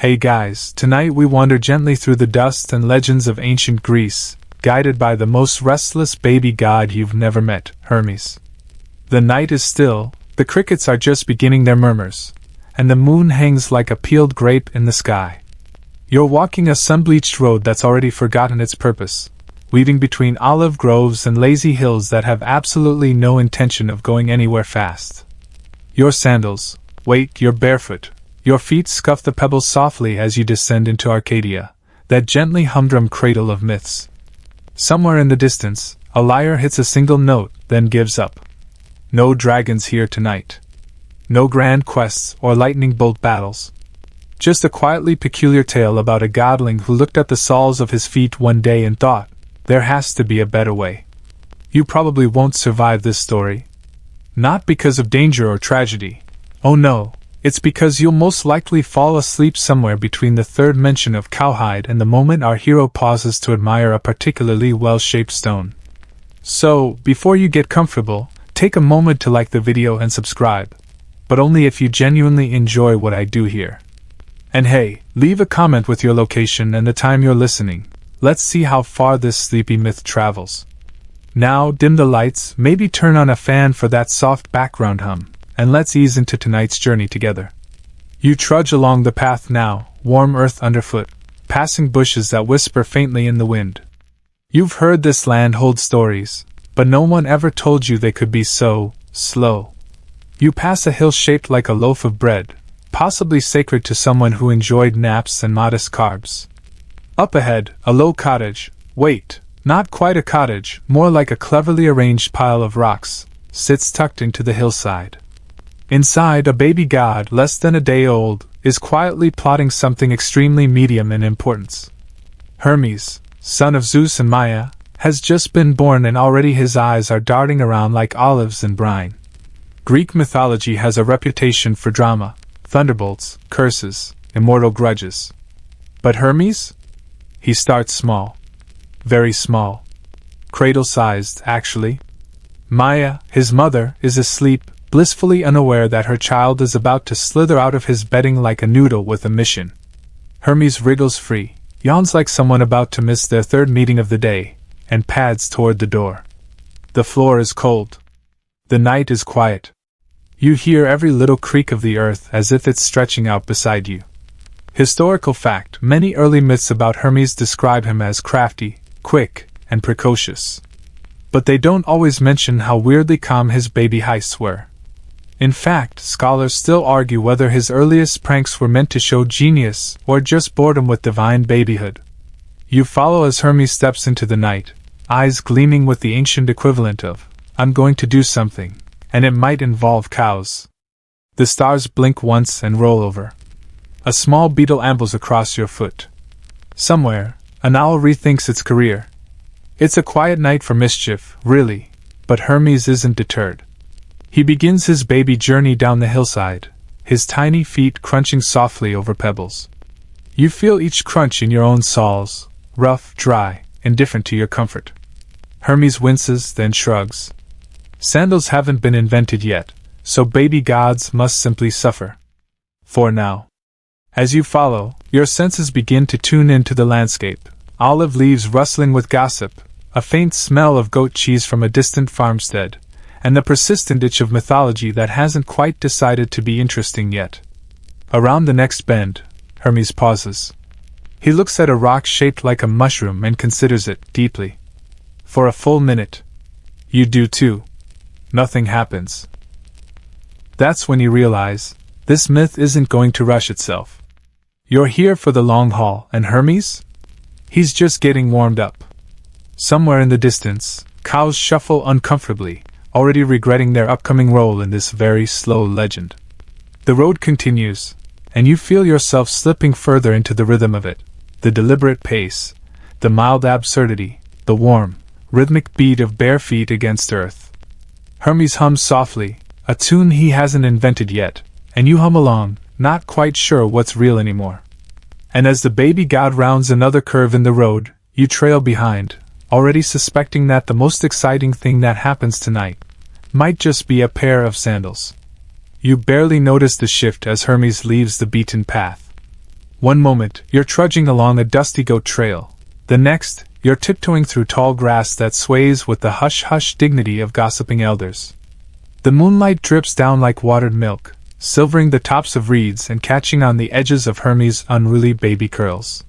Hey guys, tonight we wander gently through the dust and legends of ancient Greece, guided by the most restless baby god you've never met, Hermes. The night is still, the crickets are just beginning their murmurs, and the moon hangs like a peeled grape in the sky. You're walking a sun-bleached road that's already forgotten its purpose, weaving between olive groves and lazy hills that have absolutely no intention of going anywhere fast. Your sandals, wait, you're barefoot. Your feet scuff the pebbles softly as you descend into Arcadia, that gently humdrum cradle of myths. Somewhere in the distance, a lyre hits a single note, then gives up. No dragons here tonight. No grand quests or lightning bolt battles. Just a quietly peculiar tale about a godling who looked at the soles of his feet one day and thought, there has to be a better way. You probably won't survive this story. Not because of danger or tragedy. Oh no. It's because you'll most likely fall asleep somewhere between the third mention of cowhide and the moment our hero pauses to admire a particularly well-shaped stone. So, before you get comfortable, take a moment to like the video and subscribe, but only if you genuinely enjoy what I do here. And hey, leave a comment with your location and the time you're listening. Let's see how far this sleepy myth travels. Now, dim the lights, maybe turn on a fan for that soft background hum, and let's ease into tonight's journey together. You trudge along the path now, warm earth underfoot, passing bushes that whisper faintly in the wind. You've heard this land hold stories, but no one ever told you they could be so slow. You pass a hill shaped like a loaf of bread, possibly sacred to someone who enjoyed naps and modest carbs. Up ahead, a low cottage, wait, not quite a cottage, more like a cleverly arranged pile of rocks, sits tucked into the hillside. Inside, a baby god, less than a day old, is quietly plotting something extremely medium in importance. Hermes, son of Zeus and Maia, has just been born and already his eyes are darting around like olives in brine. Greek mythology has a reputation for drama, thunderbolts, curses, immortal grudges. But Hermes? He starts small. Very small. Cradle-sized, actually. Maia, his mother, is asleep, blissfully unaware that her child is about to slither out of his bedding like a noodle with a mission. Hermes wriggles free, yawns like someone about to miss their third meeting of the day, and pads toward the door. The floor is cold. The night is quiet. You hear every little creak of the earth as if it's stretching out beside you. Historical fact: many early myths about Hermes describe him as crafty, quick, and precocious. But they don't always mention how weirdly calm his baby heists were. In fact, scholars still argue whether his earliest pranks were meant to show genius or just boredom with divine babyhood. You follow as Hermes steps into the night, eyes gleaming with the ancient equivalent of, I'm going to do something, and it might involve cows. The stars blink once and roll over. A small beetle ambles across your foot. Somewhere, an owl rethinks its career. It's a quiet night for mischief, really, but Hermes isn't deterred. He begins his baby journey down the hillside, his tiny feet crunching softly over pebbles. You feel each crunch in your own soles, rough, dry, indifferent to your comfort. Hermes winces, then shrugs. Sandals haven't been invented yet, so baby gods must simply suffer. For now. As you follow, your senses begin to tune into the landscape, olive leaves rustling with gossip, a faint smell of goat cheese from a distant farmstead, and the persistent itch of mythology that hasn't quite decided to be interesting yet. Around the next bend, Hermes pauses. He looks at a rock shaped like a mushroom and considers it deeply. For a full minute. You do too. Nothing happens. That's when you realize, this myth isn't going to rush itself. You're here for the long haul, and Hermes? He's just getting warmed up. Somewhere in the distance, cows shuffle uncomfortably, already regretting their upcoming role in this very slow legend. The road continues, and you feel yourself slipping further into the rhythm of it, the deliberate pace, the mild absurdity, the warm, rhythmic beat of bare feet against earth. Hermes hums softly, a tune he hasn't invented yet, and you hum along, not quite sure what's real anymore. And as the baby god rounds another curve in the road, you trail behind, already suspecting that the most exciting thing that happens tonight might just be a pair of sandals. You barely notice the shift as Hermes leaves the beaten path. One moment, you're trudging along a dusty goat trail. The next, you're tiptoeing through tall grass that sways with the hush-hush dignity of gossiping elders. The moonlight drips down like watered milk, silvering the tops of reeds and catching on the edges of Hermes' unruly baby curls.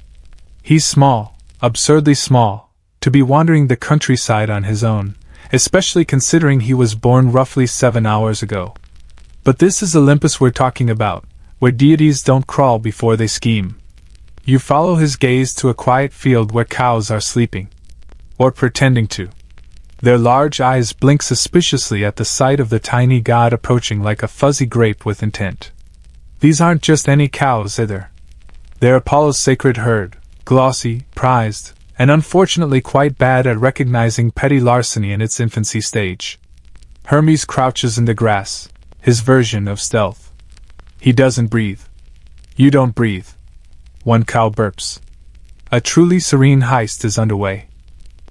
He's small, absurdly small, to be wandering the countryside on his own, especially considering he was born roughly 7 hours ago. But this is Olympus we're talking about, where deities don't crawl before they scheme. You follow his gaze to a quiet field where cows are sleeping. Or pretending to. Their large eyes blink suspiciously at the sight of the tiny god approaching like a fuzzy grape with intent. These aren't just any cows either. They're Apollo's sacred herd, glossy, prized, and unfortunately quite bad at recognizing petty larceny in its infancy stage. Hermes crouches in the grass, his version of stealth. He doesn't breathe. You don't breathe. One cow burps. A truly serene heist is underway.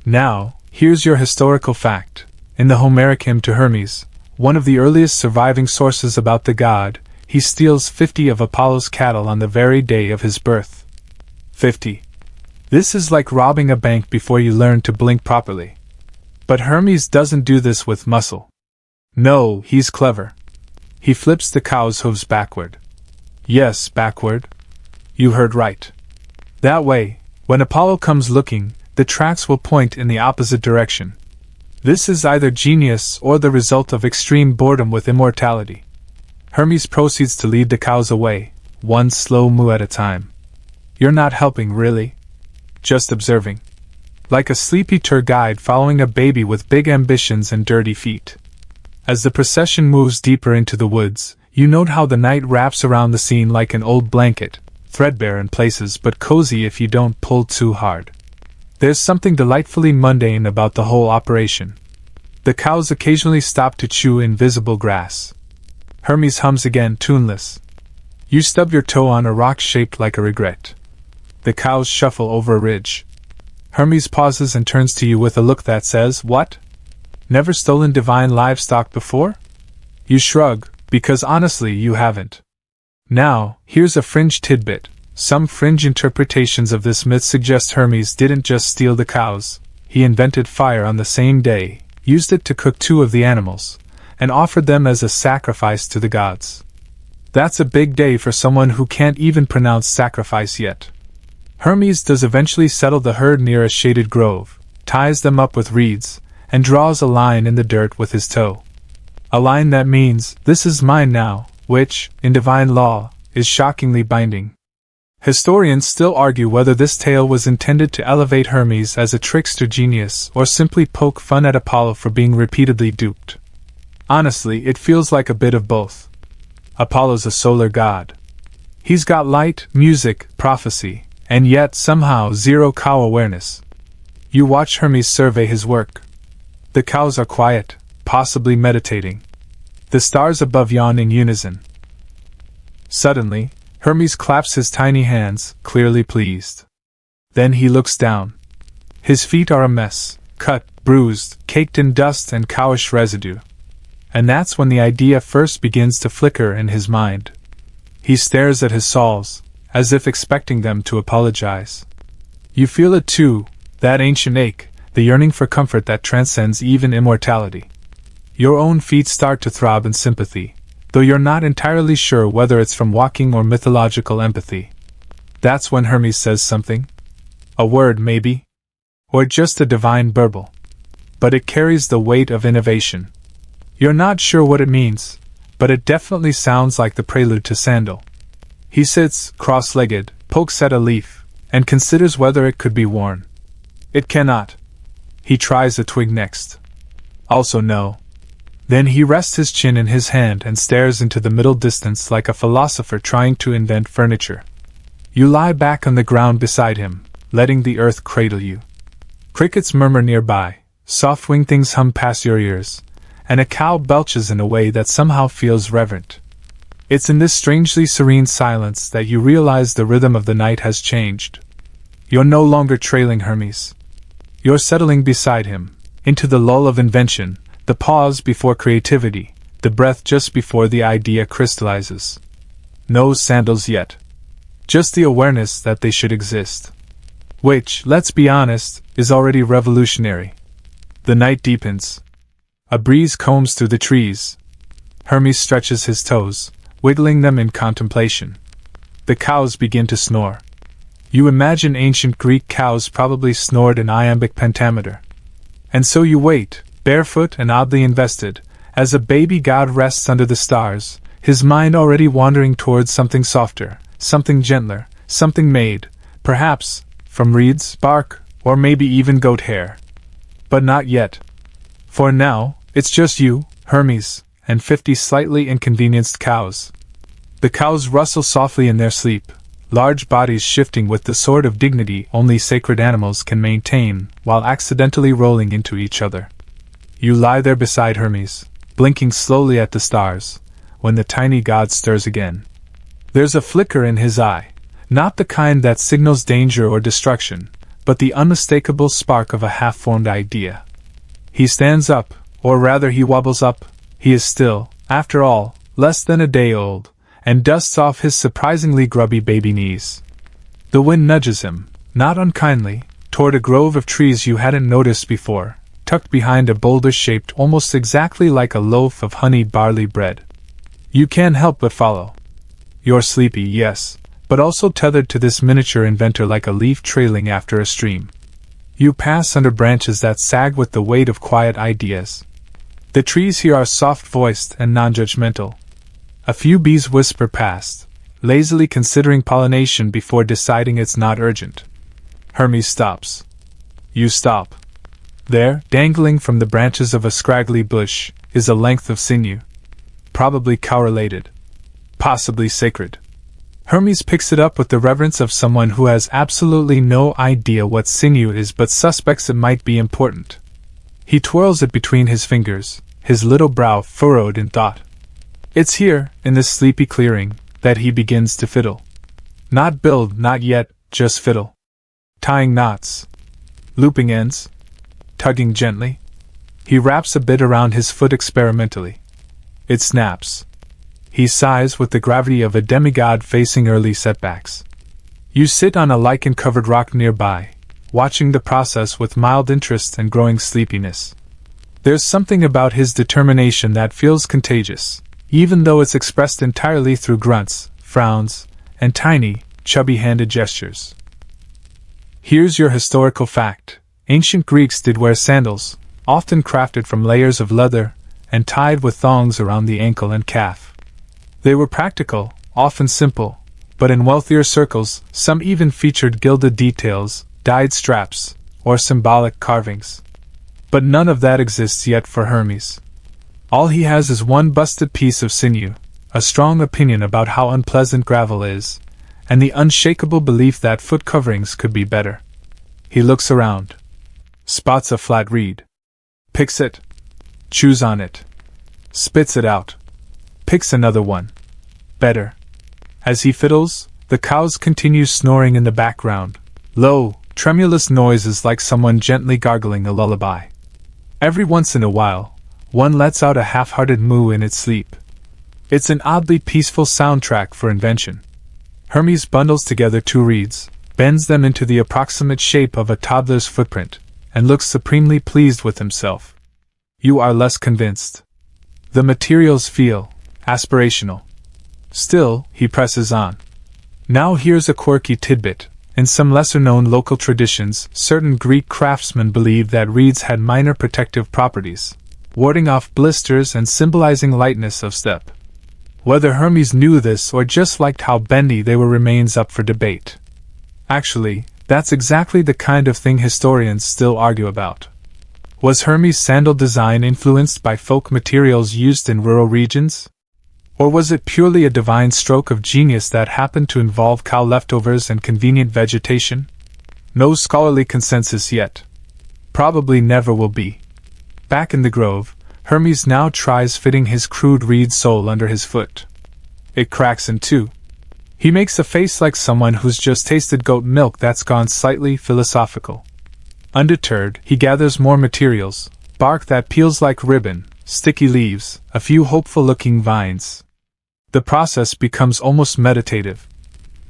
Now, here's your historical fact. In the Homeric hymn to Hermes, one of the earliest surviving sources about the god, he steals 50 of Apollo's cattle on the very day of his birth. 50. This is like robbing a bank before you learn to blink properly. But Hermes doesn't do this with muscle. No, he's clever. He flips the cow's hooves backward. Yes, backward. You heard right. That way, when Apollo comes looking, the tracks will point in the opposite direction. This is either genius or the result of extreme boredom with immortality. Hermes proceeds to lead the cows away, one slow moo at a time. You're not helping, really. Just observing. Like a sleepy tour guide following a baby with big ambitions and dirty feet. As the procession moves deeper into the woods, you note how the night wraps around the scene like an old blanket, threadbare in places but cozy if you don't pull too hard. There's something delightfully mundane about the whole operation. The cows occasionally stop to chew invisible grass. Hermes hums again, tuneless. You stub your toe on a rock shaped like a regret. The cows shuffle over a ridge. Hermes pauses and turns to you with a look that says, "What? Never stolen divine livestock before?" You shrug, because honestly you haven't. Now, here's a fringe tidbit. Some fringe interpretations of this myth suggest Hermes didn't just steal the cows, he invented fire on the same day, used it to cook 2 of the animals, and offered them as a sacrifice to the gods. That's a big day for someone who can't even pronounce sacrifice yet. Hermes does eventually settle the herd near a shaded grove, ties them up with reeds, and draws a line in the dirt with his toe. A line that means, "This is mine now," which, in divine law, is shockingly binding. Historians still argue whether this tale was intended to elevate Hermes as a trickster genius or simply poke fun at Apollo for being repeatedly duped. Honestly, it feels like a bit of both. Apollo's a solar god. He's got light, music, prophecy, and yet somehow zero cow awareness. You watch Hermes survey his work. The cows are quiet, possibly meditating. The stars above yawn in unison. Suddenly, Hermes claps his tiny hands, clearly pleased. Then he looks down. His feet are a mess, cut, bruised, caked in dust and cowish residue. And that's when the idea first begins to flicker in his mind. He stares at his soles, as if expecting them to apologize. You feel it too, that ancient ache, the yearning for comfort that transcends even immortality. Your own feet start to throb in sympathy, though you're not entirely sure whether it's from walking or mythological empathy. That's when Hermes says something. A word, maybe. Or just a divine burble. But it carries the weight of innovation. You're not sure what it means, but it definitely sounds like the prelude to Sandal. He sits, cross-legged, pokes at a leaf, and considers whether it could be worn. It cannot. He tries a twig next. Also no. Then he rests his chin in his hand and stares into the middle distance like a philosopher trying to invent furniture. You lie back on the ground beside him, letting the earth cradle you. Crickets murmur nearby, soft winged things hum past your ears, and a cow belches in a way that somehow feels reverent. It's in this strangely serene silence that you realize the rhythm of the night has changed. You're no longer trailing Hermes. You're settling beside him, into the lull of invention, the pause before creativity, the breath just before the idea crystallizes. No sandals yet. just the awareness that they should exist. Which, let's be honest, is already revolutionary. The night deepens. A breeze combs through the trees. Hermes stretches his toes, wiggling them in contemplation. The cows begin to snore. You imagine ancient Greek cows probably snored in iambic pentameter. And so you wait, barefoot and oddly invested, as a baby god rests under the stars, his mind already wandering towards something softer, something gentler, something made, perhaps, from reeds, bark, or maybe even goat hair. But not yet. For now, it's just you, Hermes, and 50 slightly inconvenienced cows. The cows rustle softly in their sleep, large bodies shifting with the sort of dignity only sacred animals can maintain while accidentally rolling into each other. You lie there beside Hermes, blinking slowly at the stars, when the tiny god stirs again. There's a flicker in his eye, not the kind that signals danger or destruction, but the unmistakable spark of a half-formed idea. He stands up, or rather he wobbles up. He is still, after all, less than a day old, and dusts off his surprisingly grubby baby knees. The wind nudges him, not unkindly, toward a grove of trees you hadn't noticed before, tucked behind a boulder shaped almost exactly like a loaf of honeyed barley bread. You can't help but follow. You're sleepy, yes, but also tethered to this miniature inventor like a leaf trailing after a stream. You pass under branches that sag with the weight of quiet ideas. The trees here are soft-voiced and non-judgmental. A few bees whisper past, lazily considering pollination before deciding it's not urgent. Hermes stops. You stop. There, dangling from the branches of a scraggly bush, is a length of sinew. Probably cow-related. Possibly sacred. Hermes picks it up with the reverence of someone who has absolutely no idea what sinew is but suspects it might be important. He twirls it between his fingers, his little brow furrowed in thought. It's here, in this sleepy clearing, that he begins to fiddle. Not build, not yet, just fiddle. Tying knots. Looping ends. Tugging gently. He wraps a bit around his foot experimentally. It snaps. He sighs with the gravity of a demigod facing early setbacks. You sit on a lichen-covered rock nearby, watching the process with mild interest and growing sleepiness. There's something about his determination that feels contagious, even though it's expressed entirely through grunts, frowns, and tiny, chubby-handed gestures. Here's your historical fact. Ancient Greeks did wear sandals, often crafted from layers of leather, and tied with thongs around the ankle and calf. They were practical, often simple, but in wealthier circles, some even featured gilded details, dyed straps, or symbolic carvings. But none of that exists yet for Hermes. All he has is one busted piece of sinew, a strong opinion about how unpleasant gravel is, and the unshakable belief that foot coverings could be better. He looks around. Spots a flat reed. Picks it. Chews on it. Spits it out. Picks another one. Better. As he fiddles, the cows continue snoring in the background, low, tremulous noises like someone gently gargling a lullaby. Every once in a while, one lets out a half-hearted moo in its sleep. It's an oddly peaceful soundtrack for invention. Hermes bundles together two reeds, bends them into the approximate shape of a toddler's footprint, and looks supremely pleased with himself. You are less convinced. The materials feel aspirational. Still, he presses on. Now here's a quirky tidbit. In some lesser-known local traditions, certain Greek craftsmen believed that reeds had minor protective properties, warding off blisters and symbolizing lightness of step. Whether Hermes knew this or just liked how bendy they were remains up for debate. Actually, that's exactly the kind of thing historians still argue about. Was Hermes' sandal design influenced by folk materials used in rural regions? Or was it purely a divine stroke of genius that happened to involve cow leftovers and convenient vegetation? No scholarly consensus yet. Probably never will be. Back in the grove, Hermes now tries fitting his crude reed sole under his foot. It cracks in two. He makes a face like someone who's just tasted goat milk that's gone slightly philosophical. Undeterred, he gathers more materials, bark that peels like ribbon, sticky leaves, a few hopeful-looking vines. The process becomes almost meditative.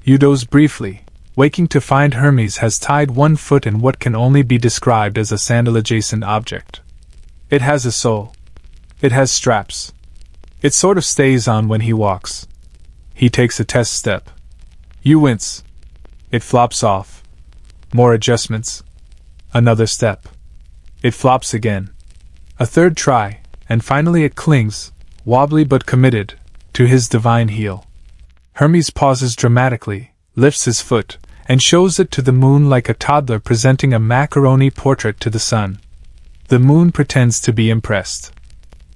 You doze briefly, waking to find Hermes has tied one foot in what can only be described as a sandal-adjacent object. It has a sole. It has straps. It sort of stays on when he walks. He takes a test step. You wince. It flops off. More adjustments. Another step. It flops again. A third try, and finally it clings, wobbly but committed, to his divine heel. Hermes pauses dramatically, lifts his foot, and shows it to the moon like a toddler presenting a macaroni portrait to the sun. The moon pretends to be impressed.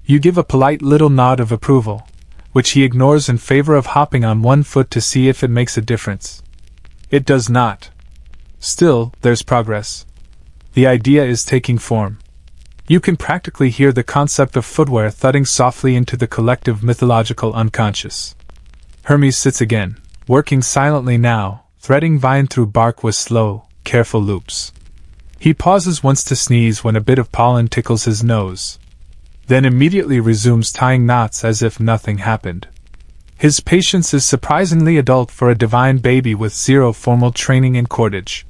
You give a polite little nod of approval, which he ignores in favor of hopping on one foot to see if it makes a difference. It does not. Still, there's progress. The idea is taking form. You can practically hear the concept of footwear thudding softly into the collective mythological unconscious. Hermes sits again, working silently now, threading vine through bark with slow, careful loops. He pauses once to sneeze when a bit of pollen tickles his nose, then immediately resumes tying knots as if nothing happened. His patience is surprisingly adult for a divine baby with zero formal training in cordage.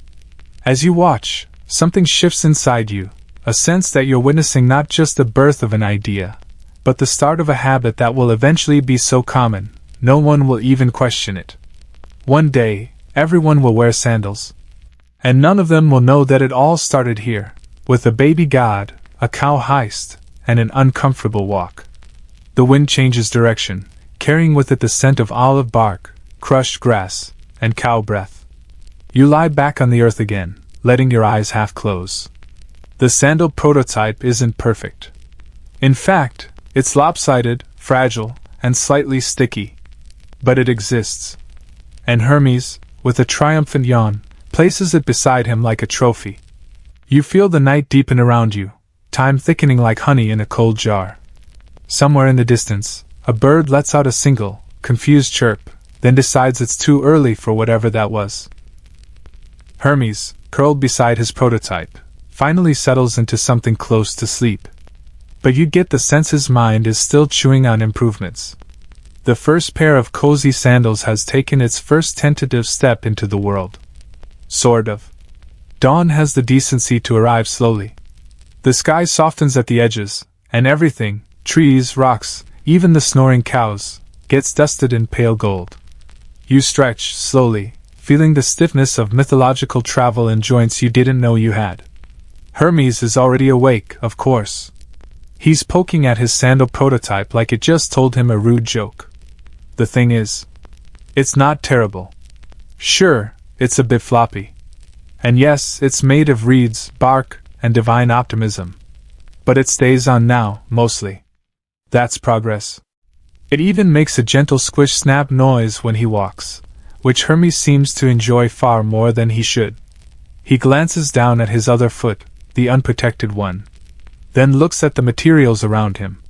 As you watch, something shifts inside you, a sense that you're witnessing not just the birth of an idea, but the start of a habit that will eventually be so common, no one will even question it. One day, everyone will wear sandals. And none of them will know that it all started here, with a baby god, a cow heist, and an uncomfortable walk. The wind changes direction, carrying with it the scent of olive bark, crushed grass, and cow breath. You lie back on the earth again, letting your eyes half close. The sandal prototype isn't perfect. In fact, it's lopsided, fragile, and slightly sticky. But it exists. And Hermes, with a triumphant yawn, places it beside him like a trophy. You feel the night deepen around you, time thickening like honey in a cold jar. Somewhere in the distance, a bird lets out a single, confused chirp, then decides it's too early for whatever that was. Hermes, curled beside his prototype, finally settles into something close to sleep. But you get the sense his mind is still chewing on improvements. The first pair of cozy sandals has taken its first tentative step into the world. Sort of. Dawn has the decency to arrive slowly. The sky softens at the edges, and everything, trees, rocks, even the snoring cows, gets dusted in pale gold. You stretch, slowly, feeling the stiffness of mythological travel in joints you didn't know you had. Hermes is already awake, of course. He's poking at his sandal prototype like it just told him a rude joke. The thing is, it's not terrible. Sure, it's a bit floppy. And yes, it's made of reeds, bark, and divine optimism. But it stays on now, mostly. That's progress. It even makes a gentle squish-snap noise when he walks, which Hermes seems to enjoy far more than he should. He glances down at his other foot, the unprotected one, then looks at the materials around him,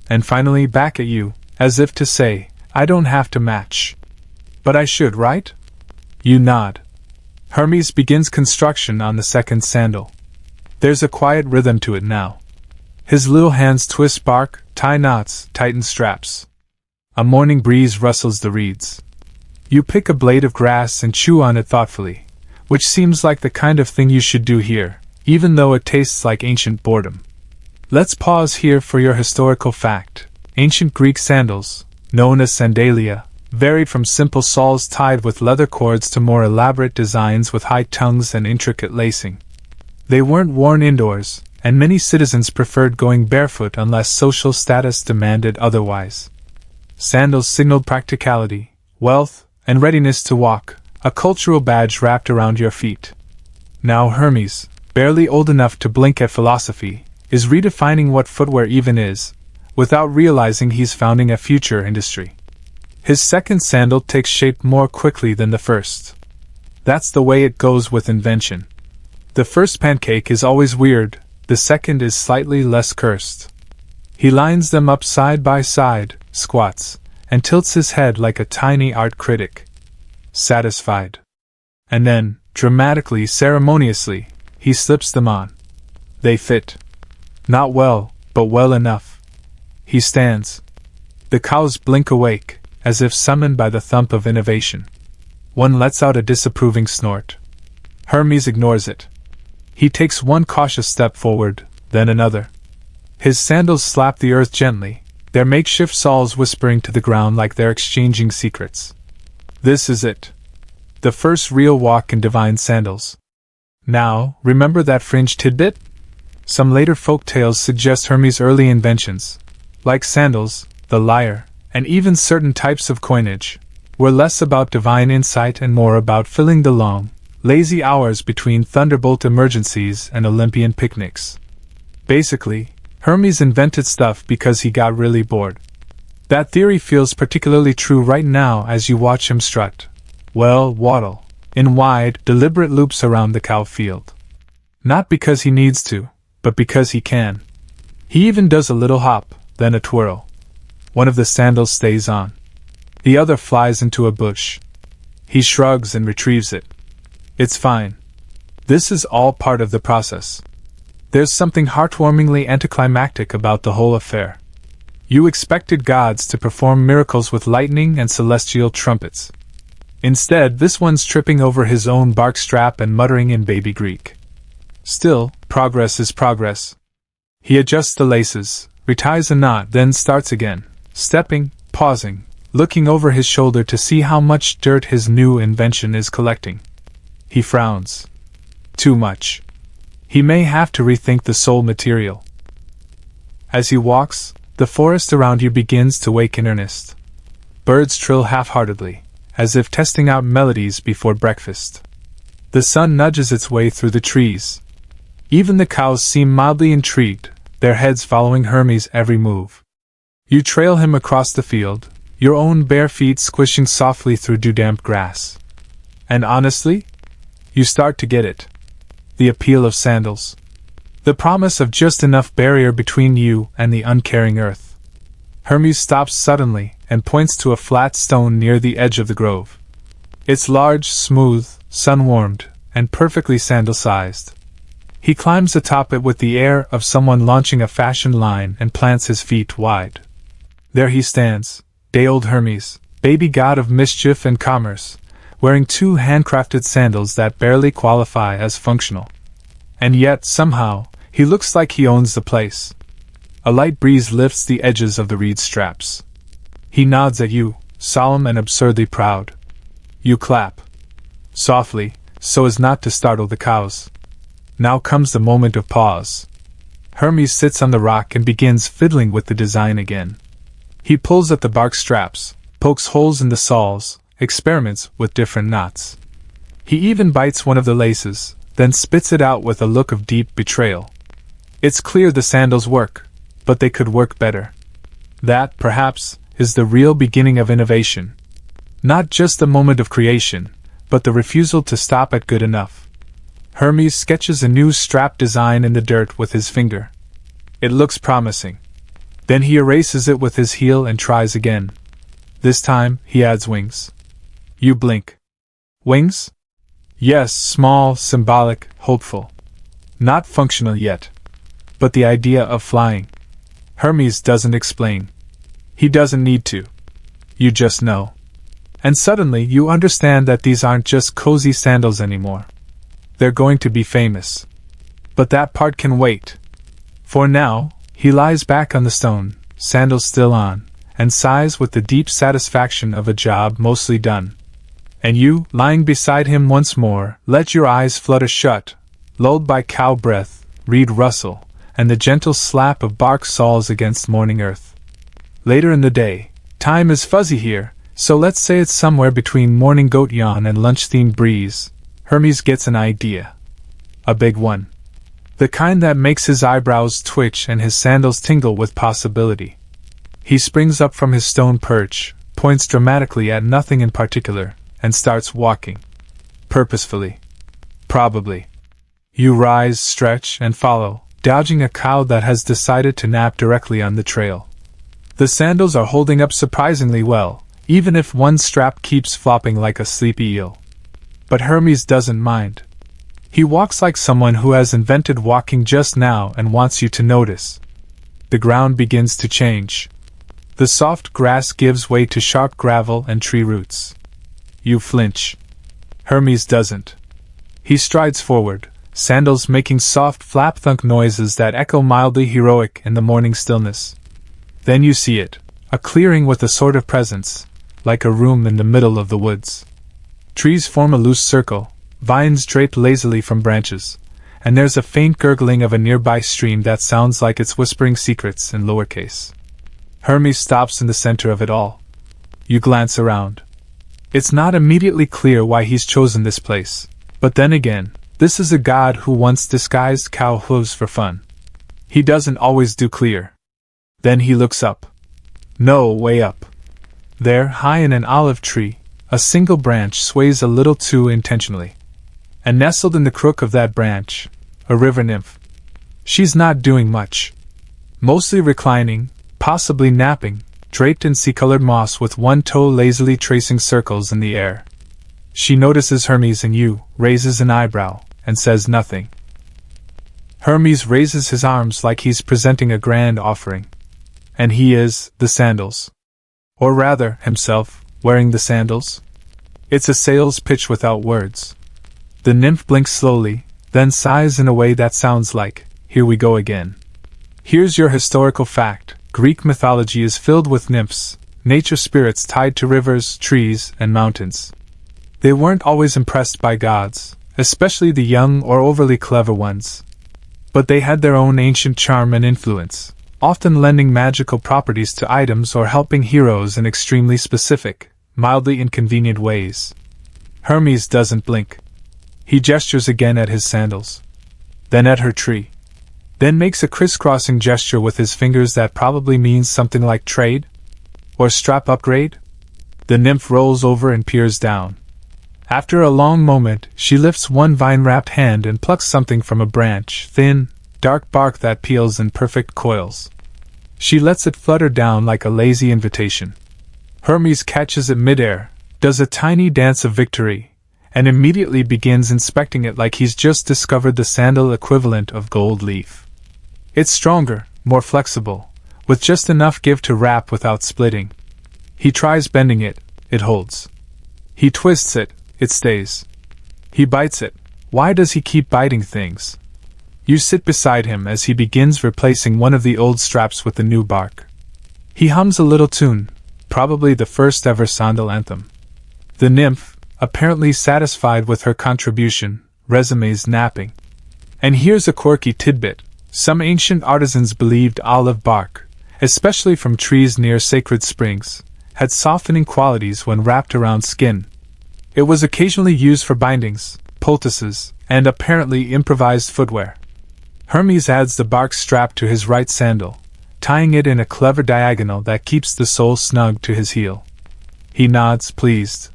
and finally back at you, as if to say, I don't have to match. But I should, right? You nod. Hermes begins construction on the second sandal. There's a quiet rhythm to it now. His little hands twist bark, tie knots, tighten straps. A morning breeze rustles the reeds. You pick a blade of grass and chew on it thoughtfully, which seems like the kind of thing you should do here, even though it tastes like ancient boredom. Let's pause here for your historical fact. Ancient Greek sandals, known as sandalia, varied from simple soles tied with leather cords to more elaborate designs with high tongues and intricate lacing. They weren't worn indoors, and many citizens preferred going barefoot unless social status demanded otherwise. Sandals signaled practicality, wealth, and readiness to walk, a cultural badge wrapped around your feet. Now Hermes, barely old enough to blink at philosophy, is redefining what footwear even is, without realizing he's founding a future industry. His second sandal takes shape more quickly than the first. That's the way it goes with invention. The first pancake is always weird, the second is slightly less cursed. He lines them up side by side, squats, and tilts his head like a tiny art critic. Satisfied. And then, dramatically, ceremoniously, he slips them on. They fit. Not well, but well enough. He stands. The cows blink awake, as if summoned by the thump of innovation. One lets out a disapproving snort. Hermes ignores it. He takes one cautious step forward, then another. His sandals slap the earth gently, their makeshift soles whispering to the ground like they're exchanging secrets. This is it. The first real walk in divine sandals. Now, remember that fringe tidbit? Some later folk tales suggest Hermes' early inventions, like sandals, the lyre, and even certain types of coinage, were less about divine insight and more about filling the long, lazy hours between thunderbolt emergencies and Olympian picnics. Basically, Hermes invented stuff because he got really bored. That theory feels particularly true right now as you watch him strut, waddle, in wide, deliberate loops around the cow field. Not because he needs to, but because he can. He even does a little hop, then a twirl. One of the sandals stays on. The other flies into a bush. He shrugs and retrieves it. It's fine. This is all part of the process. There's something heartwarmingly anticlimactic about the whole affair. You expected gods to perform miracles with lightning and celestial trumpets. Instead, this one's tripping over his own bark strap and muttering in baby Greek. Still, progress is progress. He adjusts the laces, reties a knot, then starts again, stepping, pausing, looking over his shoulder to see how much dirt his new invention is collecting. He frowns. Too much. He may have to rethink the sole material. As he walks, the forest around you begins to wake in earnest. Birds trill half-heartedly, as if testing out melodies before breakfast. The sun nudges its way through the trees. Even the cows seem mildly intrigued, their heads following Hermes' every move. You trail him across the field, your own bare feet squishing softly through dew-damp grass. And honestly, you start to get it. The appeal of sandals. The promise of just enough barrier between you and the uncaring earth. Hermes stops suddenly and points to a flat stone near the edge of the grove. It's large, smooth, sun-warmed, and perfectly sandal-sized. He climbs atop it with the air of someone launching a fashion line and plants his feet wide. There he stands, day-old Hermes, baby god of mischief and commerce, wearing two handcrafted sandals that barely qualify as functional. And yet, somehow, he looks like he owns the place. A light breeze lifts the edges of the reed straps. He nods at you, solemn and absurdly proud. You clap. Softly, so as not to startle the cows. Now comes the moment of pause. Hermes sits on the rock and begins fiddling with the design again. He pulls at the bark straps, pokes holes in the soles, experiments with different knots. He even bites one of the laces, then spits it out with a look of deep betrayal. It's clear the sandals work, but they could work better. That, perhaps, is the real beginning of innovation. Not just the moment of creation, but the refusal to stop at good enough. Hermes sketches a new strap design in the dirt with his finger. It looks promising. Then he erases it with his heel and tries again. This time, he adds wings. You blink. Wings? Yes, small, symbolic, hopeful. Not functional yet. But the idea of flying. Hermes doesn't explain. He doesn't need to. You just know. And suddenly you understand that these aren't just cozy sandals anymore. They're going to be famous. But that part can wait. For now, he lies back on the stone, sandals still on, and sighs with the deep satisfaction of a job mostly done. And you, lying beside him once more, let your eyes flutter shut, lulled by cow breath, reed rustle, and the gentle slap of bark soles against morning earth. Later in the day, time is fuzzy here, so let's say it's somewhere between morning goat yawn and lunch-themed breeze. Hermes gets an idea. A big one. The kind that makes his eyebrows twitch and his sandals tingle with possibility. He springs up from his stone perch, points dramatically at nothing in particular, and starts walking. Purposefully. Probably. You rise, stretch, and follow, dodging a cow that has decided to nap directly on the trail. The sandals are holding up surprisingly well, even if one strap keeps flopping like a sleepy eel. But Hermes doesn't mind. He walks like someone who has invented walking just now and wants you to notice. The ground begins to change. The soft grass gives way to sharp gravel and tree roots. You flinch. Hermes doesn't. He strides forward, sandals making soft flap-thunk noises that echo mildly heroic in the morning stillness. Then you see it, a clearing with a sort of presence, like a room in the middle of the woods. Trees form a loose circle, vines drape lazily from branches, and there's a faint gurgling of a nearby stream that sounds like it's whispering secrets in lowercase. Hermes stops in the center of it all. You glance around. It's not immediately clear why he's chosen this place, but then again, this is a god who once disguised cow hooves for fun. He doesn't always do clear. Then he looks up. No, way up. There, high in an olive tree, a single branch sways a little too intentionally. And nestled in the crook of that branch, a river nymph. She's not doing much. Mostly reclining, possibly napping, draped in sea-colored moss with one toe lazily tracing circles in the air. She notices Hermes and you, raises an eyebrow, and says nothing. Hermes raises his arms like he's presenting a grand offering. And he is, the sandals. Or rather, himself, wearing the sandals. It's a sales pitch without words. The nymph blinks slowly, then sighs in a way that sounds like, here we go again. Here's your historical fact. Greek mythology is filled with nymphs, nature spirits tied to rivers, trees, and mountains. They weren't always impressed by gods, especially the young or overly clever ones. But they had their own ancient charm and influence, often lending magical properties to items or helping heroes in extremely specific, mildly inconvenient ways. Hermes doesn't blink. He gestures again at his sandals. Then at her tree. Then makes a crisscrossing gesture with his fingers that probably means something like trade? Or strap upgrade? The nymph rolls over and peers down. After a long moment, she lifts one vine-wrapped hand and plucks something from a branch, thin, dark bark that peels in perfect coils. She lets it flutter down like a lazy invitation. Hermes catches it midair, does a tiny dance of victory, and immediately begins inspecting it like he's just discovered the sandal equivalent of gold leaf. It's stronger, more flexible, with just enough give to wrap without splitting. He tries bending it, it holds. He twists it, it stays. He bites it. Why does he keep biting things? You sit beside him as he begins replacing one of the old straps with the new bark. He hums a little tune, probably the first ever Sandal anthem. The nymph, apparently satisfied with her contribution, resumes napping. And here's a quirky tidbit. Some ancient artisans believed olive bark, especially from trees near sacred springs, had softening qualities when wrapped around skin. It was occasionally used for bindings, poultices, and apparently improvised footwear. Hermes adds the bark strap to his right sandal, tying it in a clever diagonal that keeps the sole snug to his heel. He nods, pleased.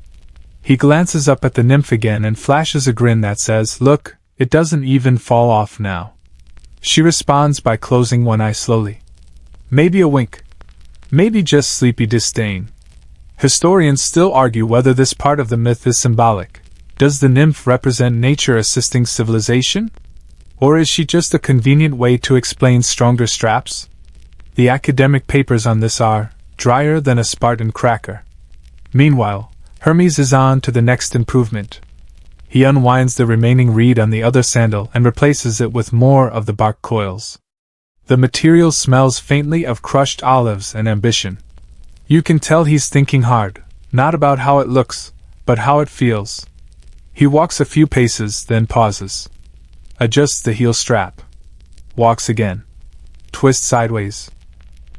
He glances up at the nymph again and flashes a grin that says, "Look, it doesn't even fall off now." She responds by closing one eye slowly. Maybe a wink. Maybe just sleepy disdain. Historians still argue whether this part of the myth is symbolic. Does the nymph represent nature assisting civilization? Or is she just a convenient way to explain stronger straps? The academic papers on this are drier than a Spartan cracker. Meanwhile, Hermes is on to the next improvement. He unwinds the remaining reed on the other sandal and replaces it with more of the bark coils. The material smells faintly of crushed olives and ambition. You can tell he's thinking hard, not about how it looks, but how it feels. He walks a few paces, then pauses. Adjusts the heel strap. Walks again. Twists sideways.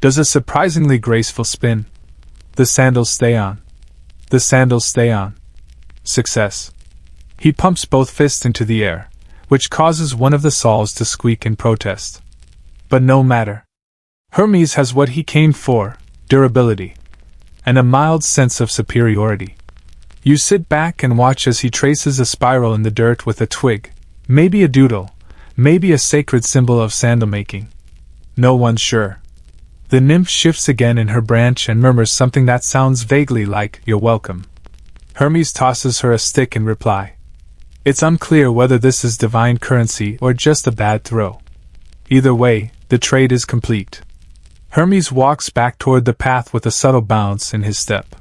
Does a surprisingly graceful spin. The sandals stay on. The sandals stay on. Success. He pumps both fists into the air, which causes one of the soles to squeak in protest. But no matter. Hermes has what he came for, durability, and a mild sense of superiority. You sit back and watch as he traces a spiral in the dirt with a twig, maybe a doodle, maybe a sacred symbol of sandal making. No one's sure. The nymph shifts again in her branch and murmurs something that sounds vaguely like, "You're welcome." Hermes tosses her a stick in reply. It's unclear whether this is divine currency or just a bad throw. Either way, the trade is complete. Hermes walks back toward the path with a subtle bounce in his step.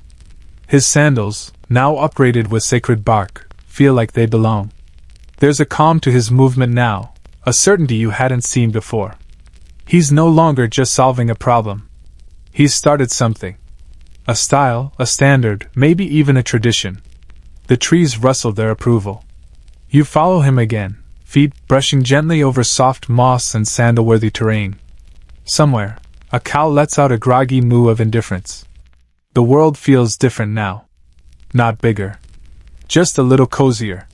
His sandals, now upgraded with sacred bark, feel like they belong. There's a calm to his movement now, a certainty you hadn't seen before. He's no longer just solving a problem. He's started something. A style, a standard, maybe even a tradition. The trees rustle their approval. You follow him again, feet brushing gently over soft moss and sandal-worthy terrain. Somewhere, a cow lets out a groggy moo of indifference. The world feels different now. Not bigger. Just a little cozier.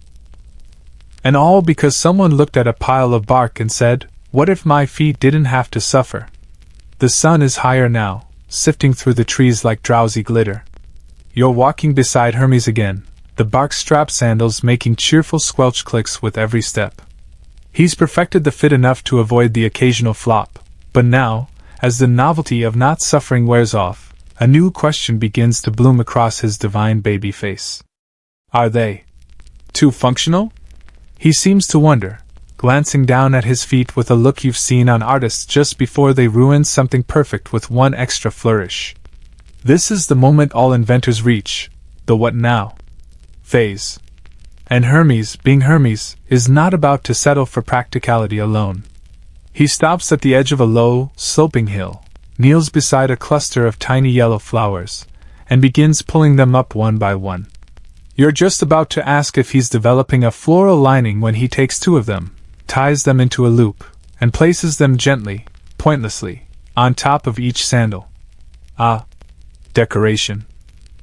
And all because someone looked at a pile of bark and said, "What if my feet didn't have to suffer?" The sun is higher now, sifting through the trees like drowsy glitter. You're walking beside Hermes again, the bark-strapped sandals making cheerful squelch clicks with every step. He's perfected the fit enough to avoid the occasional flop, but now, as the novelty of not suffering wears off, a new question begins to bloom across his divine baby face. Are they too functional? He seems to wonder, glancing down at his feet with a look you've seen on artists just before they ruin something perfect with one extra flourish. This is the moment all inventors reach, the what now phase. And Hermes, being Hermes, is not about to settle for practicality alone. He stops at the edge of a low, sloping hill, kneels beside a cluster of tiny yellow flowers, and begins pulling them up one by one. You're just about to ask if he's developing a floral lining when he takes two of them, ties them into a loop, and places them gently, pointlessly, on top of each sandal. Ah, decoration.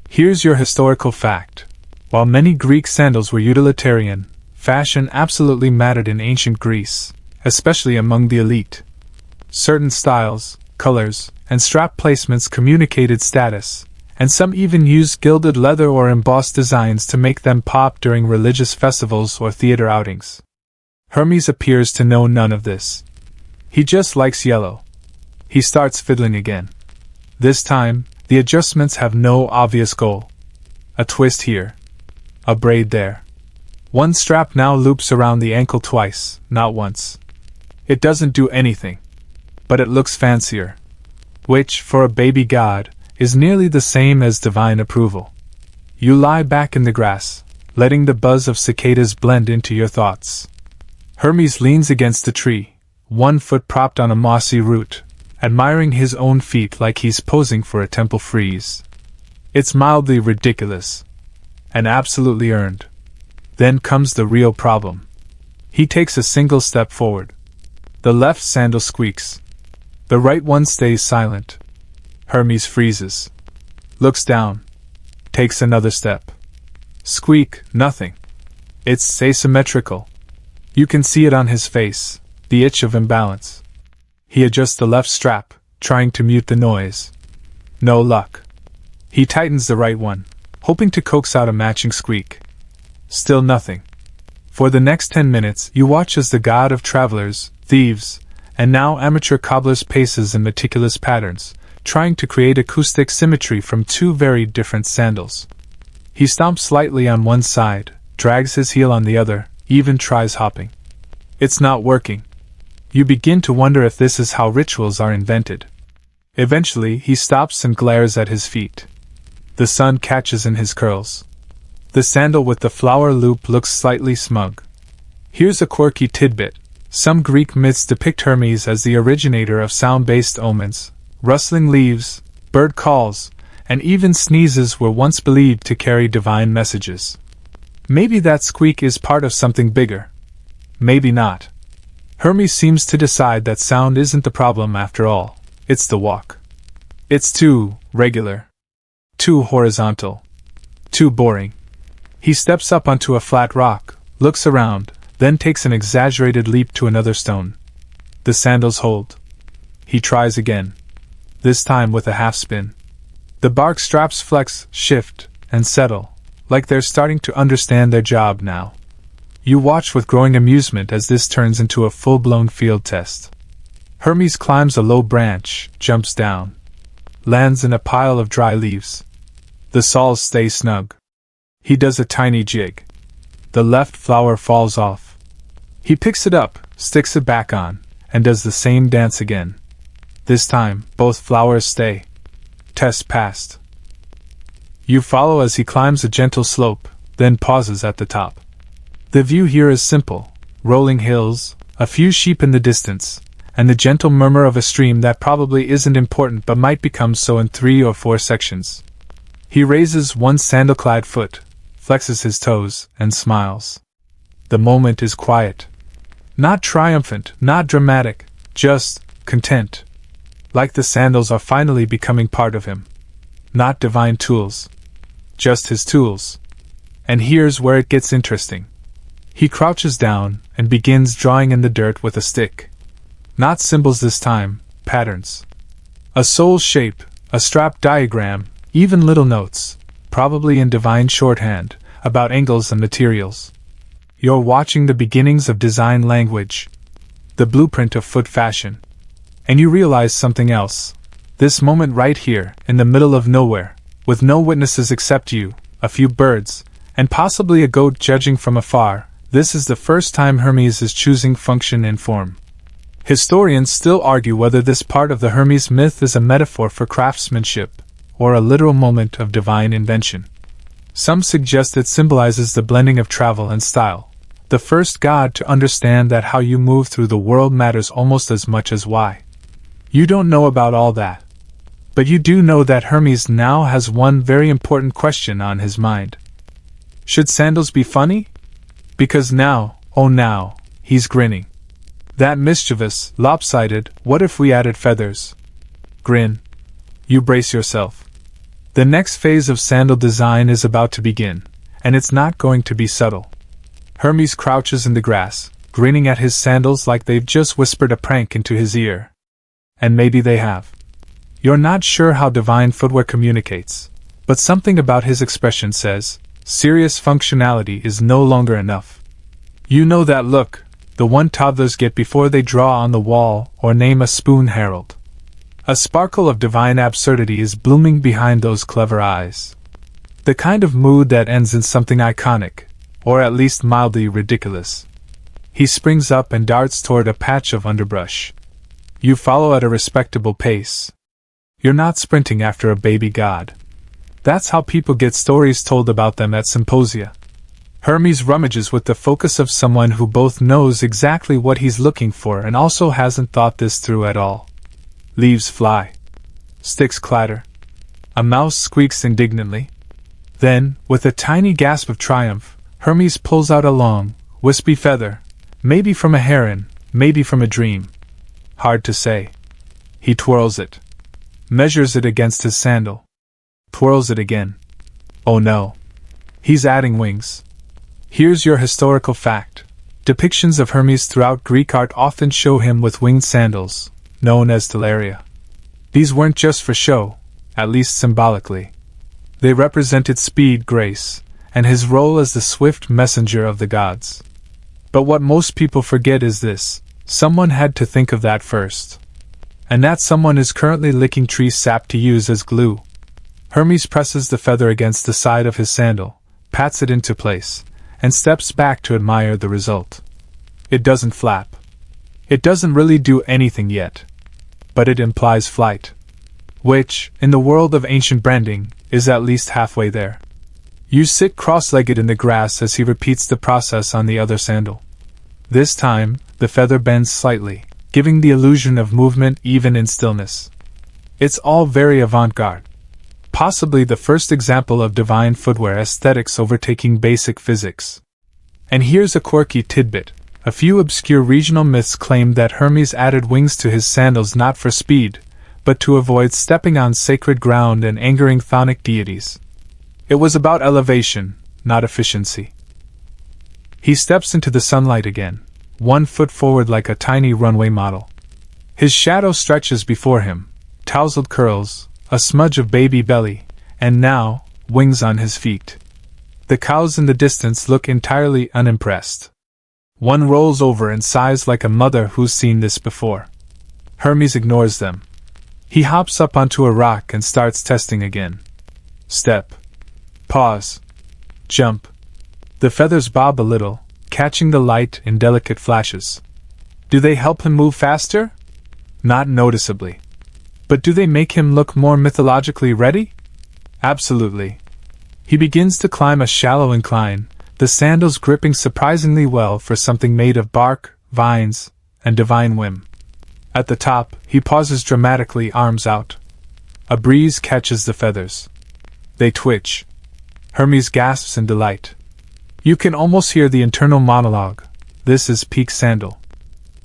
Here's your historical fact. While many Greek sandals were utilitarian, fashion absolutely mattered in ancient Greece, especially among the elite. Certain styles, colors, and strap placements communicated status, and some even used gilded leather or embossed designs to make them pop during religious festivals or theater outings. Hermes appears to know none of this. He just likes yellow. He starts fiddling again. This time, the adjustments have no obvious goal. A twist here. A braid there. One strap now loops around the ankle twice, not once. It doesn't do anything. But it looks fancier. Which, for a baby god, is nearly the same as divine approval. You lie back in the grass, letting the buzz of cicadas blend into your thoughts. Hermes leans against a tree, one foot propped on a mossy root, admiring his own feet like he's posing for a temple frieze. It's mildly ridiculous. And absolutely earned. Then comes the real problem. He takes a single step forward. The left sandal squeaks. The right one stays silent. Hermes freezes. Looks down. Takes another step. Squeak, nothing. It's asymmetrical. You can see it on his face, the itch of imbalance. He adjusts the left strap, trying to mute the noise. No luck. He tightens the right one, hoping to coax out a matching squeak. Still nothing. For the next 10 minutes, you watch as the god of travelers, thieves, and now amateur cobblers paces in meticulous patterns, trying to create acoustic symmetry from two very different sandals. He stomps slightly on one side, drags his heel on the other, even tries hopping. It's not working. You begin to wonder if this is how rituals are invented. Eventually, he stops and glares at his feet. The sun catches in his curls. The sandal with the flower loop looks slightly smug. Here's a quirky tidbit. Some Greek myths depict Hermes as the originator of sound-based omens. Rustling leaves, bird calls, and even sneezes were once believed to carry divine messages. Maybe that squeak is part of something bigger. Maybe not. Hermes seems to decide that sound isn't the problem after all. It's the walk. It's too regular. Too horizontal. Too boring. He steps up onto a flat rock, looks around, then takes an exaggerated leap to another stone. The sandals hold. He tries again. This time with a half spin. The bark straps flex, shift, and settle, like they're starting to understand their job now. You watch with growing amusement as this turns into a full-blown field test. Hermes climbs a low branch, jumps down. Lands in a pile of dry leaves. The soles stay snug. He does a tiny jig. The left flower falls off. He picks it up, sticks it back on, and does the same dance again. This time, both flowers stay. Test passed. You follow as he climbs a gentle slope, then pauses at the top. The view here is simple: rolling hills, a few sheep in the distance, and the gentle murmur of a stream that probably isn't important but might become so in 3 or 4 sections. He raises one sandal-clad foot, flexes his toes, and smiles. The moment is quiet. Not triumphant, not dramatic, just content. Like the sandals are finally becoming part of him. Not divine tools. Just his tools. And here's where it gets interesting. He crouches down and begins drawing in the dirt with a stick. Not symbols this time, patterns. A soul shape, a strap diagram, even little notes, probably in divine shorthand, about angles and materials. You're watching the beginnings of design language, the blueprint of foot fashion. And you realize something else. This moment right here, in the middle of nowhere, with no witnesses except you, a few birds, and possibly a goat judging from afar, this is the first time Hermes is choosing function and form. Historians still argue whether this part of the Hermes myth is a metaphor for craftsmanship, or a literal moment of divine invention. Some suggest it symbolizes the blending of travel and style, the first god to understand that how you move through the world matters almost as much as why. You don't know about all that. But you do know that Hermes now has one very important question on his mind. Should sandals be funny? Because now, oh now, he's grinning. That mischievous, lopsided, what if we added feathers? Grin. You brace yourself. The next phase of sandal design is about to begin, and it's not going to be subtle. Hermes crouches in the grass, grinning at his sandals like they've just whispered a prank into his ear. And maybe they have. You're not sure how divine footwear communicates, but something about his expression says, serious functionality is no longer enough. You know that look, the one toddlers get before they draw on the wall or name a spoon herald. A sparkle of divine absurdity is blooming behind those clever eyes. The kind of mood that ends in something iconic, or at least mildly ridiculous. He springs up and darts toward a patch of underbrush. You follow at a respectable pace. You're not sprinting after a baby god. That's how people get stories told about them at symposia. Hermes rummages with the focus of someone who both knows exactly what he's looking for and also hasn't thought this through at all. Leaves fly. Sticks clatter. A mouse squeaks indignantly. Then, with a tiny gasp of triumph, Hermes pulls out a long, wispy feather, maybe from a heron, maybe from a dream. Hard to say. He twirls it. Measures it against his sandal. Twirls it again. Oh no. He's adding wings. Here's your historical fact. Depictions of Hermes throughout Greek art often show him with winged sandals, known as teleria. These weren't just for show, at least symbolically. They represented speed, grace, and his role as the swift messenger of the gods. But what most people forget is this: someone had to think of that first. And that someone is currently licking tree sap to use as glue. Hermes presses the feather against the side of his sandal, pats it into place, and steps back to admire the result. It doesn't flap. It doesn't really do anything yet. But it implies flight. Which, in the world of ancient branding, is at least halfway there. You sit cross-legged in the grass as he repeats the process on the other sandal. This time, the feather bends slightly, giving the illusion of movement even in stillness. It's all very avant-garde. Possibly the first example of divine footwear aesthetics overtaking basic physics. And here's a quirky tidbit. A few obscure regional myths claim that Hermes added wings to his sandals not for speed, but to avoid stepping on sacred ground and angering chthonic deities. It was about elevation, not efficiency. He steps into the sunlight again, 1 foot forward like a tiny runway model. His shadow stretches before him, tousled curls, a smudge of baby belly, and now, wings on his feet. The cows in the distance look entirely unimpressed. One rolls over and sighs like a mother who's seen this before. Hermes ignores them. He hops up onto a rock and starts testing again. Step. Pause. Jump. The feathers bob a little, catching the light in delicate flashes. Do they help him move faster? Not noticeably. But do they make him look more mythologically ready? Absolutely. He begins to climb a shallow incline, the sandals gripping surprisingly well for something made of bark, vines, and divine whim. At the top, he pauses dramatically, arms out. A breeze catches the feathers. They twitch. Hermes gasps in delight. You can almost hear the internal monologue. This is peak Sandal.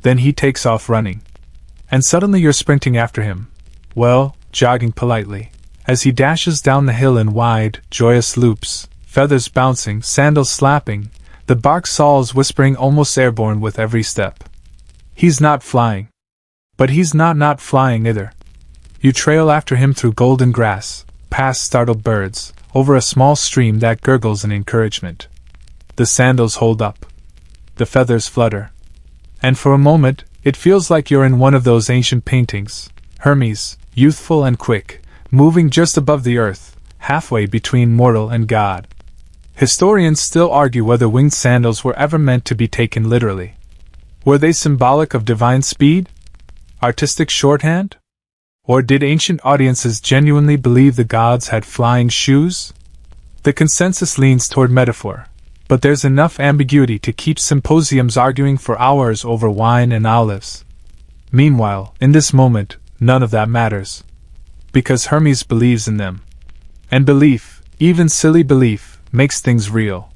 Then he takes off running. And suddenly you're sprinting after him. Well, jogging politely. As he dashes down the hill in wide, joyous loops, feathers bouncing, sandals slapping, the bark saws whispering almost airborne with every step. He's not flying. But he's not flying either. You trail after him through golden grass, past startled birds, over a small stream that gurgles in encouragement. The sandals hold up. The feathers flutter. And for a moment, it feels like you're in one of those ancient paintings, Hermes, youthful and quick, moving just above the earth, halfway between mortal and god. Historians still argue whether winged sandals were ever meant to be taken literally. Were they symbolic of divine speed? Artistic shorthand? Or did ancient audiences genuinely believe the gods had flying shoes? The consensus leans toward metaphor, but there's enough ambiguity to keep symposiums arguing for hours over wine and olives. Meanwhile, in this moment, none of that matters. Because Hermes believes in them. And belief, even silly belief, makes things real.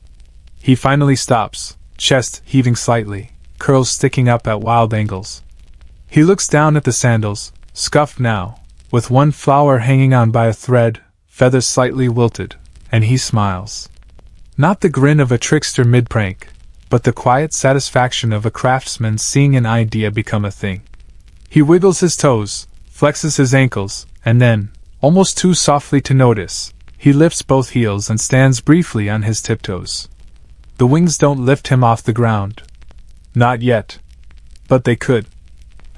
He finally stops, chest heaving slightly, curls sticking up at wild angles. He looks down at the sandals, scuffed now, with one flower hanging on by a thread, feathers slightly wilted, and he smiles. Not the grin of a trickster mid-prank, but the quiet satisfaction of a craftsman seeing an idea become a thing. He wiggles his toes, flexes his ankles, and then, almost too softly to notice, he lifts both heels and stands briefly on his tiptoes. The wings don't lift him off the ground. Not yet. But they could.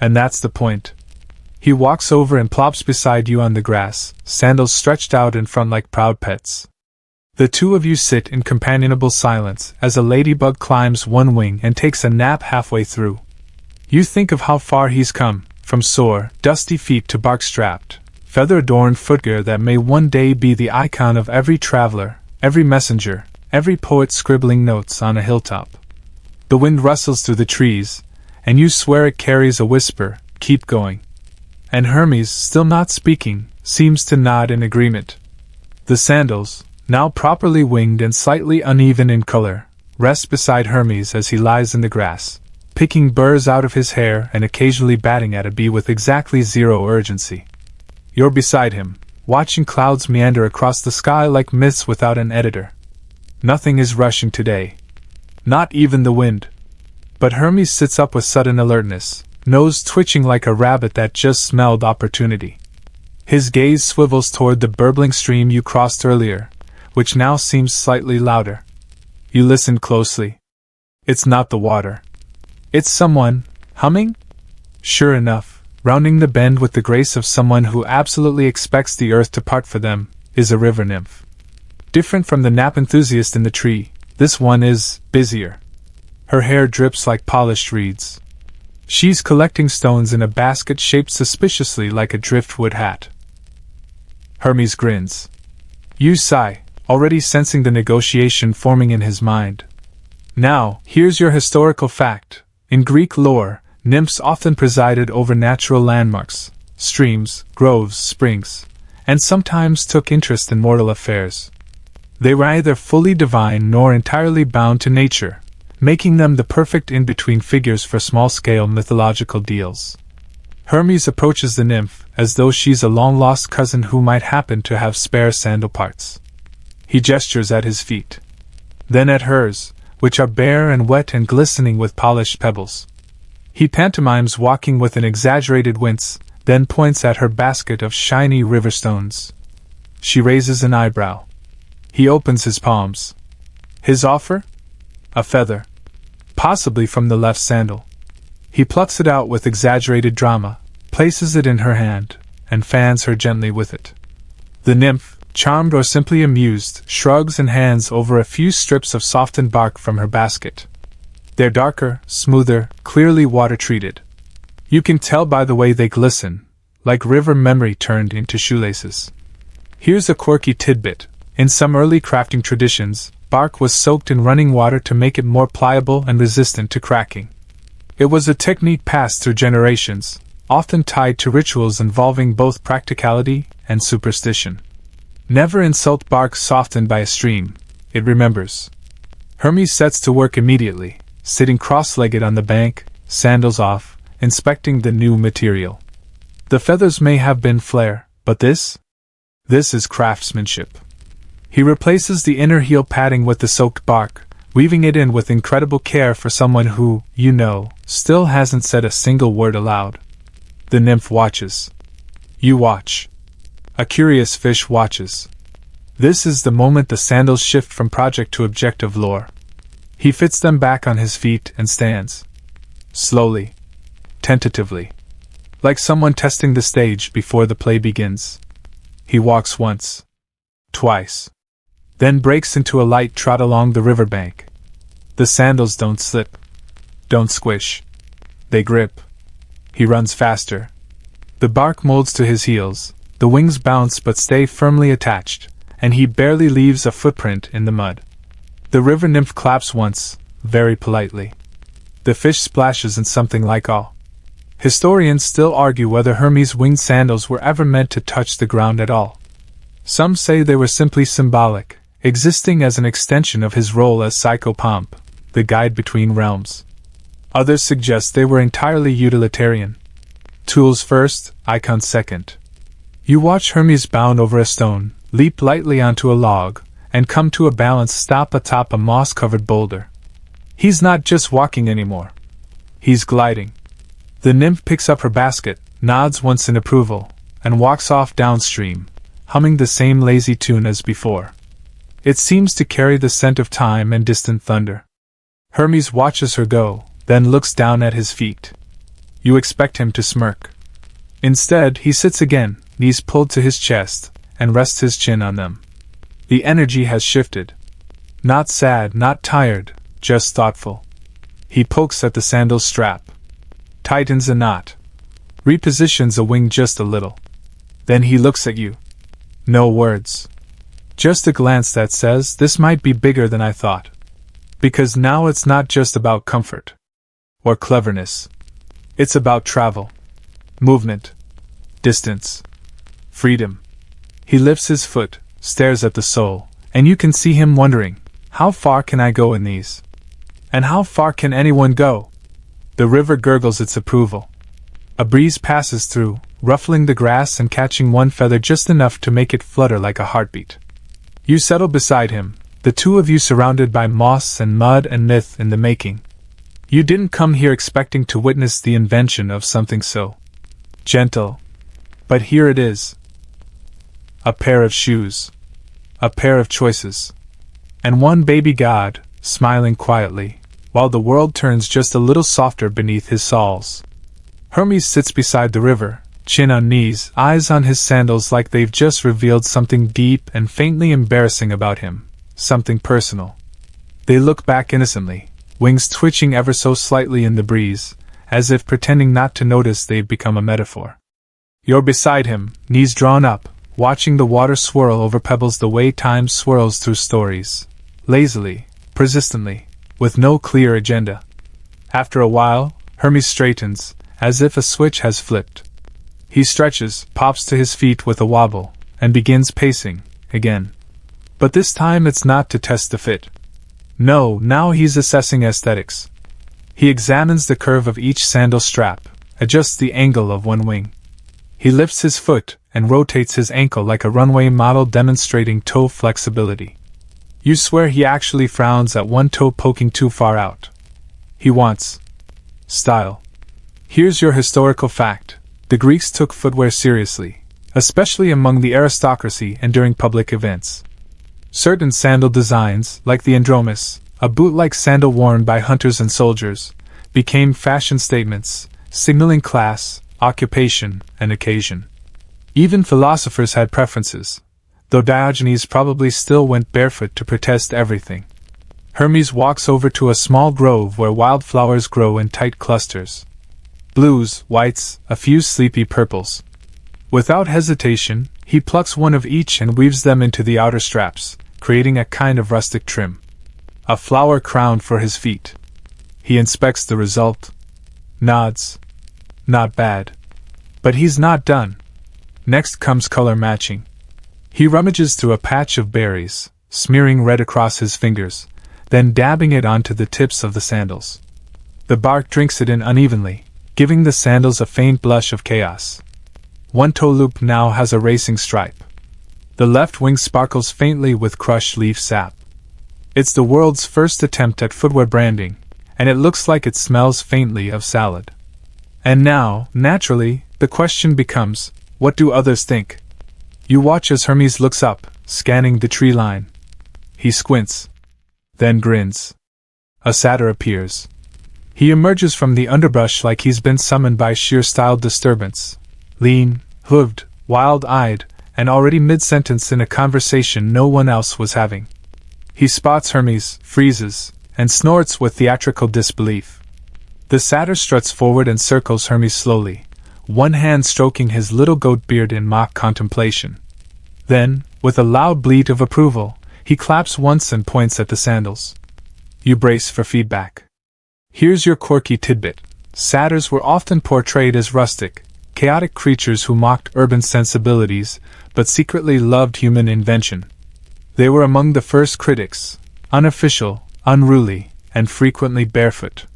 And that's the point. He walks over and plops beside you on the grass, sandals stretched out in front like proud pets. The two of you sit in companionable silence as a ladybug climbs one wing and takes a nap halfway through. You think of how far he's come, from sore, dusty feet to bark-strapped, feather-adorned footgear that may one day be the icon of every traveler, every messenger, every poet scribbling notes on a hilltop. The wind rustles through the trees, and you swear it carries a whisper, "Keep going." And Hermes, still not speaking, seems to nod in agreement. The sandals, now properly winged and slightly uneven in color, rest beside Hermes as he lies in the grass, picking burrs out of his hair and occasionally batting at a bee with exactly zero urgency. You're beside him, watching clouds meander across the sky like myths without an editor. Nothing is rushing today. Not even the wind. But Hermes sits up with sudden alertness, nose twitching like a rabbit that just smelled opportunity. His gaze swivels toward the burbling stream you crossed earlier, which now seems slightly louder. You listen closely. It's not the water. It's someone, humming? Sure enough, rounding the bend with the grace of someone who absolutely expects the earth to part for them, is a river nymph. Different from the nap enthusiast in the tree, this one is busier. Her hair drips like polished reeds. She's collecting stones in a basket shaped suspiciously like a driftwood hat. Hermes grins. You sigh, already sensing the negotiation forming in his mind. Now, here's your historical fact. In Greek lore, nymphs often presided over natural landmarks, streams, groves, springs, and sometimes took interest in mortal affairs. They were either fully divine nor entirely bound to nature, making them the perfect in-between figures for small-scale mythological deals. Hermes approaches the nymph as though she's a long-lost cousin who might happen to have spare sandal parts. He gestures at his feet. Then at hers, which are bare and wet and glistening with polished pebbles. He pantomimes walking with an exaggerated wince, then points at her basket of shiny river stones. She raises an eyebrow. He opens his palms. His offer? A feather. Possibly from the left sandal. He plucks it out with exaggerated drama, places it in her hand, and fans her gently with it. The nymph, charmed or simply amused, shrugs and hands over a few strips of softened bark from her basket. They're darker, smoother, clearly water-treated. You can tell by the way they glisten, like river memory turned into shoelaces. Here's a quirky tidbit. In some early crafting traditions, bark was soaked in running water to make it more pliable and resistant to cracking. It was a technique passed through generations, often tied to rituals involving both practicality and superstition. Never insult bark softened by a stream, it remembers. Hermes sets to work immediately, sitting cross-legged on the bank, sandals off, inspecting the new material. The feathers may have been flair, but this is craftsmanship. He replaces the inner heel padding with the soaked bark, weaving it in with incredible care for someone who, still hasn't said a single word aloud. The nymph watches. You watch. A curious fish watches. This is the moment the sandals shift from project to objective lore. He fits them back on his feet and stands. Slowly. Tentatively. Like someone testing the stage before the play begins. He walks once. Twice. Then breaks into a light trot along the riverbank. The sandals don't slip. Don't squish. They grip. He runs faster. The bark molds to his heels, the wings bounce but stay firmly attached, and he barely leaves a footprint in the mud. The river nymph claps once, very politely. The fish splashes in something like awe. Historians still argue whether Hermes' winged sandals were ever meant to touch the ground at all. Some say they were simply symbolic, existing as an extension of his role as psychopomp, the guide between realms. Others suggest they were entirely utilitarian. Tools first, icons second. You watch Hermes bound over a stone, leap lightly onto a log, and come to a balanced stop atop a moss-covered boulder. He's not just walking anymore. He's gliding. The nymph picks up her basket, nods once in approval, and walks off downstream, humming the same lazy tune as before. It seems to carry the scent of time and distant thunder. Hermes watches her go, then looks down at his feet. You expect him to smirk. Instead, he sits again, knees pulled to his chest, and rests his chin on them. The energy has shifted. Not sad, not tired, just thoughtful. He pokes at the sandal's strap. Tightens a knot. Repositions a wing just a little. Then he looks at you. No words. Just a glance that says, this might be bigger than I thought. Because now it's not just about comfort. Or cleverness. It's about travel. Movement. Distance. Freedom. He lifts his foot, stares at the sole, and you can see him wondering, how far can I go in these? And how far can anyone go? The river gurgles its approval. A breeze passes through, ruffling the grass and catching one feather just enough to make it flutter like a heartbeat. You settle beside him, the two of you surrounded by moss and mud and myth in the making. You didn't come here expecting to witness the invention of something so gentle. But here it is. A pair of shoes. A pair of choices. And one baby god, smiling quietly, while the world turns just a little softer beneath his soles. Hermes sits beside the river, chin on knees, eyes on his sandals like they've just revealed something deep and faintly embarrassing about him, something personal. They look back innocently, wings twitching ever so slightly in the breeze, as if pretending not to notice they've become a metaphor. You're beside him, knees drawn up, watching the water swirl over pebbles the way time swirls through stories, lazily, persistently, with no clear agenda. After a while, Hermes straightens, as if a switch has flipped. He stretches, pops to his feet with a wobble, and begins pacing, again. But this time it's not to test the fit. No, now he's assessing aesthetics. He examines the curve of each sandal strap, adjusts the angle of one wing. He lifts his foot and rotates his ankle like a runway model demonstrating toe flexibility. You swear he actually frowns at one toe poking too far out. He wants style. Here's your historical fact. The Greeks took footwear seriously, especially among the aristocracy and during public events. Certain sandal designs, like the andromus, a boot-like sandal worn by hunters and soldiers, became fashion statements, signaling class, occupation, and occasion. Even philosophers had preferences, though Diogenes probably still went barefoot to protest everything. Hermes walks over to a small grove where wildflowers grow in tight clusters. Blues, whites, a few sleepy purples. Without hesitation, he plucks one of each and weaves them into the outer straps, creating a kind of rustic trim. A flower crown for his feet. He inspects the result. Nods. Not bad. But he's not done. Next comes color matching. He rummages through a patch of berries, smearing red across his fingers, then dabbing it onto the tips of the sandals. The bark drinks it in unevenly, giving the sandals a faint blush of chaos. One toe loop now has a racing stripe. The left wing sparkles faintly with crushed leaf sap. It's the world's first attempt at footwear branding, and it looks like it smells faintly of salad. And now, naturally, the question becomes, what do others think? You watch as Hermes looks up, scanning the tree line. He squints. Then grins. A satyr appears. He emerges from the underbrush like he's been summoned by sheer style disturbance. Lean, hooved, wild-eyed, and already mid-sentence in a conversation no one else was having. He spots Hermes, freezes, and snorts with theatrical disbelief. The satyr struts forward and circles Hermes slowly, one hand stroking his little goat beard in mock contemplation. Then, with a loud bleat of approval, he claps once and points at the sandals. You brace for feedback. Here's your quirky tidbit. Satyrs were often portrayed as rustic, chaotic creatures who mocked urban sensibilities, but secretly loved human invention. They were among the first critics, unofficial, unruly, and frequently barefoot.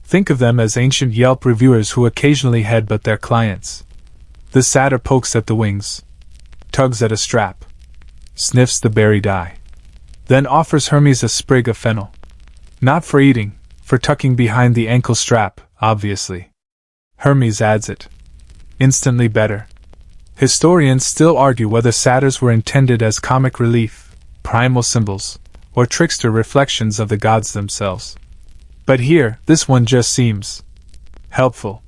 Think of them as ancient Yelp reviewers who occasionally headbutt their clients. The satyr pokes at the wings, tugs at a strap, sniffs the berry dye, then offers Hermes a sprig of fennel. Not for eating, for tucking behind the ankle strap, obviously. Hermes adds it. Instantly better. Historians still argue whether satyrs were intended as comic relief, primal symbols, or trickster reflections of the gods themselves. But here, this one just seems helpful.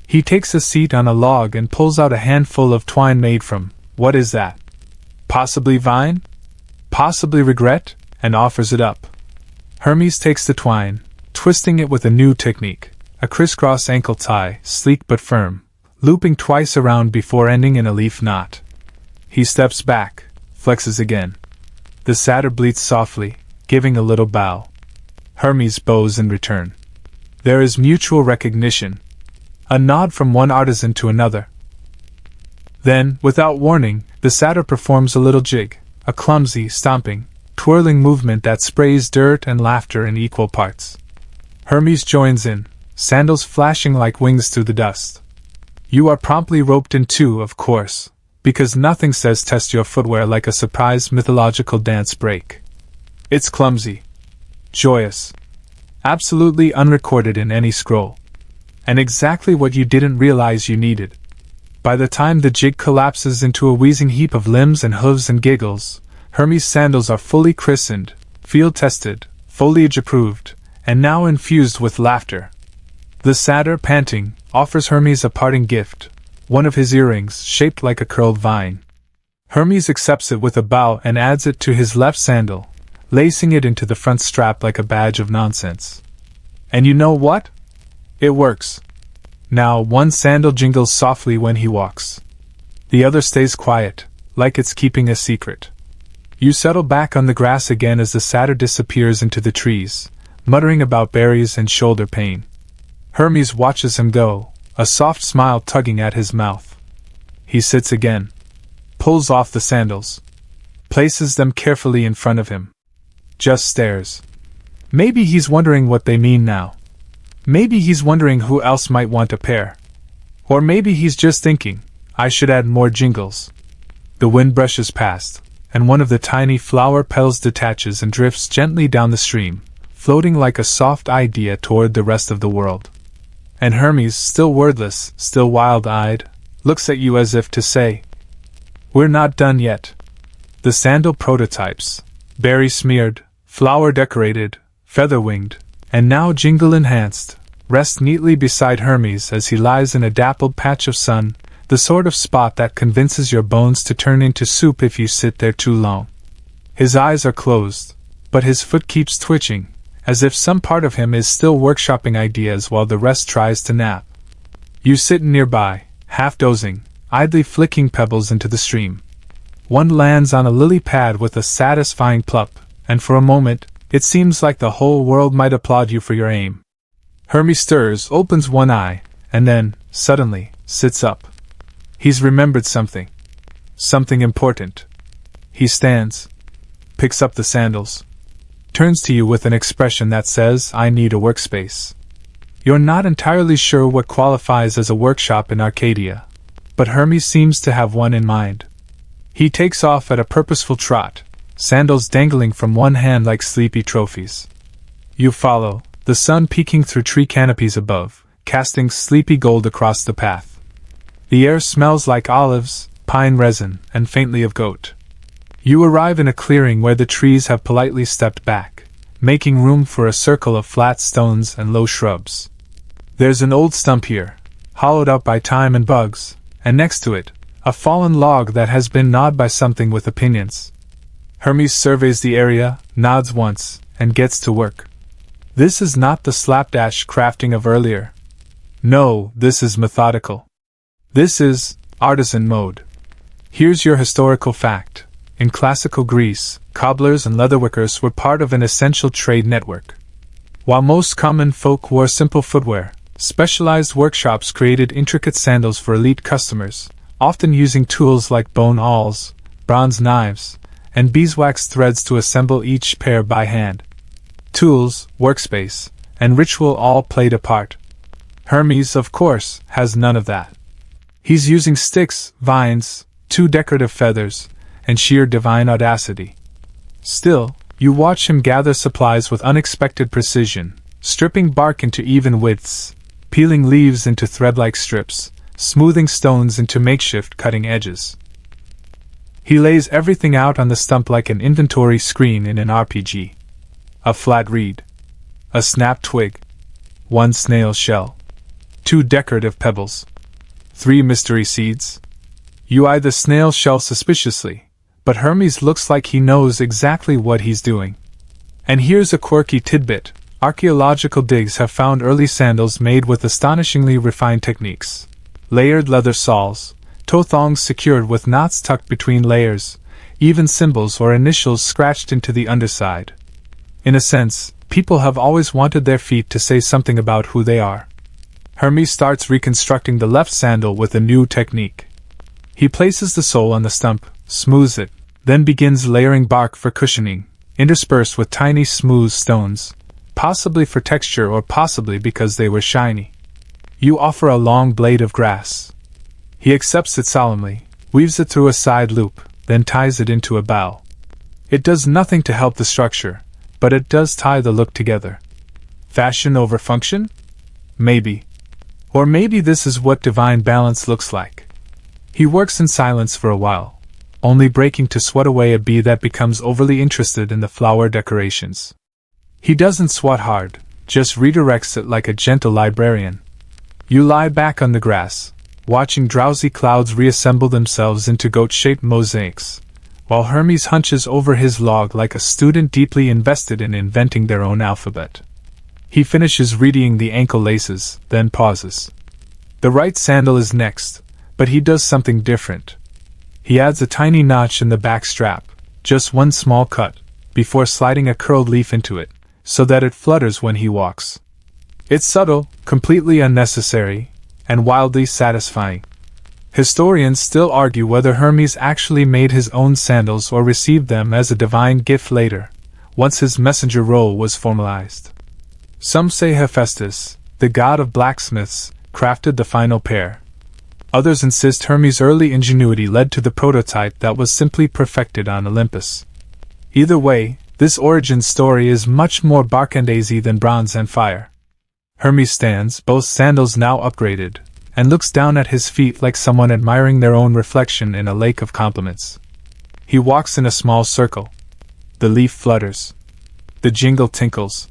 He takes a seat on a log and pulls out a handful of twine made from, what is that? Possibly vine? Possibly regret? And offers it up. Hermes takes the twine, twisting it with a new technique, a crisscross ankle tie, sleek but firm, looping twice around before ending in a leaf knot. He steps back, flexes again. The satyr bleats softly, giving a little bow. Hermes bows in return. There is mutual recognition. A nod from one artisan to another. Then, without warning, the satyr performs a little jig, a clumsy, stomping, twirling movement that sprays dirt and laughter in equal parts. Hermes joins in, sandals flashing like wings through the dust. You are promptly roped in too, of course, because nothing says test your footwear like a surprise mythological dance break. It's clumsy, joyous, absolutely unrecorded in any scroll, and exactly what you didn't realize you needed. By the time the jig collapses into a wheezing heap of limbs and hooves and giggles, Hermes' sandals are fully christened, field-tested, foliage-approved, and now infused with laughter. The satyr, panting, offers Hermes a parting gift, one of his earrings shaped like a curled vine. Hermes accepts it with a bow and adds it to his left sandal, lacing it into the front strap like a badge of nonsense. And you know what? It works. Now one sandal jingles softly when he walks. The other stays quiet, like it's keeping a secret. You settle back on the grass again as the satyr disappears into the trees, muttering about berries and shoulder pain. Hermes watches him go, a soft smile tugging at his mouth. He sits again, pulls off the sandals, places them carefully in front of him. Just stares. Maybe he's wondering what they mean now. Maybe he's wondering who else might want a pair. Or maybe he's just thinking, I should add more jingles. The wind brushes past, and one of the tiny flower petals detaches and drifts gently down the stream, floating like a soft idea toward the rest of the world. And Hermes, still wordless, still wild-eyed, looks at you as if to say, we're not done yet. The sandal prototypes, berry-smeared, flower-decorated, feather-winged, and now jingle-enhanced, rest neatly beside Hermes as he lies in a dappled patch of sun, the sort of spot that convinces your bones to turn into soup if you sit there too long. His eyes are closed, but his foot keeps twitching, as if some part of him is still workshopping ideas while the rest tries to nap. You sit nearby, half dozing, idly flicking pebbles into the stream. One lands on a lily pad with a satisfying plop, and for a moment, it seems like the whole world might applaud you for your aim. Hermes stirs, opens one eye, and then, suddenly, sits up. He's remembered something. Something important. He stands, picks up the sandals, turns to you with an expression that says, "I need a workspace." You're not entirely sure what qualifies as a workshop in Arcadia, but Hermes seems to have one in mind. He takes off at a purposeful trot, sandals dangling from one hand like sleepy trophies. You follow, the sun peeking through tree canopies above, casting sleepy gold across the path. The air smells like olives, pine resin, and faintly of goat. You arrive in a clearing where the trees have politely stepped back, making room for a circle of flat stones and low shrubs. There's an old stump here, hollowed out by time and bugs, and next to it, a fallen log that has been gnawed by something with opinions. Hermes surveys the area, nods once, and gets to work. This is not the slapdash crafting of earlier. No, this is methodical. This is artisan mode. Here's your historical fact. In classical Greece, cobblers and leatherworkers were part of an essential trade network. While most common folk wore simple footwear, specialized workshops created intricate sandals for elite customers, often using tools like bone awls, bronze knives, and beeswax threads to assemble each pair by hand. Tools, workspace, and ritual all played a part. Hermes, of course, has none of that. He's using sticks, vines, 2 decorative feathers, and sheer divine audacity. Still, you watch him gather supplies with unexpected precision, stripping bark into even widths, peeling leaves into thread-like strips, smoothing stones into makeshift cutting edges. He lays everything out on the stump like an inventory screen in an RPG. A flat reed, a snapped twig, 1 snail shell, 2 decorative pebbles, 3 mystery seeds. You eye the snail shell suspiciously, but Hermes looks like he knows exactly what he's doing. And here's a quirky tidbit. Archaeological digs have found early sandals made with astonishingly refined techniques. Layered leather soles, toe thongs secured with knots tucked between layers, even symbols or initials scratched into the underside. In a sense, people have always wanted their feet to say something about who they are. Hermes starts reconstructing the left sandal with a new technique. He places the sole on the stump, smooths it, then begins layering bark for cushioning, interspersed with tiny smooth stones, possibly for texture or possibly because they were shiny. You offer a long blade of grass. He accepts it solemnly, weaves it through a side loop, then ties it into a bow. It does nothing to help the structure, but it does tie the look together. Fashion over function? Maybe. Or maybe this is what divine balance looks like. He works in silence for a while, only breaking to swat away a bee that becomes overly interested in the flower decorations. He doesn't swat hard, just redirects it like a gentle librarian. You lie back on the grass, watching drowsy clouds reassemble themselves into goat-shaped mosaics, while Hermes hunches over his log like a student deeply invested in inventing their own alphabet. He finishes reading the ankle laces, then pauses. The right sandal is next, but he does something different. He adds a tiny notch in the back strap, just one small cut, before sliding a curled leaf into it, so that it flutters when he walks. It's subtle, completely unnecessary, and wildly satisfying. Historians still argue whether Hermes actually made his own sandals or received them as a divine gift later, once his messenger role was formalized. Some say Hephaestus, the god of blacksmiths, crafted the final pair. Others insist Hermes' early ingenuity led to the prototype that was simply perfected on Olympus. Either way, this origin story is much more barcandazy than bronze and fire. Hermes stands, both sandals now upgraded, and looks down at his feet like someone admiring their own reflection in a lake of compliments. He walks in a small circle. The leaf flutters. The jingle tinkles.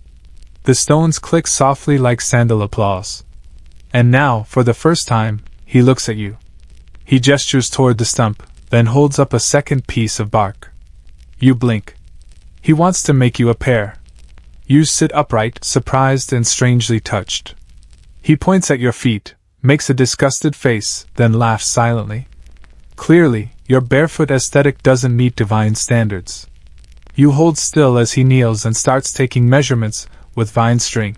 The stones click softly like sandal applause. And now, for the first time, he looks at you. He gestures toward the stump, then holds up a second piece of bark. You blink. He wants to make you a pair. You sit upright, surprised and strangely touched. He points at your feet, makes a disgusted face, then laughs silently. Clearly, your barefoot aesthetic doesn't meet divine standards. You hold still as he kneels and starts taking measurements with vine string.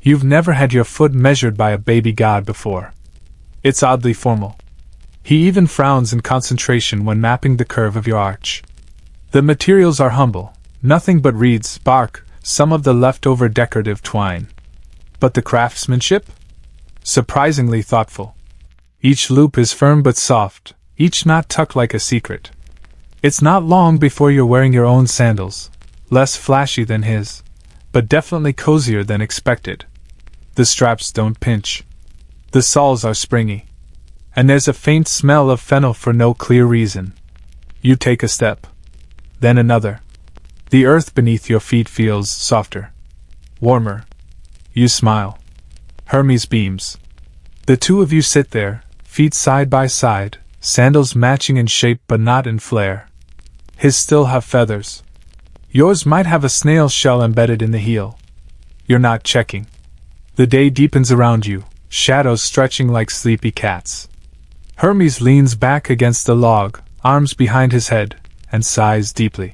You've never had your foot measured by a baby god before. It's oddly formal. He even frowns in concentration when mapping the curve of your arch. The materials are humble, nothing but reeds, bark, some of the leftover decorative twine. But the craftsmanship? Surprisingly thoughtful. Each loop is firm but soft, each knot tucked like a secret. It's not long before you're wearing your own sandals, less flashy than his, but definitely cozier than expected. The straps don't pinch. The soles are springy. And there's a faint smell of fennel for no clear reason. You take a step. Then another. The earth beneath your feet feels softer. Warmer. You smile. Hermes beams. The two of you sit there, feet side by side, sandals matching in shape but not in flare. His still have feathers. Yours might have a snail shell embedded in the heel. You're not checking. The day deepens around you, shadows stretching like sleepy cats. Hermes leans back against the log, arms behind his head, and sighs deeply.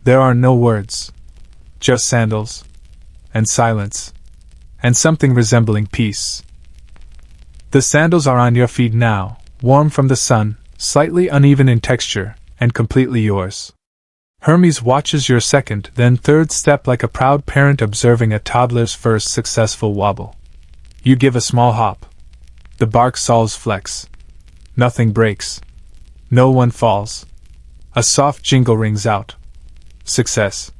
There are no words. Just sandals. And silence. And something resembling peace. The sandals are on your feet now, warm from the sun, slightly uneven in texture, and completely yours. Hermes watches your second, then third step like a proud parent observing a toddler's first successful wobble. You give a small hop. The bark soles flex. Nothing breaks. No one falls. A soft jingle rings out. Success.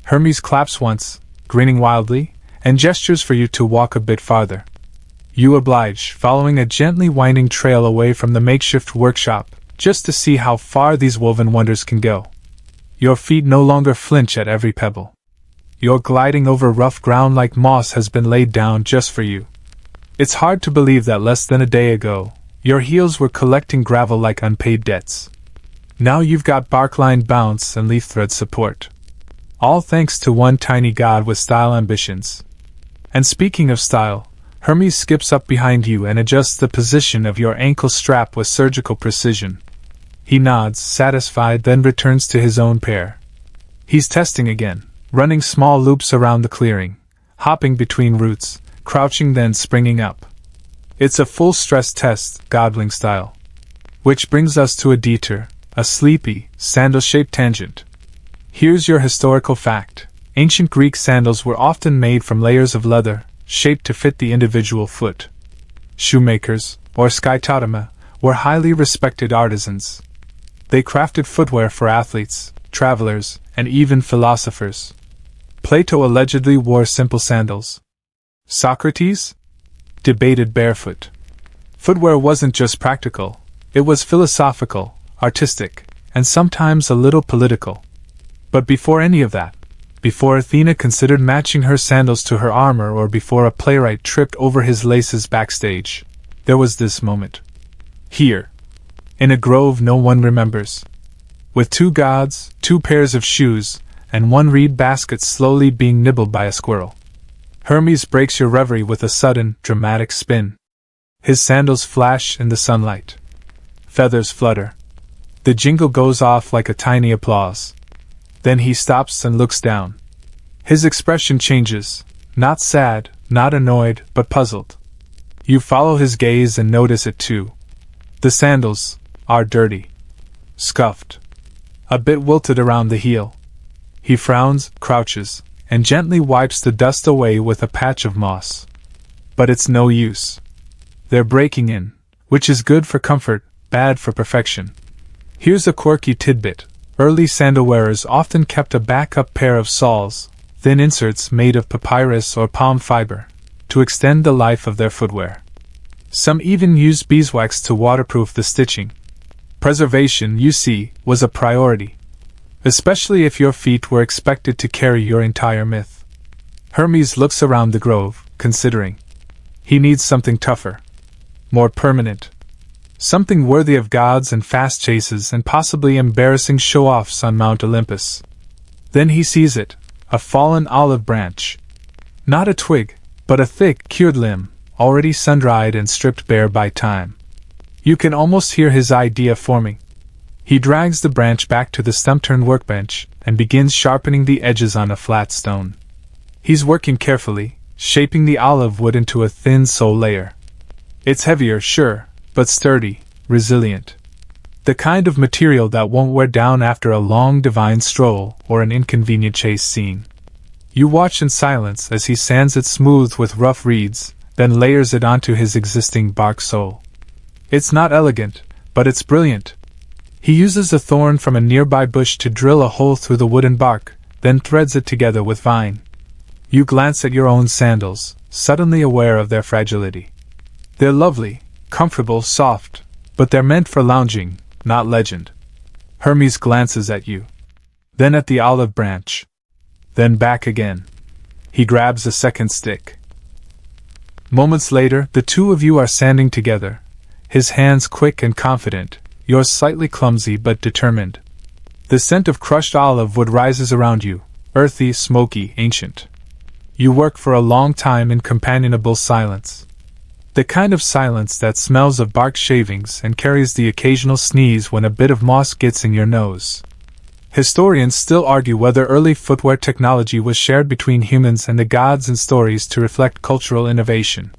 Hermes claps once, grinning wildly, and gestures for you to walk a bit farther. You oblige, following a gently winding trail away from the makeshift workshop, just to see how far these woven wonders can go. Your feet no longer flinch at every pebble. You're gliding over rough ground like moss has been laid down just for you. It's hard to believe that less than a day ago, your heels were collecting gravel like unpaid debts. Now you've got bark-lined bounce and leaf thread support. All thanks to one tiny god with style ambitions. And speaking of style, Hermes skips up behind you and adjusts the position of your ankle strap with surgical precision. He nods, satisfied, then returns to his own pair. He's testing again, running small loops around the clearing, hopping between roots, crouching then springing up. It's a full stress test, godling style. Which brings us to a detour, a sleepy, sandal-shaped tangent. Here's your historical fact. Ancient Greek sandals were often made from layers of leather, shaped to fit the individual foot. Shoemakers, or skytotama, were highly respected artisans. They crafted footwear for athletes, travelers, and even philosophers. Plato allegedly wore simple sandals. Socrates? Debated barefoot. Footwear wasn't just practical, it was philosophical, artistic, and sometimes a little political. But before any of that, before Athena considered matching her sandals to her armor or before a playwright tripped over his laces backstage, there was this moment. Here. In a grove no one remembers. With two gods, two pairs of shoes, and one reed basket slowly being nibbled by a squirrel. Hermes breaks your reverie with a sudden, dramatic spin. His sandals flash in the sunlight. Feathers flutter. The jingle goes off like a tiny applause. Then he stops and looks down. His expression changes, not sad, not annoyed, but puzzled. You follow his gaze and notice it too. The sandals are dirty. Scuffed. A bit wilted around the heel. He frowns, crouches, and gently wipes the dust away with a patch of moss. But it's no use. They're breaking in, which is good for comfort, bad for perfection. Here's a quirky tidbit. Early sandal wearers often kept a backup pair of soles, thin inserts made of papyrus or palm fiber, to extend the life of their footwear. Some even used beeswax to waterproof the stitching. Preservation, you see, was a priority, especially if your feet were expected to carry your entire myth. Hermes looks around the grove, considering. He needs something tougher, more permanent. Something worthy of gods and fast chases and possibly embarrassing show-offs on Mount Olympus. Then he sees it, a fallen olive branch. Not a twig, but a thick, cured limb, already sun-dried and stripped bare by time. You can almost hear his idea forming. He drags the branch back to the stump-turned workbench and begins sharpening the edges on a flat stone. He's working carefully, shaping the olive wood into a thin sole layer. It's heavier, sure, but sturdy, resilient. The kind of material that won't wear down after a long divine stroll or an inconvenient chase scene. You watch in silence as he sands it smooth with rough reeds, then layers it onto his existing bark sole. It's not elegant, but it's brilliant. He uses a thorn from a nearby bush to drill a hole through the wooden bark, then threads it together with vine. You glance at your own sandals, suddenly aware of their fragility. They're lovely, comfortable, soft, but they're meant for lounging, not legend. Hermes glances at you. Then at the olive branch. Then back again. He grabs a second stick. Moments later, the two of you are sanding together, his hands quick and confident, yours slightly clumsy but determined. The scent of crushed olive wood rises around you, earthy, smoky, ancient. You work for a long time in companionable silence. The kind of silence that smells of bark shavings and carries the occasional sneeze when a bit of moss gets in your nose. Historians still argue whether early footwear technology was shared between humans and the gods in stories to reflect cultural innovation.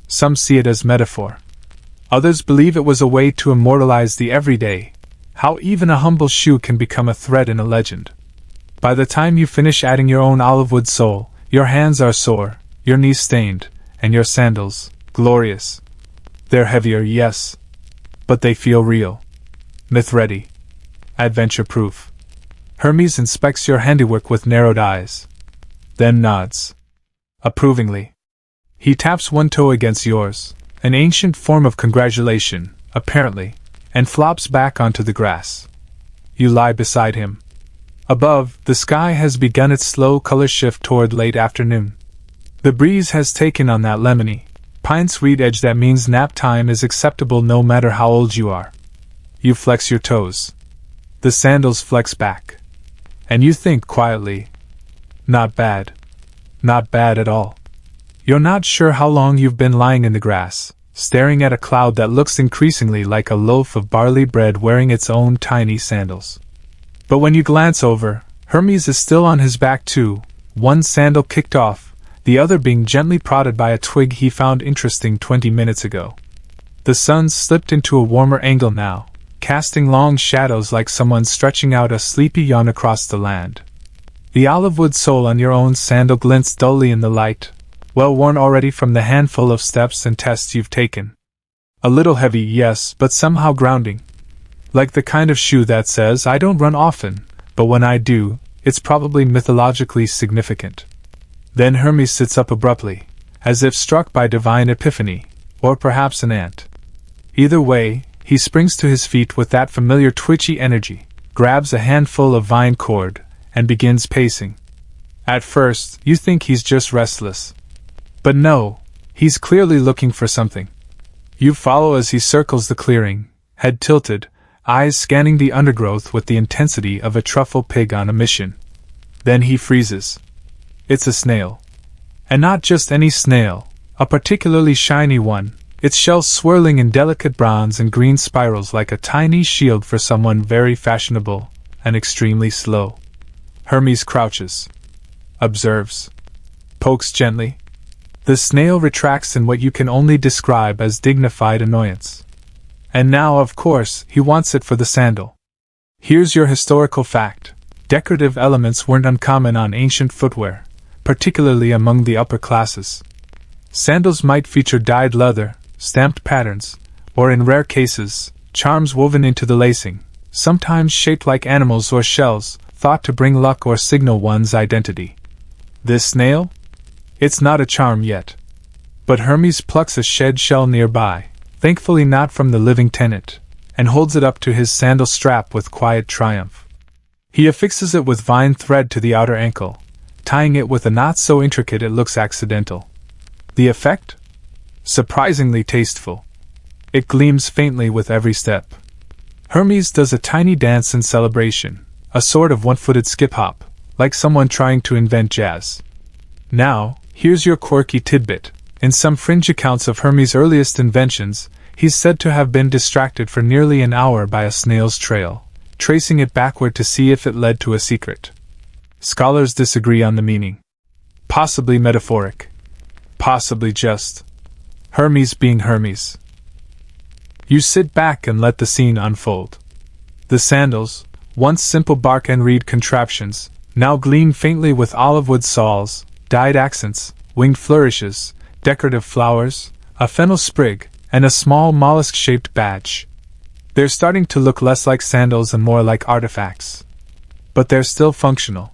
Some see it as metaphor. Others believe it was a way to immortalize the everyday, how even a humble shoe can become a thread in a legend. By the time you finish adding your own olive wood sole, your hands are sore, your knees stained, and your sandals, glorious. They're heavier, yes, but they feel real. Myth-ready. Adventure-proof. Hermes inspects your handiwork with narrowed eyes. Then nods. Approvingly. He taps one toe against yours, an ancient form of congratulation, apparently, and flops back onto the grass. You lie beside him. Above, the sky has begun its slow color shift toward late afternoon. The breeze has taken on that lemony, pine-sweet edge that means nap time is acceptable no matter how old you are. You flex your toes. The sandals flex back. And you think quietly, not bad. Not bad at all. You're not sure how long you've been lying in the grass, staring at a cloud that looks increasingly like a loaf of barley bread wearing its own tiny sandals. But when you glance over, Hermes is still on his back too, one sandal kicked off, the other being gently prodded by a twig he found interesting 20 minutes ago. The sun slipped into a warmer angle now, casting long shadows like someone stretching out a sleepy yawn across the land. The olive wood sole on your own sandal glints dully in the light, well worn already from the handful of steps and tests you've taken. A little heavy, yes, but somehow grounding. Like the kind of shoe that says, I don't run often, but when I do, it's probably mythologically significant. Then Hermes sits up abruptly, as if struck by divine epiphany, or perhaps an ant. Either way, he springs to his feet with that familiar twitchy energy, grabs a handful of vine cord, and begins pacing. At first, you think he's just restless. But no, he's clearly looking for something. You follow as he circles the clearing, head tilted, eyes scanning the undergrowth with the intensity of a truffle pig on a mission. Then he freezes. It's a snail. And not just any snail, a particularly shiny one, its shell swirling in delicate browns and green spirals like a tiny shield for someone very fashionable and extremely slow. Hermes crouches. Observes. Pokes gently. The snail retracts in what you can only describe as dignified annoyance. And now, of course, he wants it for the sandal. Here's your historical fact. Decorative elements weren't uncommon on ancient footwear, particularly among the upper classes. Sandals might feature dyed leather, stamped patterns, or in rare cases, charms woven into the lacing, sometimes shaped like animals or shells, thought to bring luck or signal one's identity. This snail? It's not a charm yet. But Hermes plucks a shed shell nearby, thankfully not from the living tenant, and holds it up to his sandal strap with quiet triumph. He affixes it with vine thread to the outer ankle, tying it with a knot so intricate it looks accidental. The effect? Surprisingly tasteful. It gleams faintly with every step. Hermes does a tiny dance in celebration, a sort of one-footed skip-hop, like someone trying to invent jazz. Now, here's your quirky tidbit. In some fringe accounts of Hermes' earliest inventions, he's said to have been distracted for nearly an hour by a snail's trail. tracing it backward to see if it led to a secret. Scholars disagree on the meaning. Possibly metaphoric. Possibly just Hermes being Hermes. You sit back and let the scene unfold. The sandals, once simple bark and reed contraptions, now gleam faintly with olive wood sawls, dyed accents, winged flourishes, decorative flowers, a fennel sprig, and a small mollusk-shaped badge. They're starting to look less like sandals and more like artifacts. But they're still functional.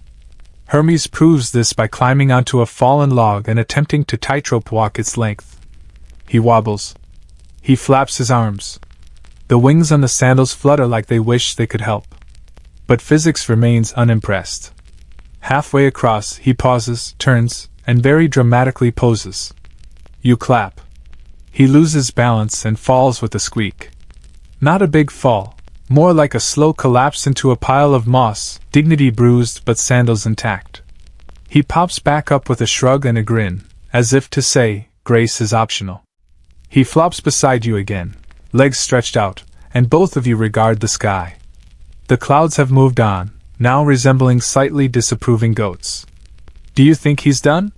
Hermes proves this by climbing onto a fallen log and attempting to tightrope walk its length. He wobbles. He flaps his arms. The wings on the sandals flutter like they wish they could help. But physics remains unimpressed. Halfway across, he pauses, turns, and very dramatically poses. You clap. He loses balance and falls with a squeak. Not a big fall, more like a slow collapse into a pile of moss, dignity bruised but sandals intact. He pops back up with a shrug and a grin, as if to say, grace is optional. He flops beside you again, legs stretched out, and both of you regard the sky. The clouds have moved on, now resembling slightly disapproving goats. Do you think he's done?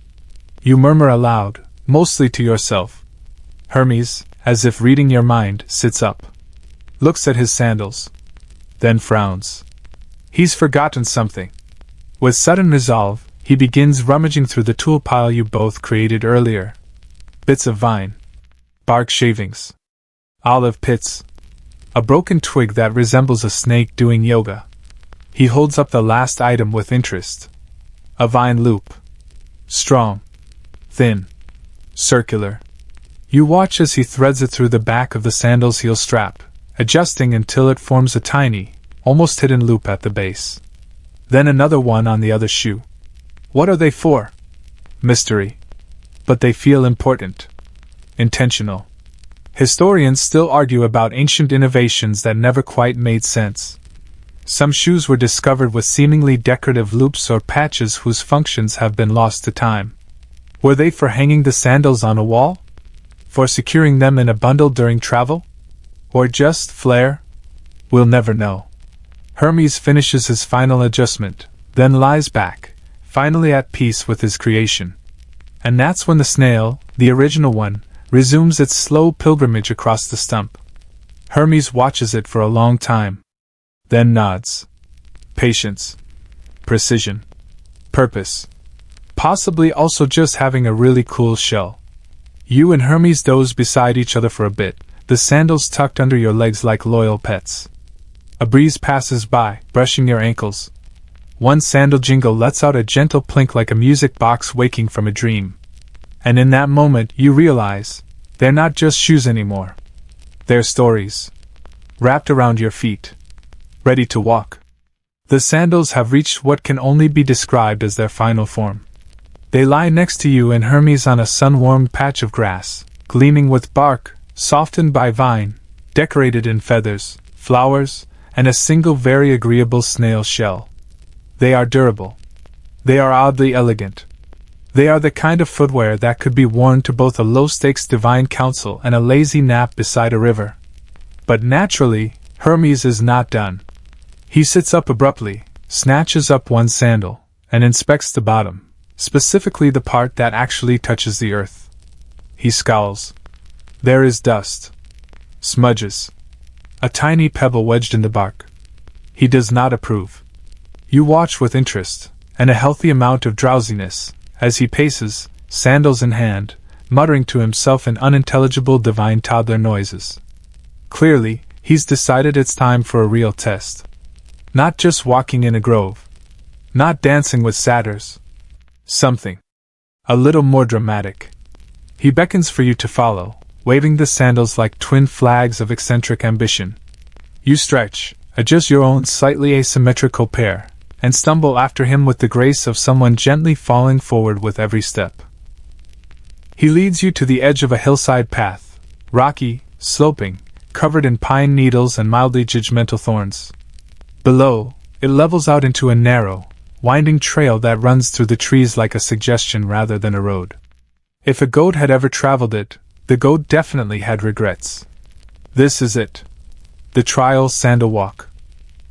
You murmur aloud, mostly to yourself. Hermes, as if reading your mind, sits up. Looks at his sandals. Then frowns. He's forgotten something. With sudden resolve, he begins rummaging through the tool pile you both created earlier. Bits of vine. Bark shavings. Olive pits. A broken twig that resembles a snake doing yoga. He holds up the last item with interest. A vine loop. Strong. Thin. Circular. You watch as he threads it through the back of the sandal's heel strap, adjusting until it forms a tiny, almost hidden loop at the base. Then another one on the other shoe. What are they for? Mystery. But they feel important. Intentional. Historians still argue about ancient innovations that never quite made sense. Some shoes were discovered with seemingly decorative loops or patches whose functions have been lost to time. Were they for hanging the sandals on a wall? For securing them in a bundle during travel? Or just flair? We'll never know. Hermes finishes his final adjustment, then lies back, finally at peace with his creation. And that's when the snail, the original one, resumes its slow pilgrimage across the stump. Hermes watches it for a long time. Then nods. Patience. Precision. Purpose. Possibly also just having a really cool shell. You and Hermes doze beside each other for a bit, the sandals tucked under your legs like loyal pets. A breeze passes by, brushing your ankles. One sandal jingle lets out a gentle plink like a music box waking from a dream. And in that moment you realize, they're not just shoes anymore. They're stories. Wrapped around your feet. Ready to walk. The sandals have reached what can only be described as their final form. They lie next to you and Hermes on a sun-warmed patch of grass, gleaming with bark, softened by vine, decorated in feathers, flowers, and a single very agreeable snail shell. They are durable. They are oddly elegant. They are the kind of footwear that could be worn to both a low-stakes divine council and a lazy nap beside a river. But naturally, Hermes is not done. He sits up abruptly, snatches up one sandal, and inspects the bottom, specifically the part that actually touches the earth. He scowls. There is dust. Smudges. A tiny pebble wedged in the bark. He does not approve. You watch with interest, and a healthy amount of drowsiness, as he paces, sandals in hand, muttering to himself in unintelligible divine toddler noises. Clearly, he's decided it's time for a real test. Not just walking in a grove. Not dancing with satyrs. Something. A little more dramatic. He beckons for you to follow, waving the sandals like twin flags of eccentric ambition. You stretch, adjust your own slightly asymmetrical pair, and stumble after him with the grace of someone gently falling forward with every step. He leads you to the edge of a hillside path, rocky, sloping, covered in pine needles and mildly judgmental thorns. Below, it levels out into a narrow, winding trail that runs through the trees like a suggestion rather than a road. If a goat had ever traveled it, the goat definitely had regrets. This is it. The trial sandal walk.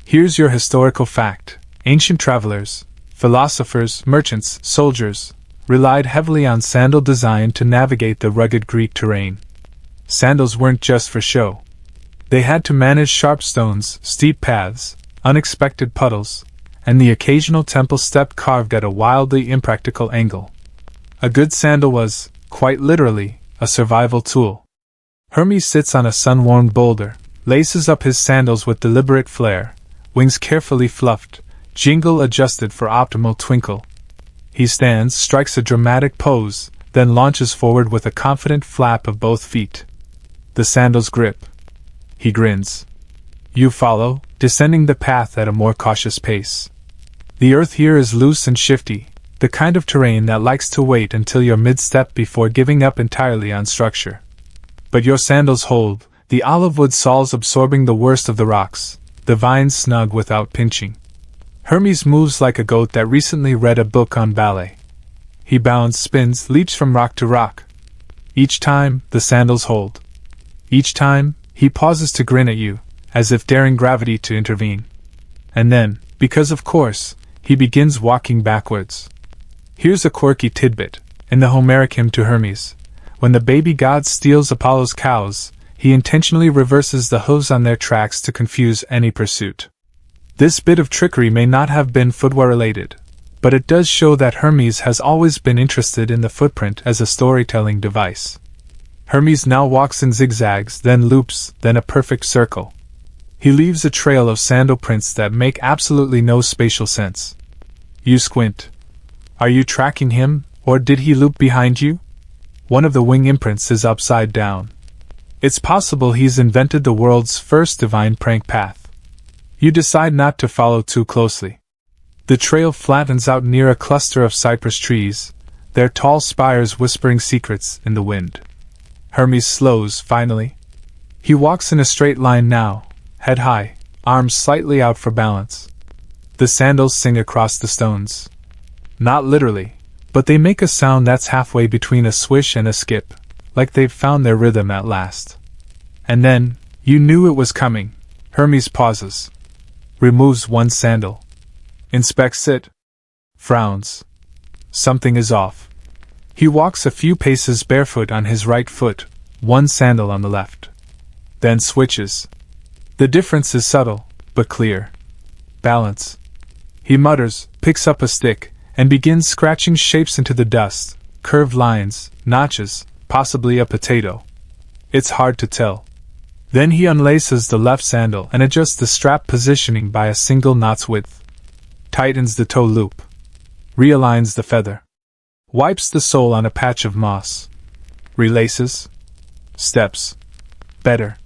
Here's your historical fact. Ancient travelers, philosophers, merchants, soldiers, relied heavily on sandal design to navigate the rugged Greek terrain. Sandals weren't just for show. They had to manage sharp stones, steep paths, unexpected puddles, and the occasional temple step carved at a wildly impractical angle. A good sandal was, quite literally, a survival tool. Hermes sits on a sun-warmed boulder, laces up his sandals with deliberate flair, wings carefully fluffed, jingle adjusted for optimal twinkle. He stands, strikes a dramatic pose, then launches forward with a confident flap of both feet. The sandals grip. He grins. You follow, descending the path at a more cautious pace. The earth here is loose and shifty, the kind of terrain that likes to wait until you're mid-step before giving up entirely on structure. But your sandals hold, the olive wood soles absorbing the worst of the rocks, the vines snug without pinching. Hermes moves like a goat that recently read a book on ballet. He bounds, spins, leaps from rock to rock. Each time, the sandals hold. Each time, he pauses to grin at you, as if daring gravity to intervene. And then, because of course, he begins walking backwards. Here's a quirky tidbit. In the Homeric hymn to Hermes, when the baby god steals Apollo's cows, he intentionally reverses the hooves on their tracks to confuse any pursuit. This bit of trickery may not have been footwear-related, but it does show that Hermes has always been interested in the footprint as a storytelling device. Hermes now walks in zigzags, then loops, then a perfect circle. He leaves a trail of sandal prints that make absolutely no spatial sense. You squint. Are you tracking him, or did he loop behind you? One of the wing imprints is upside down. It's possible he's invented the world's first divine prank path. You decide not to follow too closely. The trail flattens out near a cluster of cypress trees, their tall spires whispering secrets in the wind. Hermes slows, finally. He walks in a straight line now, head high, arms slightly out for balance. The sandals sing across the stones. Not literally, but they make a sound that's halfway between a swish and a skip, like they've found their rhythm at last. And then, you knew it was coming. Hermes pauses. Removes one sandal. Inspects it. Frowns. Something is off. He walks a few paces barefoot on his right foot, one sandal on the left. Then switches. The difference is subtle, but clear. Balance. He mutters, picks up a stick, and begins scratching shapes into the dust, curved lines, notches, possibly a potato. It's hard to tell. Then he unlaces the left sandal and adjusts the strap positioning by a single knot's width. Tightens the toe loop. Realigns the feather. Wipes the sole on a patch of moss. Relaces. Steps. Better.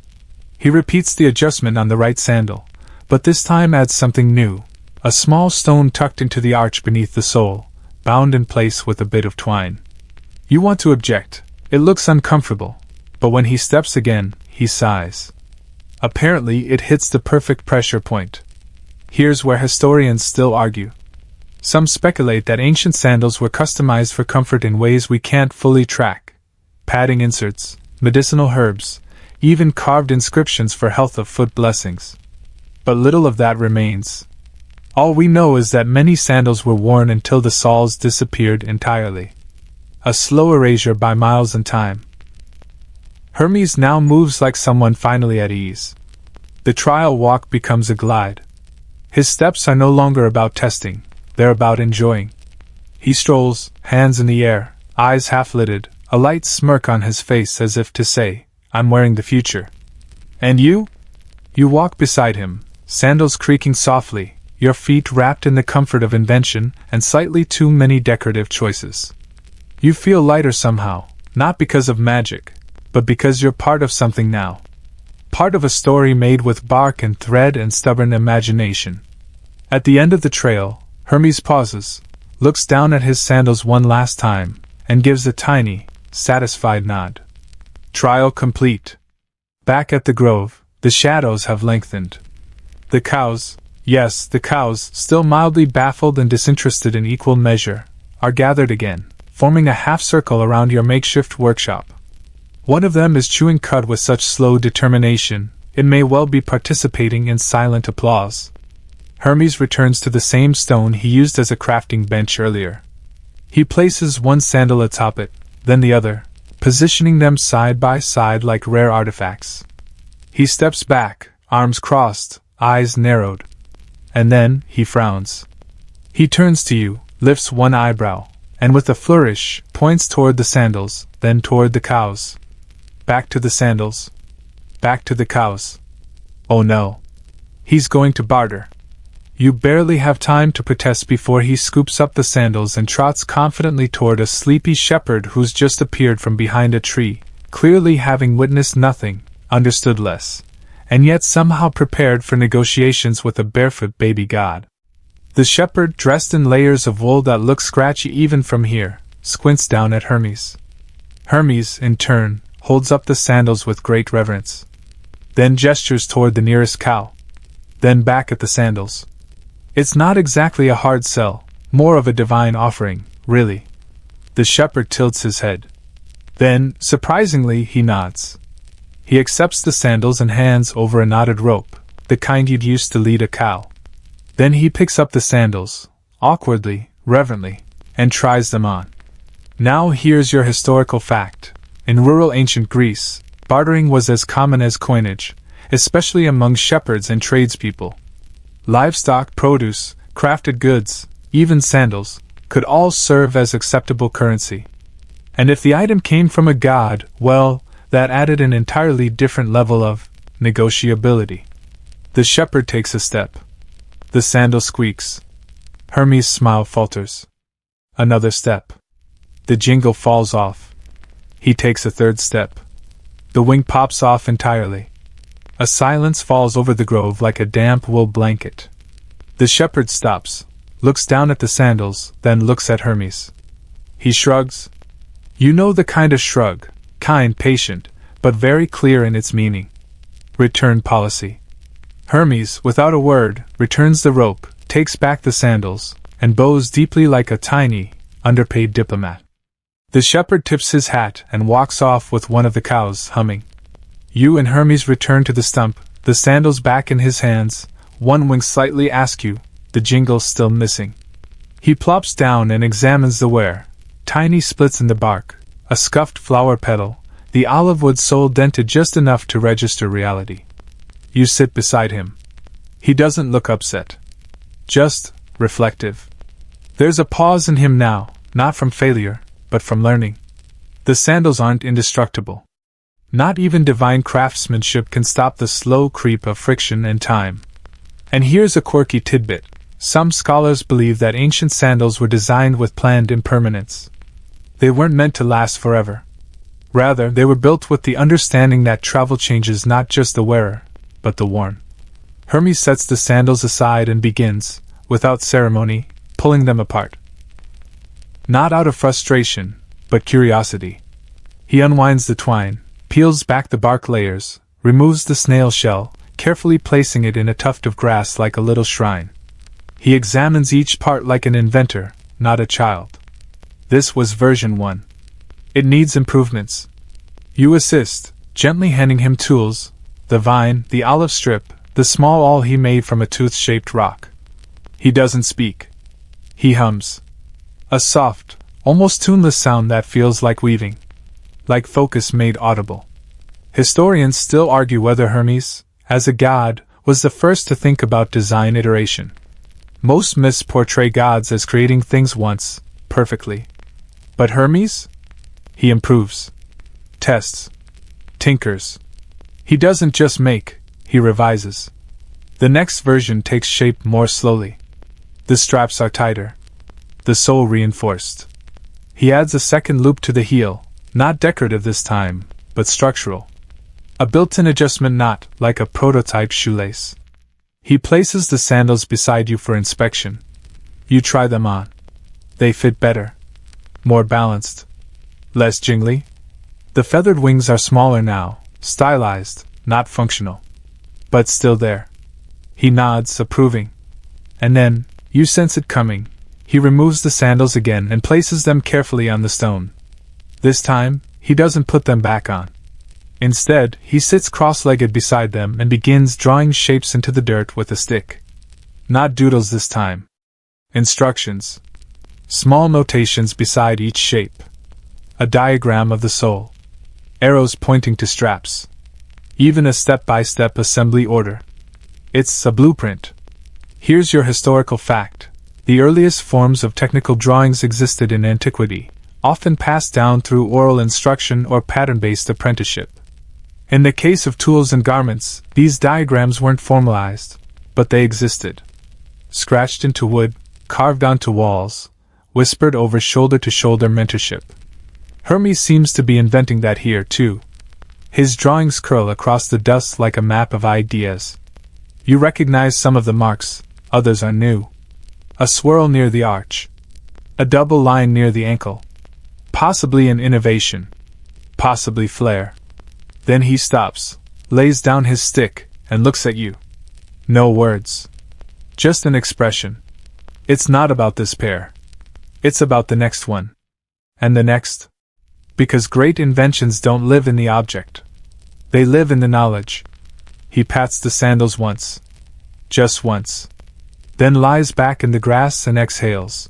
He repeats the adjustment on the right sandal, but this time adds something new. A small stone tucked into the arch beneath the sole, bound in place with a bit of twine. You want to object. It looks uncomfortable, but when he steps again, he sighs. Apparently, it hits the perfect pressure point. Here's where historians still argue. Some speculate that ancient sandals were customized for comfort in ways we can't fully track. Padding inserts, medicinal herbs, even carved inscriptions for health of foot blessings. But little of that remains. All we know is that many sandals were worn until the soles disappeared entirely. A slow erasure by miles in time. Hermes now moves like someone finally at ease. The trial walk becomes a glide. His steps are no longer about testing, they're about enjoying. He strolls, hands in the air, eyes half-lidded, a light smirk on his face as if to say, I'm wearing the future. And you? You walk beside him, sandals creaking softly, your feet wrapped in the comfort of invention and slightly too many decorative choices. You feel lighter somehow, not because of magic, but because you're part of something now. Part of a story made with bark and thread and stubborn imagination. At the end of the trail, Hermes pauses, looks down at his sandals one last time, and gives a tiny, satisfied nod. Trial complete. Back at the grove, the shadows have lengthened. The cows, yes, the cows, still mildly baffled and disinterested in equal measure, are gathered again, forming a half-circle around your makeshift workshop. One of them is chewing cud with such slow determination, it may well be participating in silent applause. Hermes returns to the same stone he used as a crafting bench earlier. He places one sandal atop it, then the other, positioning them side by side like rare artifacts. He steps back, arms crossed, eyes narrowed. And then, he frowns. He turns to you, lifts one eyebrow, and with a flourish, points toward the sandals, then toward the cows. Back to the sandals. Back to the cows. Oh no. He's going to barter. You barely have time to protest before he scoops up the sandals and trots confidently toward a sleepy shepherd who's just appeared from behind a tree, clearly having witnessed nothing, understood less, and yet somehow prepared for negotiations with a barefoot baby god. The shepherd, dressed in layers of wool that look scratchy even from here, squints down at Hermes. Hermes, in turn, holds up the sandals with great reverence. Then gestures toward the nearest cow. Then back at the sandals. It's not exactly a hard sell, more of a divine offering, really. The shepherd tilts his head. Then, surprisingly, he nods. He accepts the sandals and hands over a knotted rope, the kind you'd use to lead a cow. Then he picks up the sandals, awkwardly, reverently, and tries them on. Now here's your historical fact. In rural ancient Greece, bartering was as common as coinage, especially among shepherds and tradespeople. Livestock, produce, crafted goods, even sandals, could all serve as acceptable currency. And if the item came from a god, well, that added an entirely different level of negotiability. The shepherd takes a step. The sandal squeaks. Hermes' smile falters. Another step. The jingle falls off. He takes a third step. The wing pops off entirely. A silence falls over the grove like a damp wool blanket. The shepherd stops, looks down at the sandals, then looks at Hermes. He shrugs. You know the kind of shrug, kind, patient, but very clear in its meaning. Return policy. Hermes, without a word, returns the rope, takes back the sandals, and bows deeply like a tiny, underpaid diplomat. The shepherd tips his hat and walks off with one of the cows, humming. You and Hermes return to the stump, the sandals back in his hands, one wing slightly askew, the jingle still missing. He plops down and examines the wear. Tiny splits in the bark, a scuffed flower petal, the olive wood sole dented just enough to register reality. You sit beside him. He doesn't look upset. Just reflective. There's a pause in him now, not from failure, but from learning. The sandals aren't indestructible. Not even divine craftsmanship can stop the slow creep of friction and time. And here's a quirky tidbit. Some scholars believe that ancient sandals were designed with planned impermanence. They weren't meant to last forever. Rather, they were built with the understanding that travel changes not just the wearer, but the worn. Hermes sets the sandals aside and begins, without ceremony, pulling them apart. Not out of frustration, but curiosity. He unwinds the twine, peels back the bark layers, removes the snail shell, carefully placing it in a tuft of grass like a little shrine. He examines each part like an inventor, not a child. This was version 1. It needs improvements. You assist, gently handing him tools, the vine, the olive strip, the small awl he made from a tooth-shaped rock. He doesn't speak. He hums. A soft, almost tuneless sound that feels like weaving. Like focus made audible. Historians still argue whether Hermes, as a god, was the first to think about design iteration. Most myths portray gods as creating things once, perfectly. But Hermes? He improves. Tests. Tinkers. He doesn't just make, he revises. The next version takes shape more slowly. The straps are tighter. The sole reinforced. He adds a second loop to the heel, not decorative this time, but structural. A built-in adjustment knot, like a prototype shoelace. He places the sandals beside you for inspection. You try them on. They fit better. More balanced. Less jingly. The feathered wings are smaller now, stylized, not functional. But still there. He nods, approving. And then, you sense it coming. He removes the sandals again and places them carefully on the stone. This time, he doesn't put them back on. Instead, he sits cross-legged beside them and begins drawing shapes into the dirt with a stick. Not doodles this time. Instructions. Small notations beside each shape. A diagram of the sole. Arrows pointing to straps. Even a step-by-step assembly order. It's a blueprint. Here's your historical fact. The earliest forms of technical drawings existed in antiquity, often passed down through oral instruction or pattern-based apprenticeship. In the case of tools and garments, these diagrams weren't formalized, but they existed. Scratched into wood, carved onto walls, whispered over shoulder-to-shoulder mentorship. Hermes seems to be inventing that here, too. His drawings curl across the dust like a map of ideas. You recognize some of the marks, others are new. A swirl near the arch. A double line near the ankle. Possibly an innovation. Possibly flair. Then he stops, lays down his stick, and looks at you. No words. Just an expression. It's not about this pair. It's about the next one. And the next. Because great inventions don't live in the object. They live in the knowledge. He pats the sandals once. Just once. Then lies back in the grass and exhales.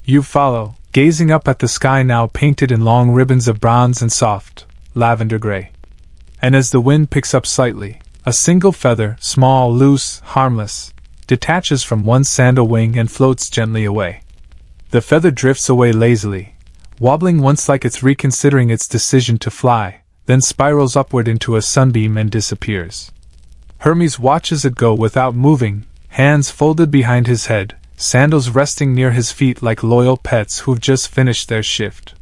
You follow, gazing up at the sky now painted in long ribbons of bronze and soft, lavender gray. And as the wind picks up slightly, a single feather, small, loose, harmless, detaches from one sandal wing and floats gently away. The feather drifts away lazily, wobbling once like it's reconsidering its decision to fly, then spirals upward into a sunbeam and disappears. Hermes watches it go without moving, hands folded behind his head, sandals resting near his feet like loyal pets who've just finished their shift.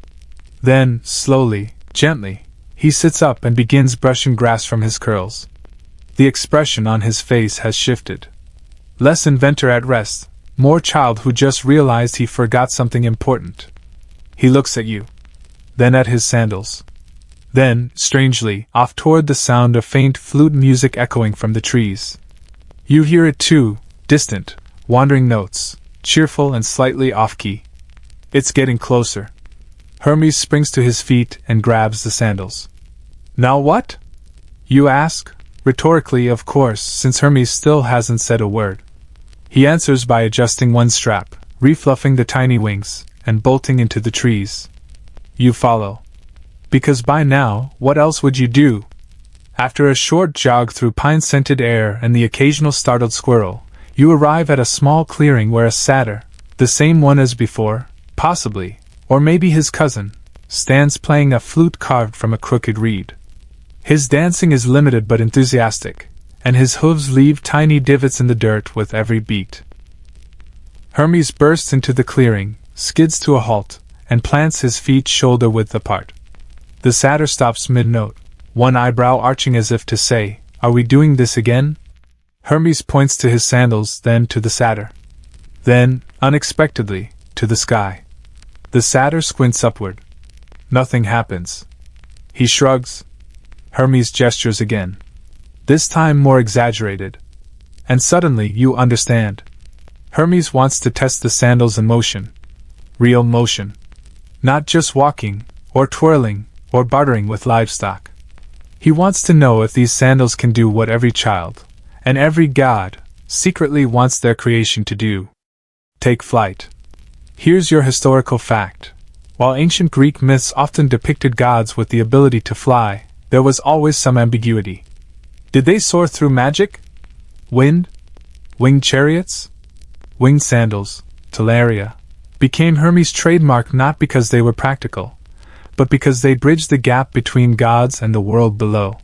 Then, slowly, gently, he sits up and begins brushing grass from his curls. The expression on his face has shifted. Less inventor at rest, more child who just realized he forgot something important. He looks at you. Then at his sandals. Then, strangely, off toward the sound of faint flute music echoing from the trees. You hear it too, distant, wandering notes, cheerful and slightly off-key. It's getting closer. Hermes springs to his feet and grabs the sandals. Now what? You ask, rhetorically of course, since Hermes still hasn't said a word. He answers by adjusting one strap, refluffing the tiny wings, and bolting into the trees. You follow. Because by now, what else would you do? After a short jog through pine-scented air and the occasional startled squirrel, you arrive at a small clearing where a satyr, the same one as before, possibly, or maybe his cousin, stands playing a flute carved from a crooked reed. His dancing is limited but enthusiastic, and his hooves leave tiny divots in the dirt with every beat. Hermes bursts into the clearing, skids to a halt, and plants his feet shoulder-width apart. The satyr stops mid-note, one eyebrow arching as if to say, "Are we doing this again?" Hermes points to his sandals, then to the satyr. Then, unexpectedly, to the sky. The satyr squints upward. Nothing happens. He shrugs. Hermes gestures again. This time more exaggerated. And suddenly you understand. Hermes wants to test the sandals in motion. Real motion. Not just walking, or twirling, or bartering with livestock. He wants to know if these sandals can do what every child, and every god, secretly wants their creation to do. Take flight. Here's your historical fact. While ancient Greek myths often depicted gods with the ability to fly, there was always some ambiguity. Did they soar through magic? Wind? Winged chariots? Winged sandals, Talaria, became Hermes' trademark not because they were practical, but because they bridged the gap between gods and the world below.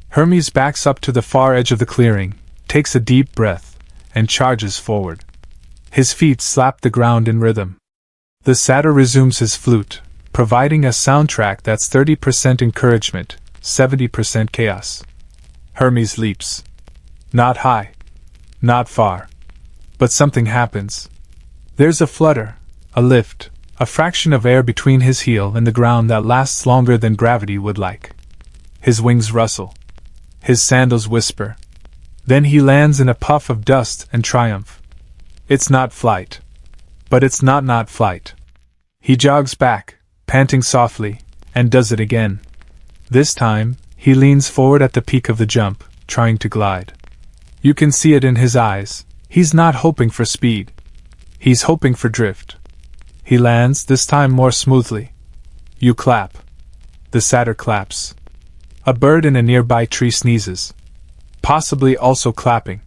Hermes backs up to the far edge of the clearing, takes a deep breath, and charges forward. His feet slap the ground in rhythm. The satyr resumes his flute, providing a soundtrack that's 30% encouragement, 70% chaos. Hermes leaps. Not high. Not far. But something happens. There's a flutter, a lift, a fraction of air between his heel and the ground that lasts longer than gravity would like. His wings rustle. His sandals whisper. Then he lands in a puff of dust and triumph. It's not flight. But it's not flight. He jogs back, panting softly, and does it again. This time, he leans forward at the peak of the jump, trying to glide. You can see it in his eyes, He's not hoping for speed. He's hoping for drift. He lands, this time more smoothly. You clap. The satyr claps. A bird in a nearby tree sneezes. Possibly also clapping.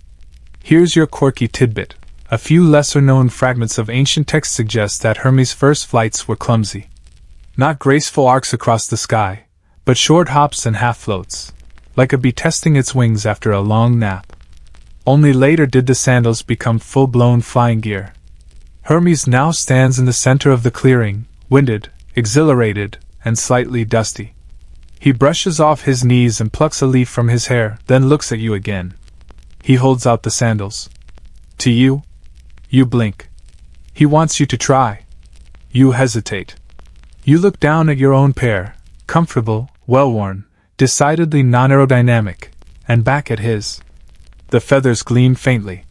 Here's your quirky tidbit. A few lesser-known fragments of ancient text suggest that Hermes' first flights were clumsy. Not graceful arcs across the sky, but short hops and half-floats, like a bee testing its wings after a long nap. Only later did the sandals become full-blown flying gear. Hermes now stands in the center of the clearing, winded, exhilarated, and slightly dusty. He brushes off his knees and plucks a leaf from his hair, then looks at you again. He holds out the sandals. To you? You blink. He wants you to try. You hesitate. You look down at your own pair, comfortable, well-worn, decidedly non-aerodynamic, and back at his. The feathers gleam faintly.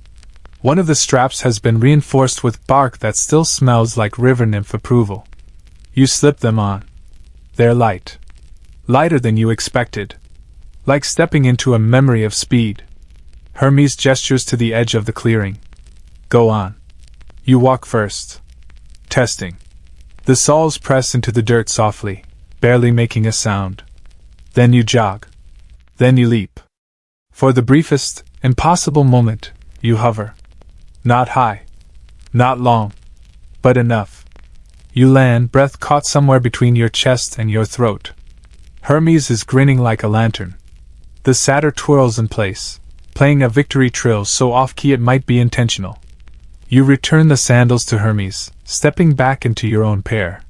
One of the straps has been reinforced with bark that still smells like river nymph approval. You slip them on. They're light. Lighter than you expected. Like stepping into a memory of speed. Hermes gestures to the edge of the clearing. Go on. You walk first. Testing. The soles press into the dirt softly, barely making a sound. Then you jog. Then you leap. For the briefest, impossible moment, you hover. Not high. Not long. But enough. You land, breath caught somewhere between your chest and your throat. Hermes is grinning like a lantern. The satyr twirls in place, playing a victory trill so off-key it might be intentional. You return the sandals to Hermes, stepping back into your own pair.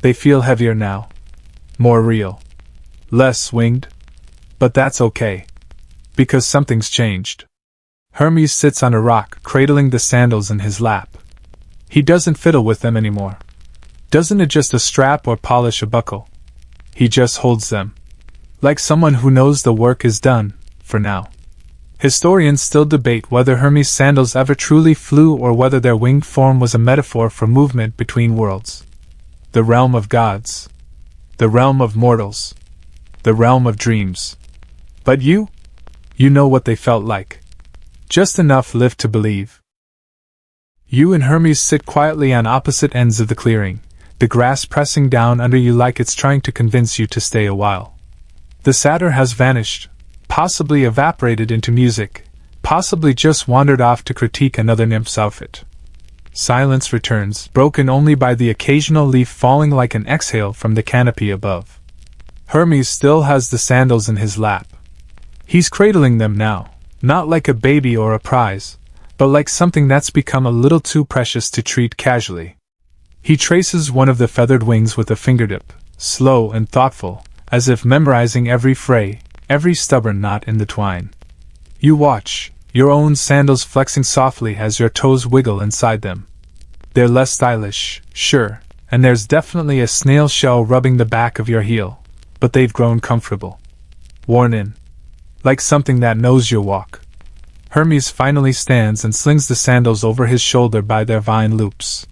They feel heavier now. More real. Less winged. But that's okay. Because something's changed. Hermes sits on a rock, cradling the sandals in his lap. He doesn't fiddle with them anymore. Doesn't adjust a strap or polish a buckle. He just holds them. Like someone who knows the work is done, for now. Historians still debate whether Hermes' sandals ever truly flew or whether their winged form was a metaphor for movement between worlds. The realm of gods. The realm of mortals. The realm of dreams. But you? You know what they felt like. Just enough lift to believe. You and Hermes sit quietly on opposite ends of the clearing, the grass pressing down under you like it's trying to convince you to stay a while. The satyr has vanished, possibly evaporated into music, possibly just wandered off to critique another nymph's outfit. Silence returns, broken only by the occasional leaf falling like an exhale from the canopy above. Hermes still has the sandals in his lap. He's cradling them now. Not like a baby or a prize, but like something that's become a little too precious to treat casually. He traces one of the feathered wings with a fingertip, slow and thoughtful, as if memorizing every fray, every stubborn knot in the twine. You watch, your own sandals flexing softly as your toes wiggle inside them. They're less stylish, sure, and there's definitely a snail shell rubbing the back of your heel, but they've grown comfortable. Worn in. Like something that knows your walk. Hermes finally stands and slings the sandals over his shoulder by their vine loops.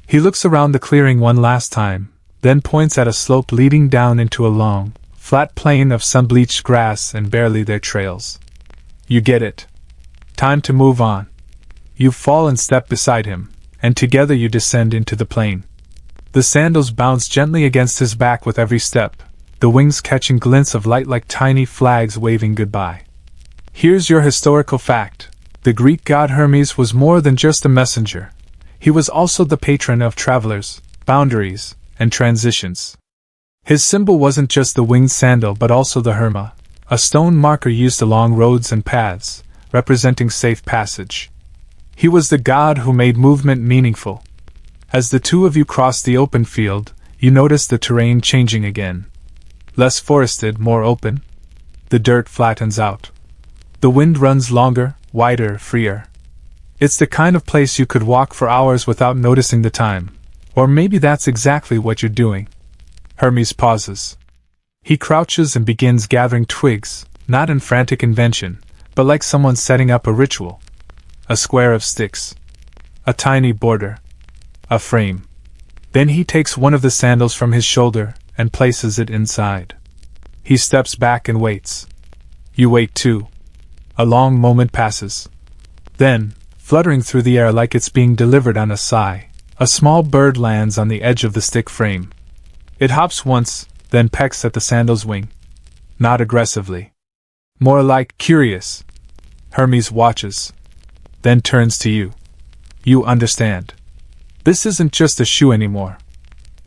He looks around the clearing one last time, then points at a slope leading down into a long, flat plain of sun-bleached grass and barely their trails. You get it. Time to move on. You fall and step beside him, and together you descend into the plain. The sandals bounce gently against his back with every step, the wings catching glints of light like tiny flags waving goodbye. Here's your historical fact. The Greek god Hermes was more than just a messenger. He was also the patron of travelers, boundaries, and transitions. His symbol wasn't just the winged sandal but also the herma, a stone marker used along roads and paths, representing safe passage. He was the god who made movement meaningful. As the two of you cross the open field, you notice the terrain changing again. Less forested, more open. The dirt flattens out. The wind runs longer, wider, freer. It's the kind of place you could walk for hours without noticing the time. Or maybe that's exactly what you're doing. Hermes pauses. He crouches and begins gathering twigs, not in frantic invention, but like someone setting up a ritual. A square of sticks. A tiny border. A frame. Then he takes one of the sandals from his shoulder and places it inside. He steps back and waits. You wait too. A long moment passes. Then, Fluttering through the air like it's being delivered on a sigh, a small bird lands on the edge of the stick frame. It hops once, then pecks at the sandal's wing. Not aggressively. More like curious. Hermes watches. Then turns to you. You understand. This isn't just a shoe anymore.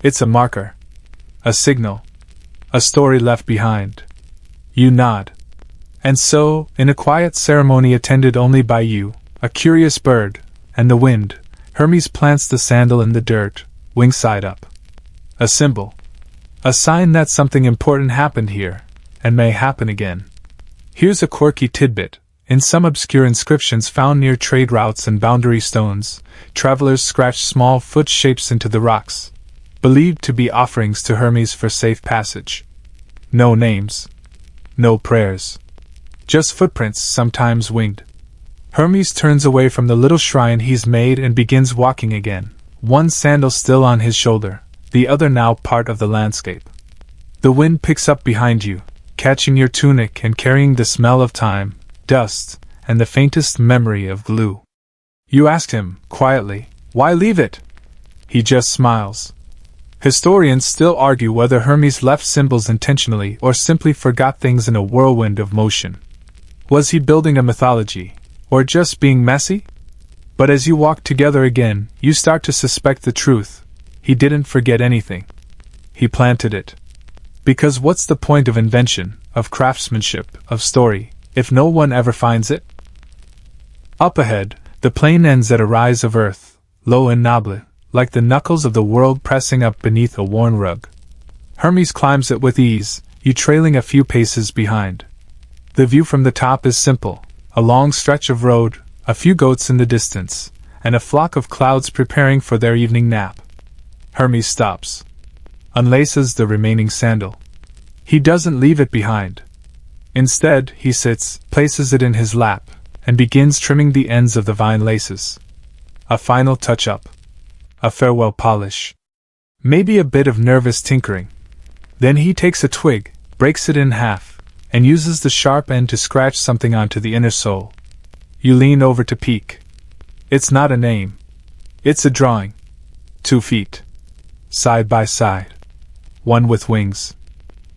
It's a marker. A signal. A story left behind. You nod. And so, in a quiet ceremony attended only by you, a curious bird, and the wind, Hermes plants the sandal in the dirt, wing side up. A symbol. A sign that something important happened here, and may happen again. Here's a quirky tidbit. In some obscure inscriptions found near trade routes and boundary stones, travelers scratched small foot shapes into the rocks, believed to be offerings to Hermes for safe passage. No names. No prayers. Just footprints, sometimes winged. Hermes turns away from the little shrine he's made and begins walking again, one sandal still on his shoulder, the other now part of the landscape. The wind picks up behind you, catching your tunic and carrying the smell of time, dust, and the faintest memory of glue. You ask him, quietly, why leave it? He just smiles. Historians still argue whether Hermes left symbols intentionally or simply forgot things in a whirlwind of motion. Was he building a mythology, or just being messy? But as you walk together again, you start to suspect the truth. He didn't forget anything. He planted it. Because what's the point of invention, of craftsmanship, of story, if no one ever finds it? Up ahead, the plain ends at a rise of earth, low and noble, like the knuckles of the world pressing up beneath a worn rug. Hermes climbs it with ease, you trailing a few paces behind. The view from the top is simple, a long stretch of road, a few goats in the distance, and a flock of clouds preparing for their evening nap. Hermes stops. Unlaces the remaining sandal. He doesn't leave it behind. Instead, he sits, places it in his lap, and begins trimming the ends of the vine laces. A final touch-up. A farewell polish. Maybe a bit of nervous tinkering. Then he takes a twig, breaks it in half, and uses the sharp end to scratch something onto the inner sole. You lean over to peek. It's not a name. It's a drawing. 2 feet. Side by side. One with wings.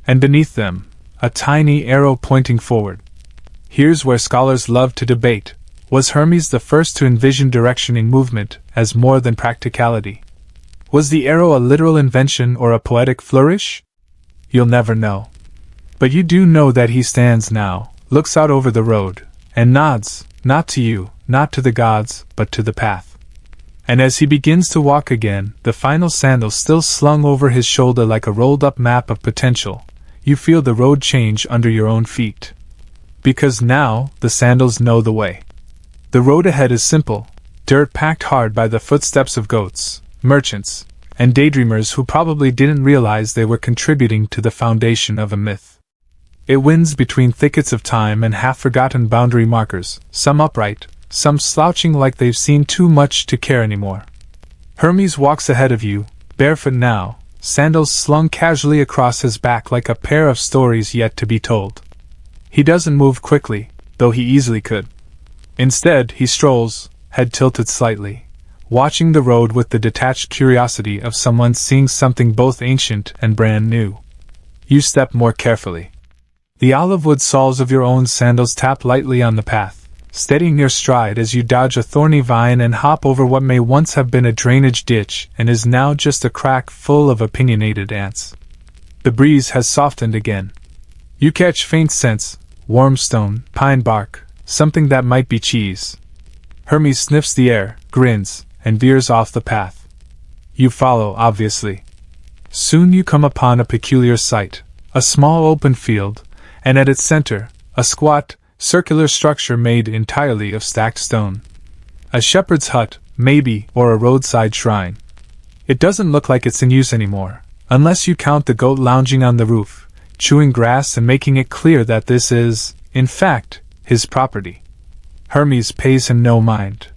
And beneath them, a tiny arrow pointing forward. Here's where scholars love to debate. Was Hermes the first to envision directioning movement as more than practicality? Was the arrow a literal invention or a poetic flourish? You'll never know. But you do know that he stands now, looks out over the road, and nods, not to you, not to the gods, but to the path. And as he begins to walk again, the final sandal still slung over his shoulder like a rolled-up map of potential, you feel the road change under your own feet. Because now, the sandals know the way. The road ahead is simple, dirt packed hard by the footsteps of goats, merchants, and daydreamers who probably didn't realize they were contributing to the foundation of a myth. It winds between thickets of time and half-forgotten boundary markers, some upright, some slouching like they've seen too much to care anymore. Hermes walks ahead of you, barefoot now, sandals slung casually across his back like a pair of stories yet to be told. He doesn't move quickly, though he easily could. Instead, he strolls, head tilted slightly, watching the road with the detached curiosity of someone seeing something both ancient and brand new. You step more carefully. The olive-wood soles of your own sandals tap lightly on the path, steadying your stride as you dodge a thorny vine and hop over what may once have been a drainage ditch and is now just a crack full of opinionated ants. The breeze has softened again. You catch faint scents, warm stone, pine bark, something that might be cheese. Hermes sniffs the air, grins, and veers off the path. You follow, obviously. Soon you come upon a peculiar sight, a small open field, and at its center, a squat, circular structure made entirely of stacked stone. A shepherd's hut, maybe, or a roadside shrine. It doesn't look like it's in use anymore, unless you count the goat lounging on the roof, chewing grass and making it clear that this is, in fact, his property. Hermes pays him no mind.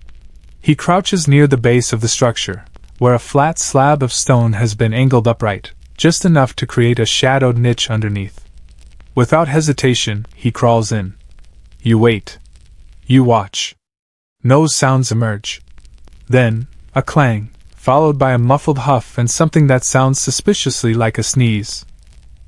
He crouches near the base of the structure, where a flat slab of stone has been angled upright, just enough to create a shadowed niche underneath. Without hesitation, he crawls in. You wait. You watch. No sounds emerge. Then, a clang, followed by a muffled huff and something that sounds suspiciously like a sneeze.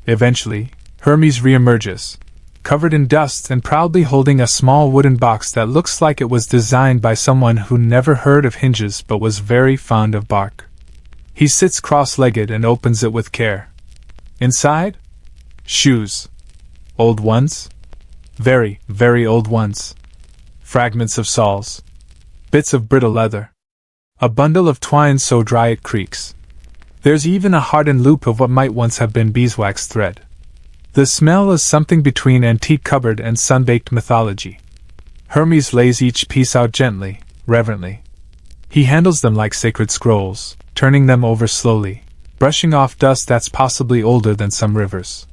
Eventually, Hermes reemerges, covered in dust and proudly holding a small wooden box that looks like it was designed by someone who never heard of hinges but was very fond of bark. He sits cross-legged and opens it with care. Inside? Shoes. Old ones? Very, very old ones. Fragments of soles. Bits of brittle leather. A bundle of twine so dry it creaks. There's even a hardened loop of what might once have been beeswax thread. The smell is something between antique cupboard and sun-baked mythology. Hermes lays each piece out gently, reverently. He handles them like sacred scrolls, turning them over slowly, brushing off dust that's possibly older than some rivers.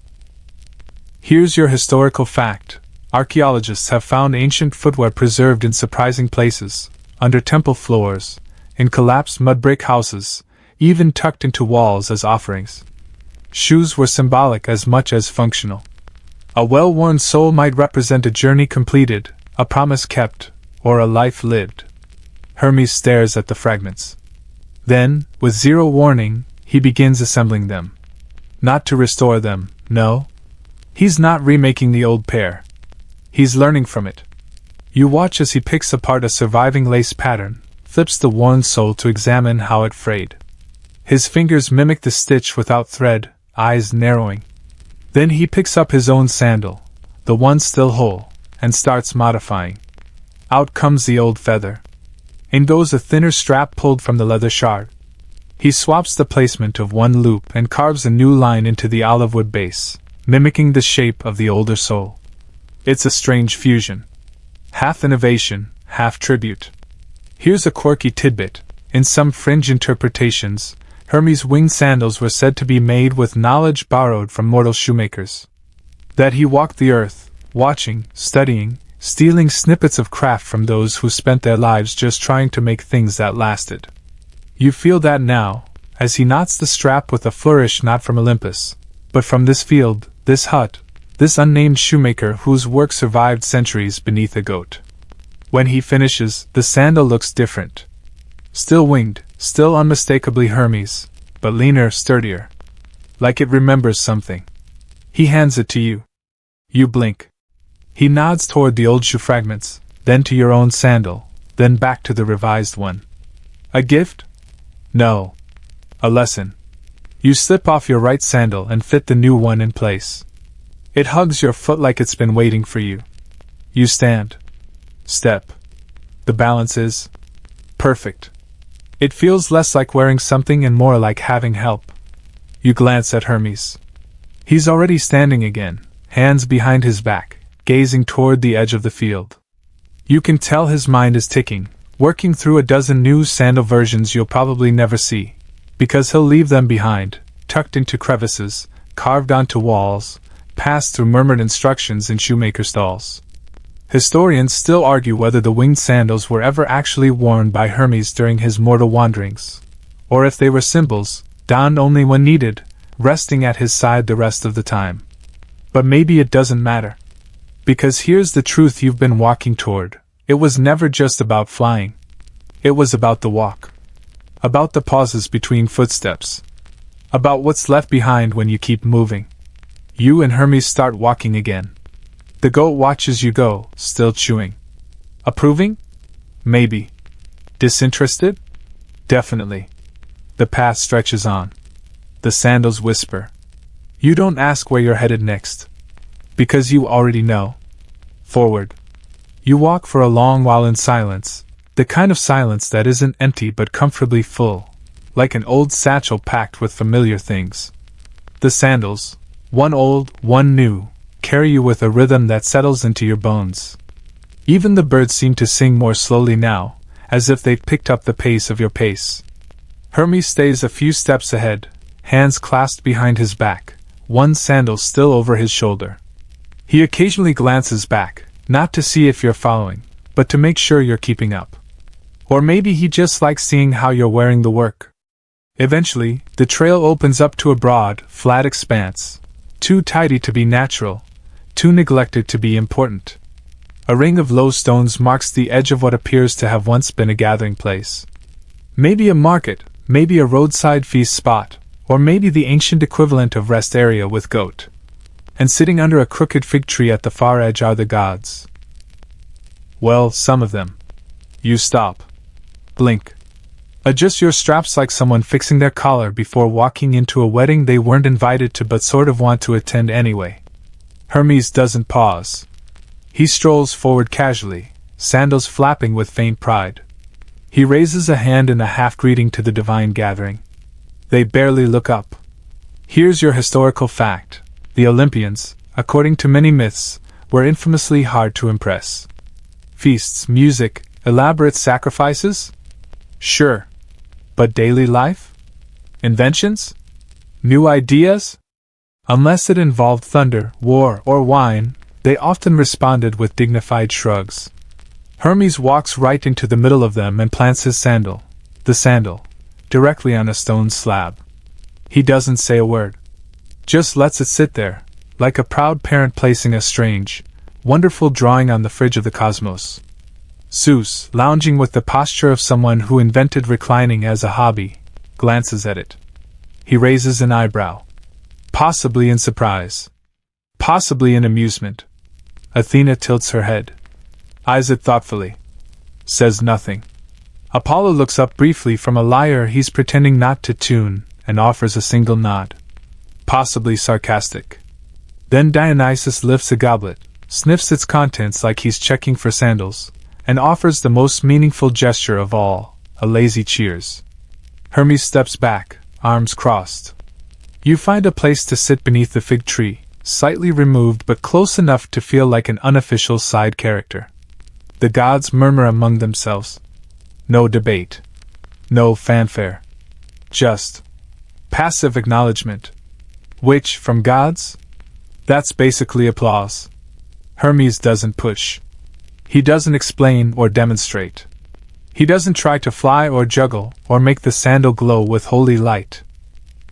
Here's your historical fact. Archaeologists have found ancient footwear preserved in surprising places, under temple floors, in collapsed mud brick houses, even tucked into walls as offerings. Shoes were symbolic as much as functional. A well-worn sole might represent a journey completed, a promise kept, or a life lived. Hermes stares at the fragments. Then, with zero warning, he begins assembling them. Not to restore them, no. He's not remaking the old pair. He's learning from it. You watch as he picks apart a surviving lace pattern, flips the worn sole to examine how it frayed. His fingers mimic the stitch without thread, eyes narrowing. Then he picks up his own sandal, the one still whole, and starts modifying. Out comes the old feather. In goes a thinner strap pulled from the leather shard. He swaps the placement of one loop and carves a new line into the olive wood base, mimicking the shape of the older sole. It's a strange fusion. Half innovation, half tribute. Here's a quirky tidbit. In some fringe interpretations, Hermes' winged sandals were said to be made with knowledge borrowed from mortal shoemakers. That he walked the earth, watching, studying, stealing snippets of craft from those who spent their lives just trying to make things that lasted. You feel that now, as he knots the strap with a flourish not from Olympus, but from this field, this hut, this unnamed shoemaker whose work survived centuries beneath a goat. When he finishes, the sandal looks different. Still winged, still unmistakably Hermes, but leaner, sturdier. Like it remembers something. He hands it to you. You blink. He nods toward the old shoe fragments, then to your own sandal, then back to the revised one. A gift? No. A lesson. You slip off your right sandal and fit the new one in place. It hugs your foot like it's been waiting for you. You stand. Step. The balance is perfect. It feels less like wearing something and more like having help. You glance at Hermes. He's already standing again, hands behind his back, gazing toward the edge of the field. You can tell his mind is ticking, working through a dozen new sandal versions you'll probably never see, because he'll leave them behind, tucked into crevices, carved onto walls, passed through murmured instructions in shoemaker stalls. Historians still argue whether the winged sandals were ever actually worn by Hermes during his mortal wanderings, or if they were symbols, donned only when needed, resting at his side the rest of the time. But maybe it doesn't matter. Because here's the truth you've been walking toward. It was never just about flying. It was about the walk. About the pauses between footsteps. About what's left behind when you keep moving. You and Hermes start walking again. The goat watches you go, still chewing. Approving? Maybe. Disinterested? Definitely. The path stretches on. The sandals whisper. You don't ask where you're headed next. Because you already know. Forward. You walk for a long while in silence, the kind of silence that isn't empty but comfortably full, like an old satchel packed with familiar things. The sandals, one old, one new, carry you with a rhythm that settles into your bones. Even the birds seem to sing more slowly now, as if they've picked up the pace of your pace. Hermes stays a few steps ahead, hands clasped behind his back, one sandal still over his shoulder. He occasionally glances back, not to see if you're following, but to make sure you're keeping up. Or maybe he just likes seeing how you're wearing the work. Eventually, the trail opens up to a broad, flat expanse, too tidy to be natural, too neglected to be important. A ring of low stones marks the edge of what appears to have once been a gathering place. Maybe a market, maybe a roadside feast spot, or maybe the ancient equivalent of rest area with goat. And sitting under a crooked fig tree at the far edge are the gods. Well, some of them. You stop. Blink. Adjust your straps like someone fixing their collar before walking into a wedding they weren't invited to but sort of want to attend anyway. Hermes doesn't pause. He strolls forward casually, sandals flapping with faint pride. He raises a hand in a half-greeting to the divine gathering. They barely look up. Here's your historical fact. The Olympians, according to many myths, were infamously hard to impress. Feasts, music, elaborate sacrifices? Sure. But daily life? Inventions? New ideas? Unless it involved thunder, war, or wine, they often responded with dignified shrugs. Hermes walks right into the middle of them and plants his sandal, the sandal, directly on a stone slab. He doesn't say a word. Just lets it sit there, like a proud parent placing a strange, wonderful drawing on the fridge of the cosmos. Zeus, lounging with the posture of someone who invented reclining as a hobby, glances at it. He raises an eyebrow. Possibly in surprise. Possibly in amusement. Athena tilts her head. Eyes it thoughtfully. Says nothing. Apollo looks up briefly from a lyre he's pretending not to tune, and offers a single nod. Possibly sarcastic. Then Dionysus lifts a goblet, sniffs its contents like he's checking for sandals, and offers the most meaningful gesture of all, a lazy cheers. Hermes steps back, arms crossed. You find a place to sit beneath the fig tree, slightly removed but close enough to feel like an unofficial side character. The gods murmur among themselves. No debate. No fanfare. Just passive acknowledgement. Which, from gods? That's basically applause. Hermes doesn't push. He doesn't explain or demonstrate. He doesn't try to fly or juggle or make the sandal glow with holy light.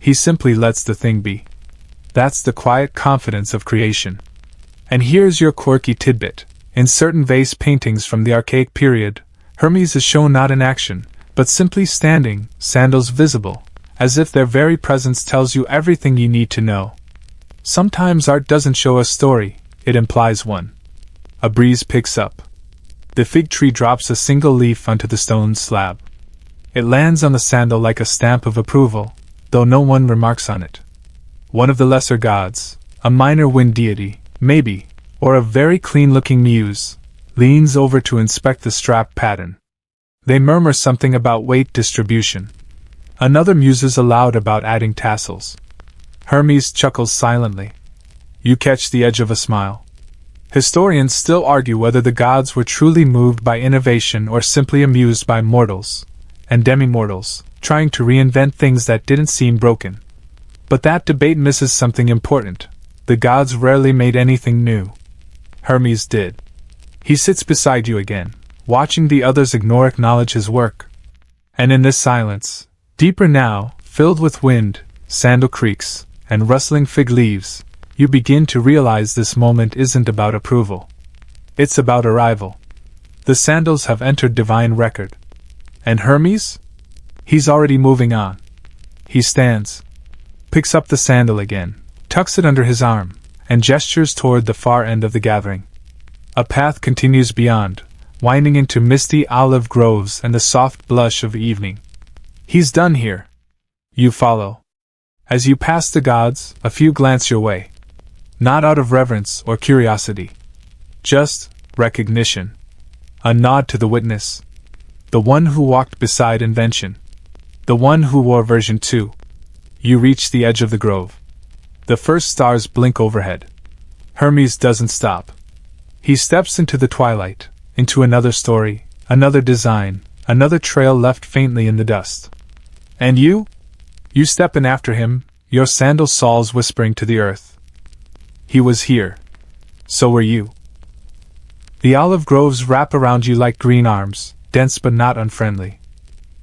He simply lets the thing be. That's the quiet confidence of creation. And here's your quirky tidbit. In certain vase paintings from the archaic period, Hermes is shown not in action, but simply standing, sandals visible, as if their very presence tells you everything you need to know. Sometimes art doesn't show a story, it implies one. A breeze picks up. The fig tree drops a single leaf onto the stone slab. It lands on the sandal like a stamp of approval, though no one remarks on it. One of the lesser gods, a minor wind deity, maybe, or a very clean-looking muse, leans over to inspect the strap pattern. They murmur something about weight distribution. Another muses aloud about adding tassels. Hermes chuckles silently. You catch the edge of a smile. Historians still argue whether the gods were truly moved by innovation or simply amused by mortals, and demi-mortals, trying to reinvent things that didn't seem broken. But that debate misses something important. The gods rarely made anything new. Hermes did. He sits beside you again, watching the others acknowledge his work. And in this silence, deeper now, filled with wind, sandal creaks, and rustling fig leaves, you begin to realize this moment isn't about approval. It's about arrival. The sandals have entered divine record. And Hermes? He's already moving on. He stands, picks up the sandal again, tucks it under his arm, and gestures toward the far end of the gathering. A path continues beyond, winding into misty olive groves and the soft blush of evening. He's done here. You follow. As you pass the gods, a few glance your way. Not out of reverence or curiosity. Just recognition. A nod to the witness. The one who walked beside invention. The one who wore version 2. You reach the edge of the grove. The first stars blink overhead. Hermes doesn't stop. He steps into the twilight, into another story, another design, another trail left faintly in the dust. And you? You step in after him, your sandal soles whispering to the earth. He was here. So were you. The olive groves wrap around you like green arms, dense but not unfriendly.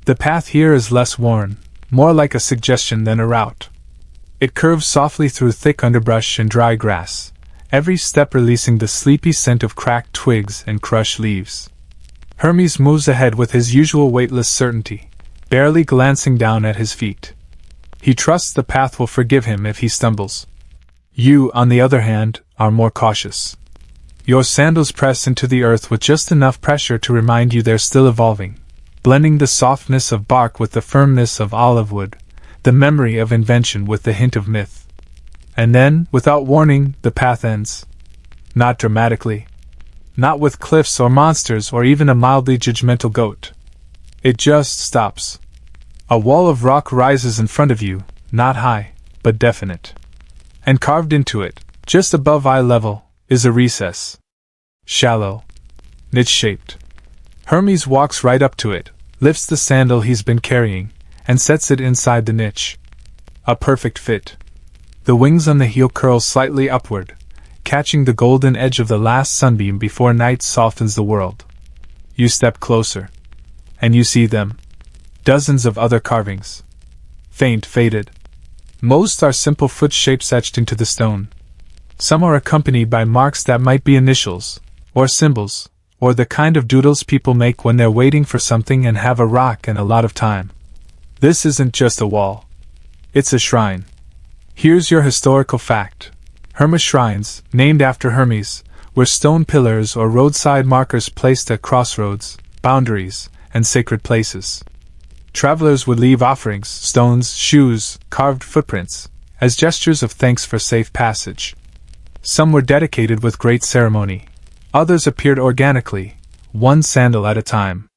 The path here is less worn, more like a suggestion than a route. It curves softly through thick underbrush and dry grass, every step releasing the sleepy scent of cracked twigs and crushed leaves. Hermes moves ahead with his usual weightless certainty, barely glancing down at his feet. He trusts the path will forgive him if he stumbles. You, on the other hand, are more cautious. Your sandals press into the earth with just enough pressure to remind you they're still evolving, blending the softness of bark with the firmness of olive wood, the memory of invention with the hint of myth. And then, without warning, the path ends. Not dramatically. Not with cliffs or monsters or even a mildly judgmental goat. It just stops. A wall of rock rises in front of you, not high, but definite. And carved into it, just above eye level, is a recess. Shallow. Niche-shaped. Hermes walks right up to it, lifts the sandal he's been carrying, and sets it inside the niche. A perfect fit. The wings on the heel curl slightly upward, catching the golden edge of the last sunbeam before night softens the world. You step closer. And you see them. Dozens of other carvings. Faint, faded. Most are simple foot shapes etched into the stone. Some are accompanied by marks that might be initials, or symbols, or the kind of doodles people make when they're waiting for something and have a rock and a lot of time. This isn't just a wall. It's a shrine. Here's your historical fact. Hermes shrines, named after Hermes, were stone pillars or roadside markers placed at crossroads, boundaries, and sacred places. Travelers would leave offerings, stones, shoes, carved footprints, as gestures of thanks for safe passage. Some were dedicated with great ceremony. Others appeared organically, one sandal at a time.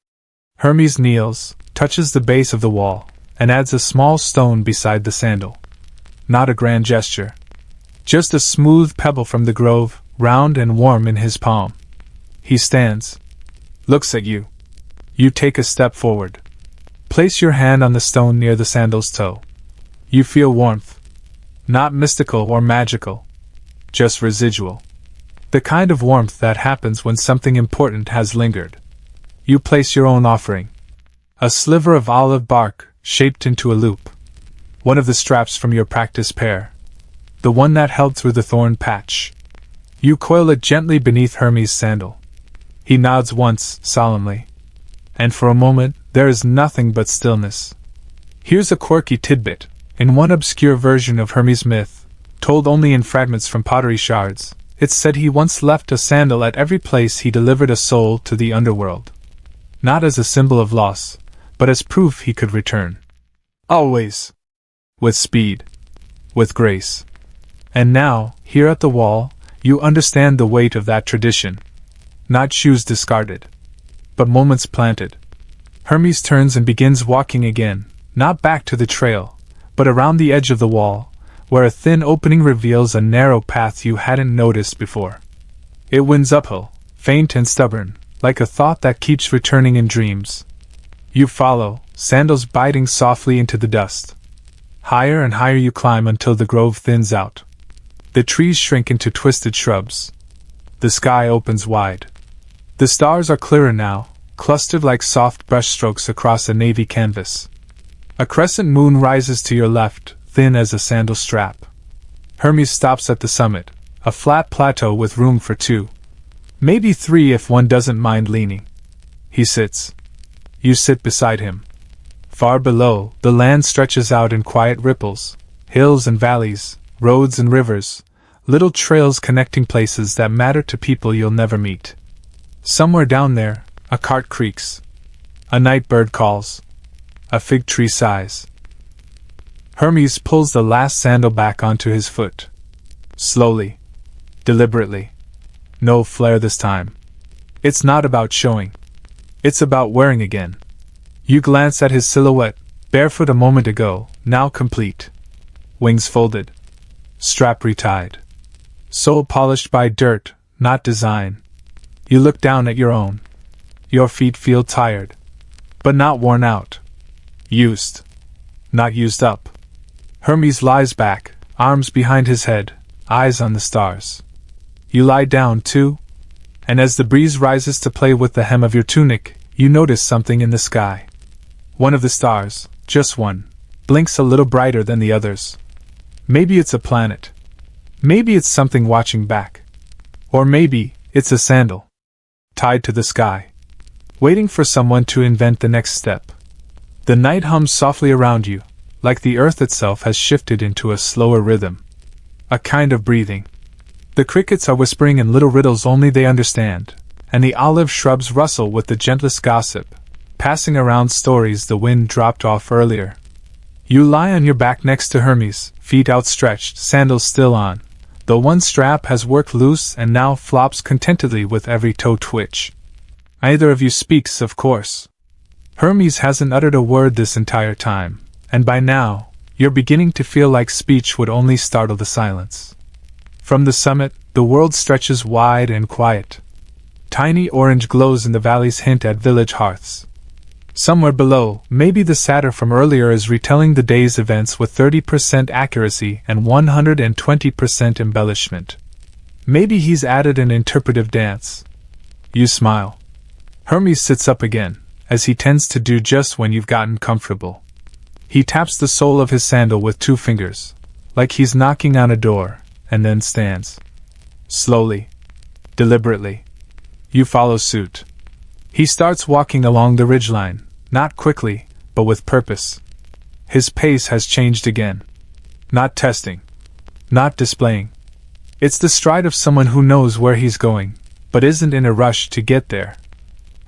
Hermes kneels, touches the base of the wall, and adds a small stone beside the sandal. Not a grand gesture. Just a smooth pebble from the grove, round and warm in his palm. He stands. Looks at you. You take a step forward. Place your hand on the stone near the sandal's toe. You feel warmth. Not mystical or magical. Just residual. The kind of warmth that happens when something important has lingered. You place your own offering. A sliver of olive bark, shaped into a loop. One of the straps from your practice pair. The one that held through the thorn patch. You coil it gently beneath Hermes' sandal. He nods once, solemnly. And for a moment, there is nothing but stillness. Here's a quirky tidbit. In one obscure version of Hermes' myth, told only in fragments from pottery shards, it's said he once left a sandal at every place he delivered a soul to the underworld. Not as a symbol of loss, but as proof he could return. Always. With speed. With grace. And now, here at the wall, you understand the weight of that tradition. Not shoes discarded, but moments planted. Hermes turns and begins walking again, not back to the trail, but around the edge of the wall, where a thin opening reveals a narrow path you hadn't noticed before. It winds uphill, faint and stubborn, like a thought that keeps returning in dreams. You follow, sandals biting softly into the dust. Higher and higher you climb until the grove thins out. The trees shrink into twisted shrubs. The sky opens wide. The stars are clearer now, clustered like soft brushstrokes across a navy canvas. A crescent moon rises to your left, thin as a sandal strap. Hermes stops at the summit, a flat plateau with room for two. Maybe three if one doesn't mind leaning. He sits. You sit beside him. Far below, the land stretches out in quiet ripples, hills and valleys, roads and rivers, little trails connecting places that matter to people you'll never meet. Somewhere down there, a cart creaks. A night bird calls. A fig tree sighs. Hermes pulls the last sandal back onto his foot. Slowly. Deliberately. No flare this time. It's not about showing. It's about wearing again. You glance at his silhouette, barefoot a moment ago, now complete. Wings folded. Strap retied. Sole polished by dirt, not design. You look down at your own. Your feet feel tired. But not worn out. Used. Not used up. Hermes lies back, arms behind his head, eyes on the stars. You lie down too, and as the breeze rises to play with the hem of your tunic, you notice something in the sky. One of the stars, just one, blinks a little brighter than the others. Maybe it's a planet. Maybe it's something watching back. Or maybe it's a sandal, tied to the sky, waiting for someone to invent the next step. The night hums softly around you, like the earth itself has shifted into a slower rhythm. A kind of breathing. The crickets are whispering in little riddles only they understand, and the olive shrubs rustle with the gentlest gossip, passing around stories the wind dropped off earlier. You lie on your back next to Hermes, feet outstretched, sandals still on, though one strap has worked loose and now flops contentedly with every toe twitch. Neither of you speaks, of course. Hermes hasn't uttered a word this entire time, and by now, you're beginning to feel like speech would only startle the silence. From the summit, the world stretches wide and quiet. Tiny orange glows in the valleys hint at village hearths. Somewhere below, maybe the satyr from earlier is retelling the day's events with 30% accuracy and 120% embellishment. Maybe he's added an interpretive dance. You smile. Hermes sits up again, as he tends to do just when you've gotten comfortable. He taps the sole of his sandal with 2 fingers, like he's knocking on a door, and then stands. Slowly. Deliberately. You follow suit. He starts walking along the ridgeline, not quickly, but with purpose. His pace has changed again. Not testing. Not displaying. It's the stride of someone who knows where he's going, but isn't in a rush to get there.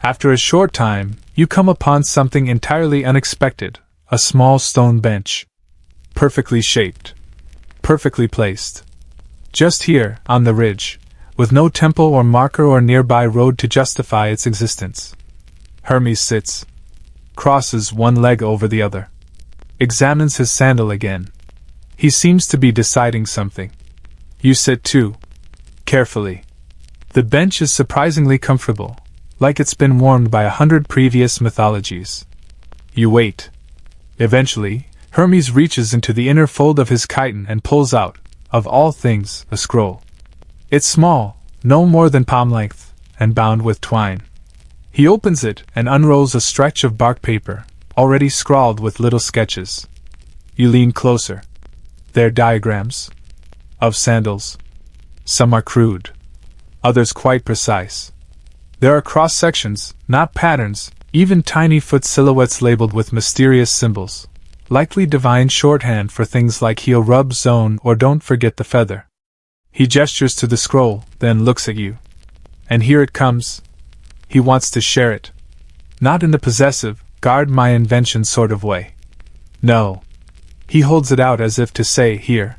After a short time, you come upon something entirely unexpected, a small stone bench. Perfectly shaped. Perfectly placed. Just here, on the ridge, with no temple or marker or nearby road to justify its existence. Hermes sits, crosses one leg over the other, examines his sandal again. He seems to be deciding something. You sit too, carefully. The bench is surprisingly comfortable, like it's been warmed by 100 previous mythologies. You wait. Eventually, Hermes reaches into the inner fold of his chiton and pulls out, of all things, a scroll. It's small, no more than palm length, and bound with twine. He opens it and unrolls a stretch of bark paper, already scrawled with little sketches. You lean closer. They're diagrams. Of sandals. Some are crude. Others quite precise. There are cross-sections, not patterns, even tiny foot silhouettes labeled with mysterious symbols, likely divine shorthand for things like heel rub zone or don't forget the feather. He gestures to the scroll, then looks at you. And here it comes. He wants to share it. Not in the possessive, guard my invention sort of way. No. He holds it out as if to say, here.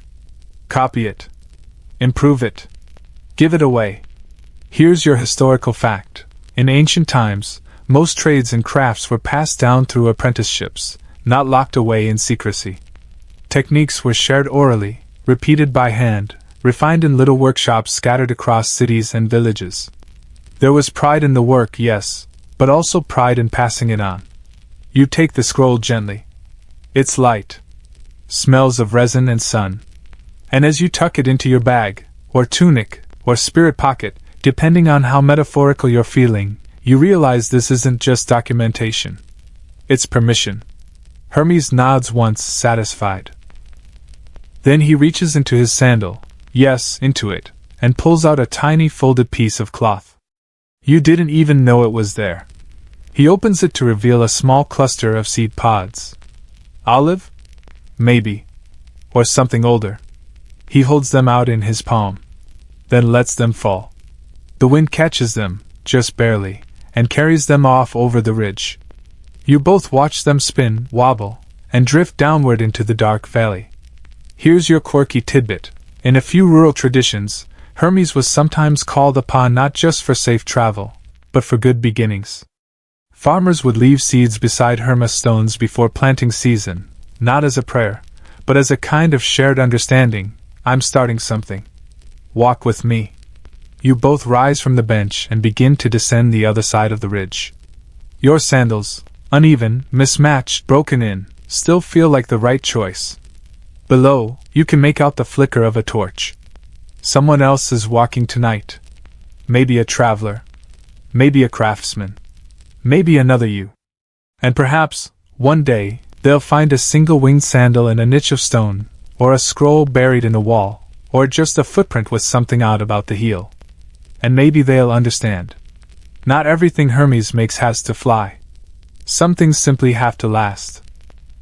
Copy it. Improve it. Give it away. Here's your historical fact. In ancient times, most trades and crafts were passed down through apprenticeships, not locked away in secrecy. Techniques were shared orally, repeated by hand, refined in little workshops scattered across cities and villages. There was pride in the work, yes, but also pride in passing it on. You take the scroll gently. It's light. Smells of resin and sun. And as you tuck it into your bag, or tunic, or spirit pocket, depending on how metaphorical you're feeling, you realize this isn't just documentation. It's permission. Hermes nods once, satisfied. Then he reaches into his sandal, yes, into it, and pulls out a tiny folded piece of cloth. You didn't even know it was there. He opens it to reveal a small cluster of seed pods. Olive? Maybe. Or something older. He holds them out in his palm, then lets them fall. The wind catches them, just barely, and carries them off over the ridge. You both watch them spin, wobble, and drift downward into the dark valley. Here's your quirky tidbit. In a few rural traditions, Hermes was sometimes called upon not just for safe travel, but for good beginnings. Farmers would leave seeds beside Hermes stones before planting season, not as a prayer, but as a kind of shared understanding. I'm starting something. Walk with me. You both rise from the bench and begin to descend the other side of the ridge. Your sandals, uneven, mismatched, broken in, still feel like the right choice. Below, you can make out the flicker of a torch. Someone else is walking tonight. Maybe a traveler. Maybe a craftsman. Maybe another you. And perhaps, one day, they'll find a single-winged sandal in a niche of stone, or a scroll buried in a wall, or just a footprint with something odd about the heel. and maybe they'll understand. Not everything Hermes makes has to fly. Some things simply have to last.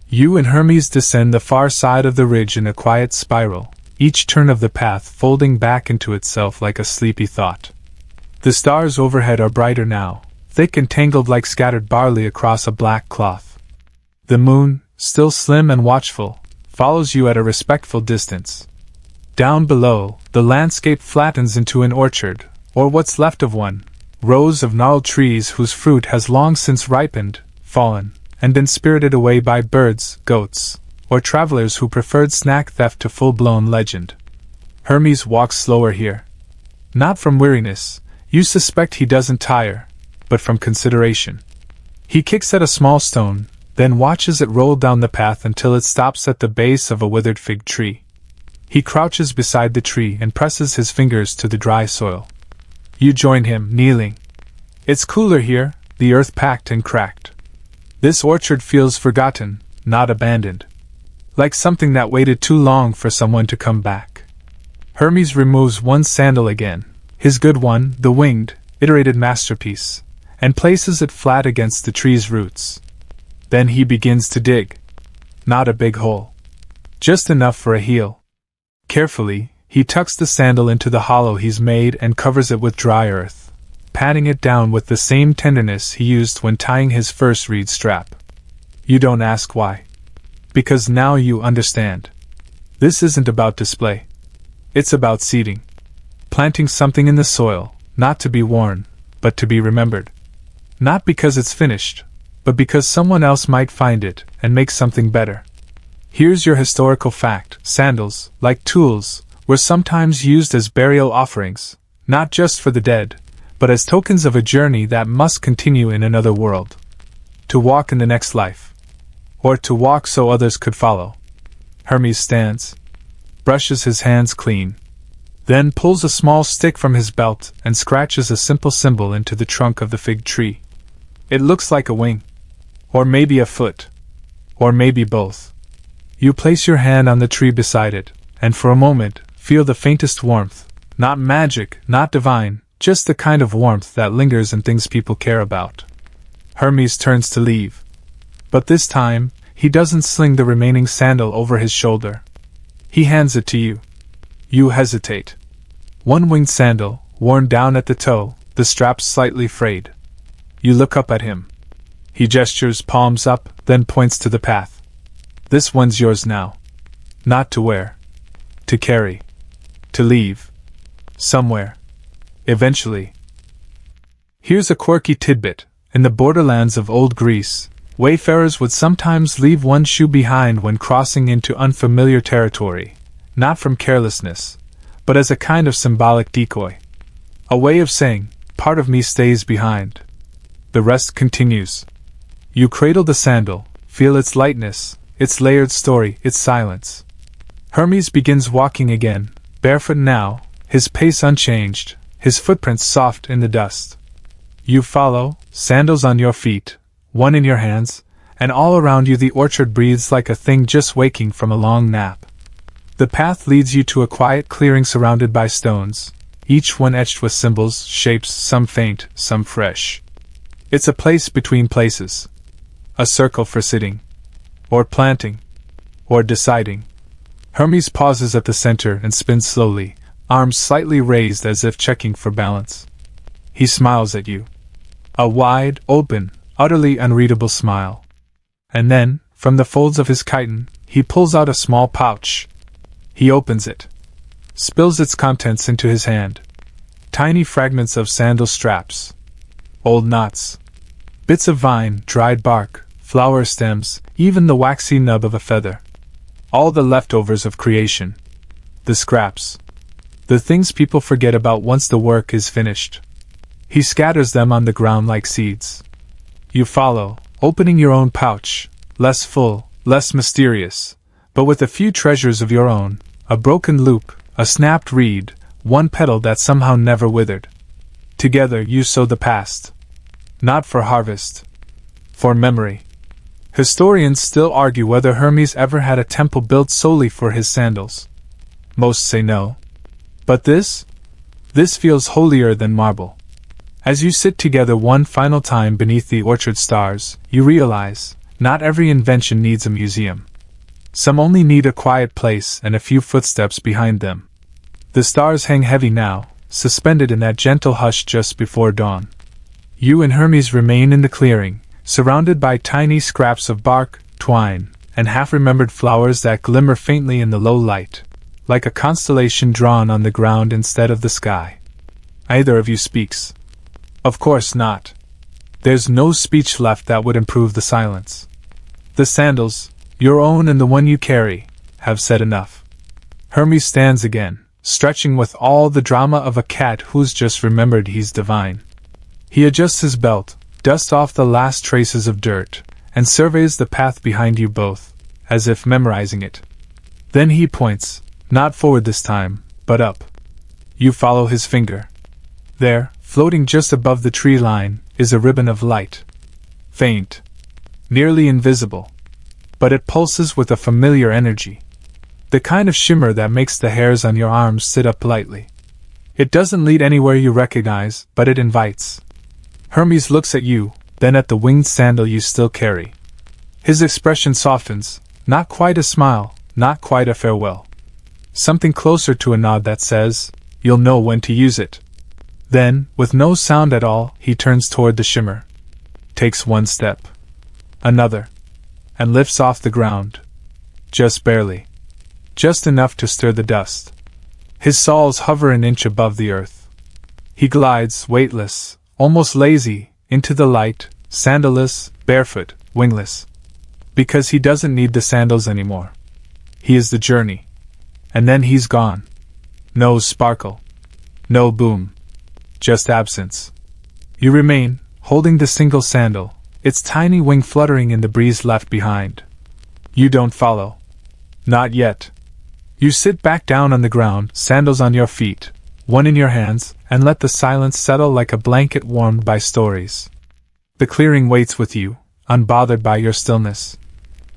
You and Hermes descend the far side of the ridge in a quiet spiral, each turn of the path folding back into itself like a sleepy thought. The stars overhead are brighter now, thick and tangled like scattered barley across a black cloth. The moon, still slim and watchful, follows you at a respectful distance. Down below, the landscape flattens into an orchard, or what's left of one, rows of gnarled trees whose fruit has long since ripened, fallen, and been spirited away by birds, goats, or travelers who preferred snack theft to full-blown legend. Hermes walks slower here. Not from weariness, you suspect he doesn't tire, but from consideration. He kicks at a small stone, then watches it roll down the path until it stops at the base of a withered fig tree. He crouches beside the tree and presses his fingers to the dry soil. You join him, kneeling. It's cooler here, the earth packed and cracked. This orchard feels forgotten, not abandoned. Like something that waited too long for someone to come back. Hermes removes one sandal again, his good one, the winged, iterated masterpiece, and places it flat against the tree's roots. Then he begins to dig. Not a big hole. Just enough for a heel. Carefully, he tucks the sandal into the hollow he's made and covers it with dry earth, patting it down with the same tenderness he used when tying his first reed strap. You don't ask why. Because now you understand. This isn't about display. It's about seeding. Planting something in the soil, not to be worn, but to be remembered. Not because it's finished, but because someone else might find it and make something better. Here's your historical fact. Sandals, like tools, were sometimes used as burial offerings, not just for the dead, but as tokens of a journey that must continue in another world. To walk in the next life. Or to walk so others could follow. Hermes stands, brushes his hands clean, then pulls a small stick from his belt and scratches a simple symbol into the trunk of the fig tree. It looks like a wing. Or maybe a foot. Or maybe both. You place your hand on the tree beside it, and for a moment, feel the faintest warmth. Not magic, not divine, just the kind of warmth that lingers in things people care about. Hermes turns to leave. But this time, he doesn't sling the remaining sandal over his shoulder. He hands it to you. You hesitate. One winged sandal, worn down at the toe, the straps slightly frayed. You look up at him. He gestures, palms up, then points to the path. This one's yours now. Not to wear. To carry. To leave. Somewhere. Eventually. Here's a quirky tidbit. In the borderlands of old Greece, wayfarers would sometimes leave one shoe behind when crossing into unfamiliar territory, not from carelessness, but as a kind of symbolic decoy. A way of saying, part of me stays behind. The rest continues. You cradle the sandal, feel its lightness, its layered story, its silence. Hermes begins walking again, barefoot now, his pace unchanged, his footprints soft in the dust. You follow, sandals on your feet, one in your hands, and all around you the orchard breathes like a thing just waking from a long nap. The path leads you to a quiet clearing surrounded by stones, each one etched with symbols, shapes, some faint, some fresh. It's a place between places. A circle for sitting. Or planting. Or deciding. Hermes pauses at the center and spins slowly, arms slightly raised as if checking for balance. He smiles at you. A wide, open, utterly unreadable smile. And then, from the folds of his chiton, he pulls out a small pouch. He opens it. Spills its contents into his hand. Tiny fragments of sandal straps. Old knots. Bits of vine, dried bark, flower stems, even the waxy nub of a feather. All the leftovers of creation. The scraps. The things people forget about once the work is finished. He scatters them on the ground like seeds. You follow, opening your own pouch, less full, less mysterious, but with a few treasures of your own, a broken loop, a snapped reed, one petal that somehow never withered. Together you sow the past. Not for harvest. For memory. Historians still argue whether Hermes ever had a temple built solely for his sandals. Most say no. But this? This feels holier than marble. As you sit together one final time beneath the orchard stars, you realize, not every invention needs a museum. Some only need a quiet place and a few footsteps behind them. The stars hang heavy now, suspended in that gentle hush just before dawn. You and Hermes remain in the clearing, surrounded by tiny scraps of bark, twine, and half-remembered flowers that glimmer faintly in the low light, like a constellation drawn on the ground instead of the sky. Neither of you speaks. Of course not. There's no speech left that would improve the silence. The sandals, your own and the one you carry, have said enough. Hermes stands again, stretching with all the drama of a cat who's just remembered he's divine. He adjusts his belt, dusts off the last traces of dirt, and surveys the path behind you both, as if memorizing it. Then he points, not forward this time, but up. You follow his finger. There, floating just above the tree line, is a ribbon of light. Faint. Nearly invisible. But it pulses with a familiar energy. The kind of shimmer that makes the hairs on your arms sit up lightly. It doesn't lead anywhere you recognize, but it invites. Hermes looks at you, then at the winged sandal you still carry. His expression softens, not quite a smile, not quite a farewell. Something closer to a nod that says, "You'll know when to use it." Then, with no sound at all, he turns toward the shimmer. Takes one step. Another. And lifts off the ground. Just barely. Just enough to stir the dust. His soles hover an inch above the earth. He glides, weightless, almost lazy, into the light, sandalless, barefoot, wingless. Because he doesn't need the sandals anymore. He is the journey. And then he's gone. No sparkle. No boom. Just absence. You remain, holding the single sandal, its tiny wing fluttering in the breeze left behind. You don't follow. Not yet. You sit back down on the ground, sandals on your feet, one in your hands, and let the silence settle like a blanket warmed by stories. The clearing waits with you, unbothered by your stillness.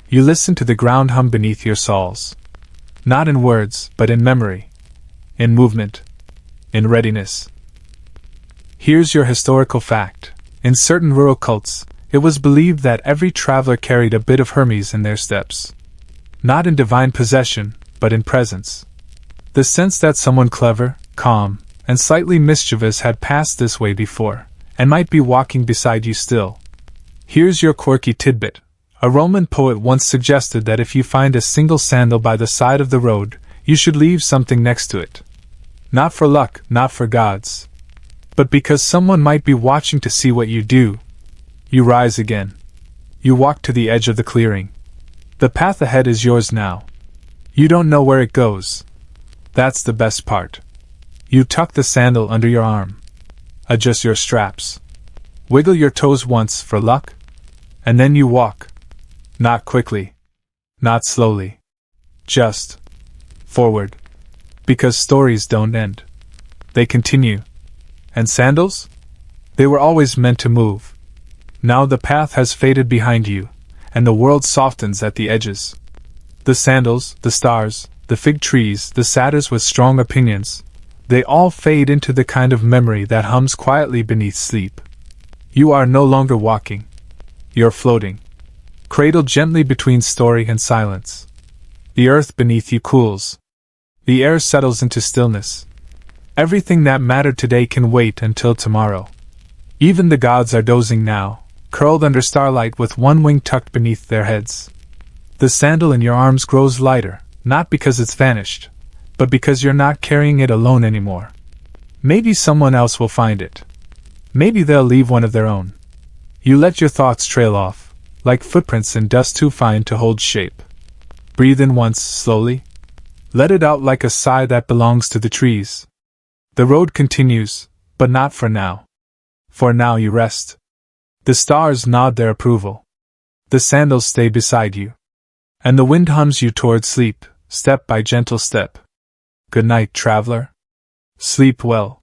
You listen to the ground hum beneath your soles. Not in words, but in memory. In movement. In readiness. Here's your historical fact. In certain rural cults, it was believed that every traveler carried a bit of Hermes in their steps. Not in divine possession, but in presence. The sense that someone clever, calm, and slightly mischievous had passed this way before, and might be walking beside you still. Here's your quirky tidbit. A Roman poet once suggested that if you find a single sandal by the side of the road, you should leave something next to it. Not for luck, not for gods, but because someone might be watching to see what you do. You rise again. You walk to the edge of the clearing. The path ahead is yours now. You don't know where it goes. That's the best part. You tuck the sandal under your arm. Adjust your straps. Wiggle your toes once for luck. And then you walk. Not quickly. Not slowly. Just forward. Because stories don't end. They continue. And sandals? They were always meant to move. Now the path has faded behind you, and the world softens at the edges. The sandals, the stars, the fig trees, the satyrs with strong opinions, they all fade into the kind of memory that hums quietly beneath sleep. You are no longer walking. You're floating. Cradled gently between story and silence. The earth beneath you cools. The air settles into stillness. Everything that mattered today can wait until tomorrow. Even the gods are dozing now, curled under starlight with one wing tucked beneath their heads. The sandal in your arms grows lighter, not because it's vanished, but because you're not carrying it alone anymore. Maybe someone else will find it. Maybe they'll leave one of their own. You let your thoughts trail off, like footprints in dust too fine to hold shape. Breathe in once, slowly. Let it out like a sigh that belongs to the trees. The road continues, but not for now. For now you rest. The stars nod their approval. The sandals stay beside you. And the wind hums you toward sleep, step by gentle step. Good night, traveler. Sleep well.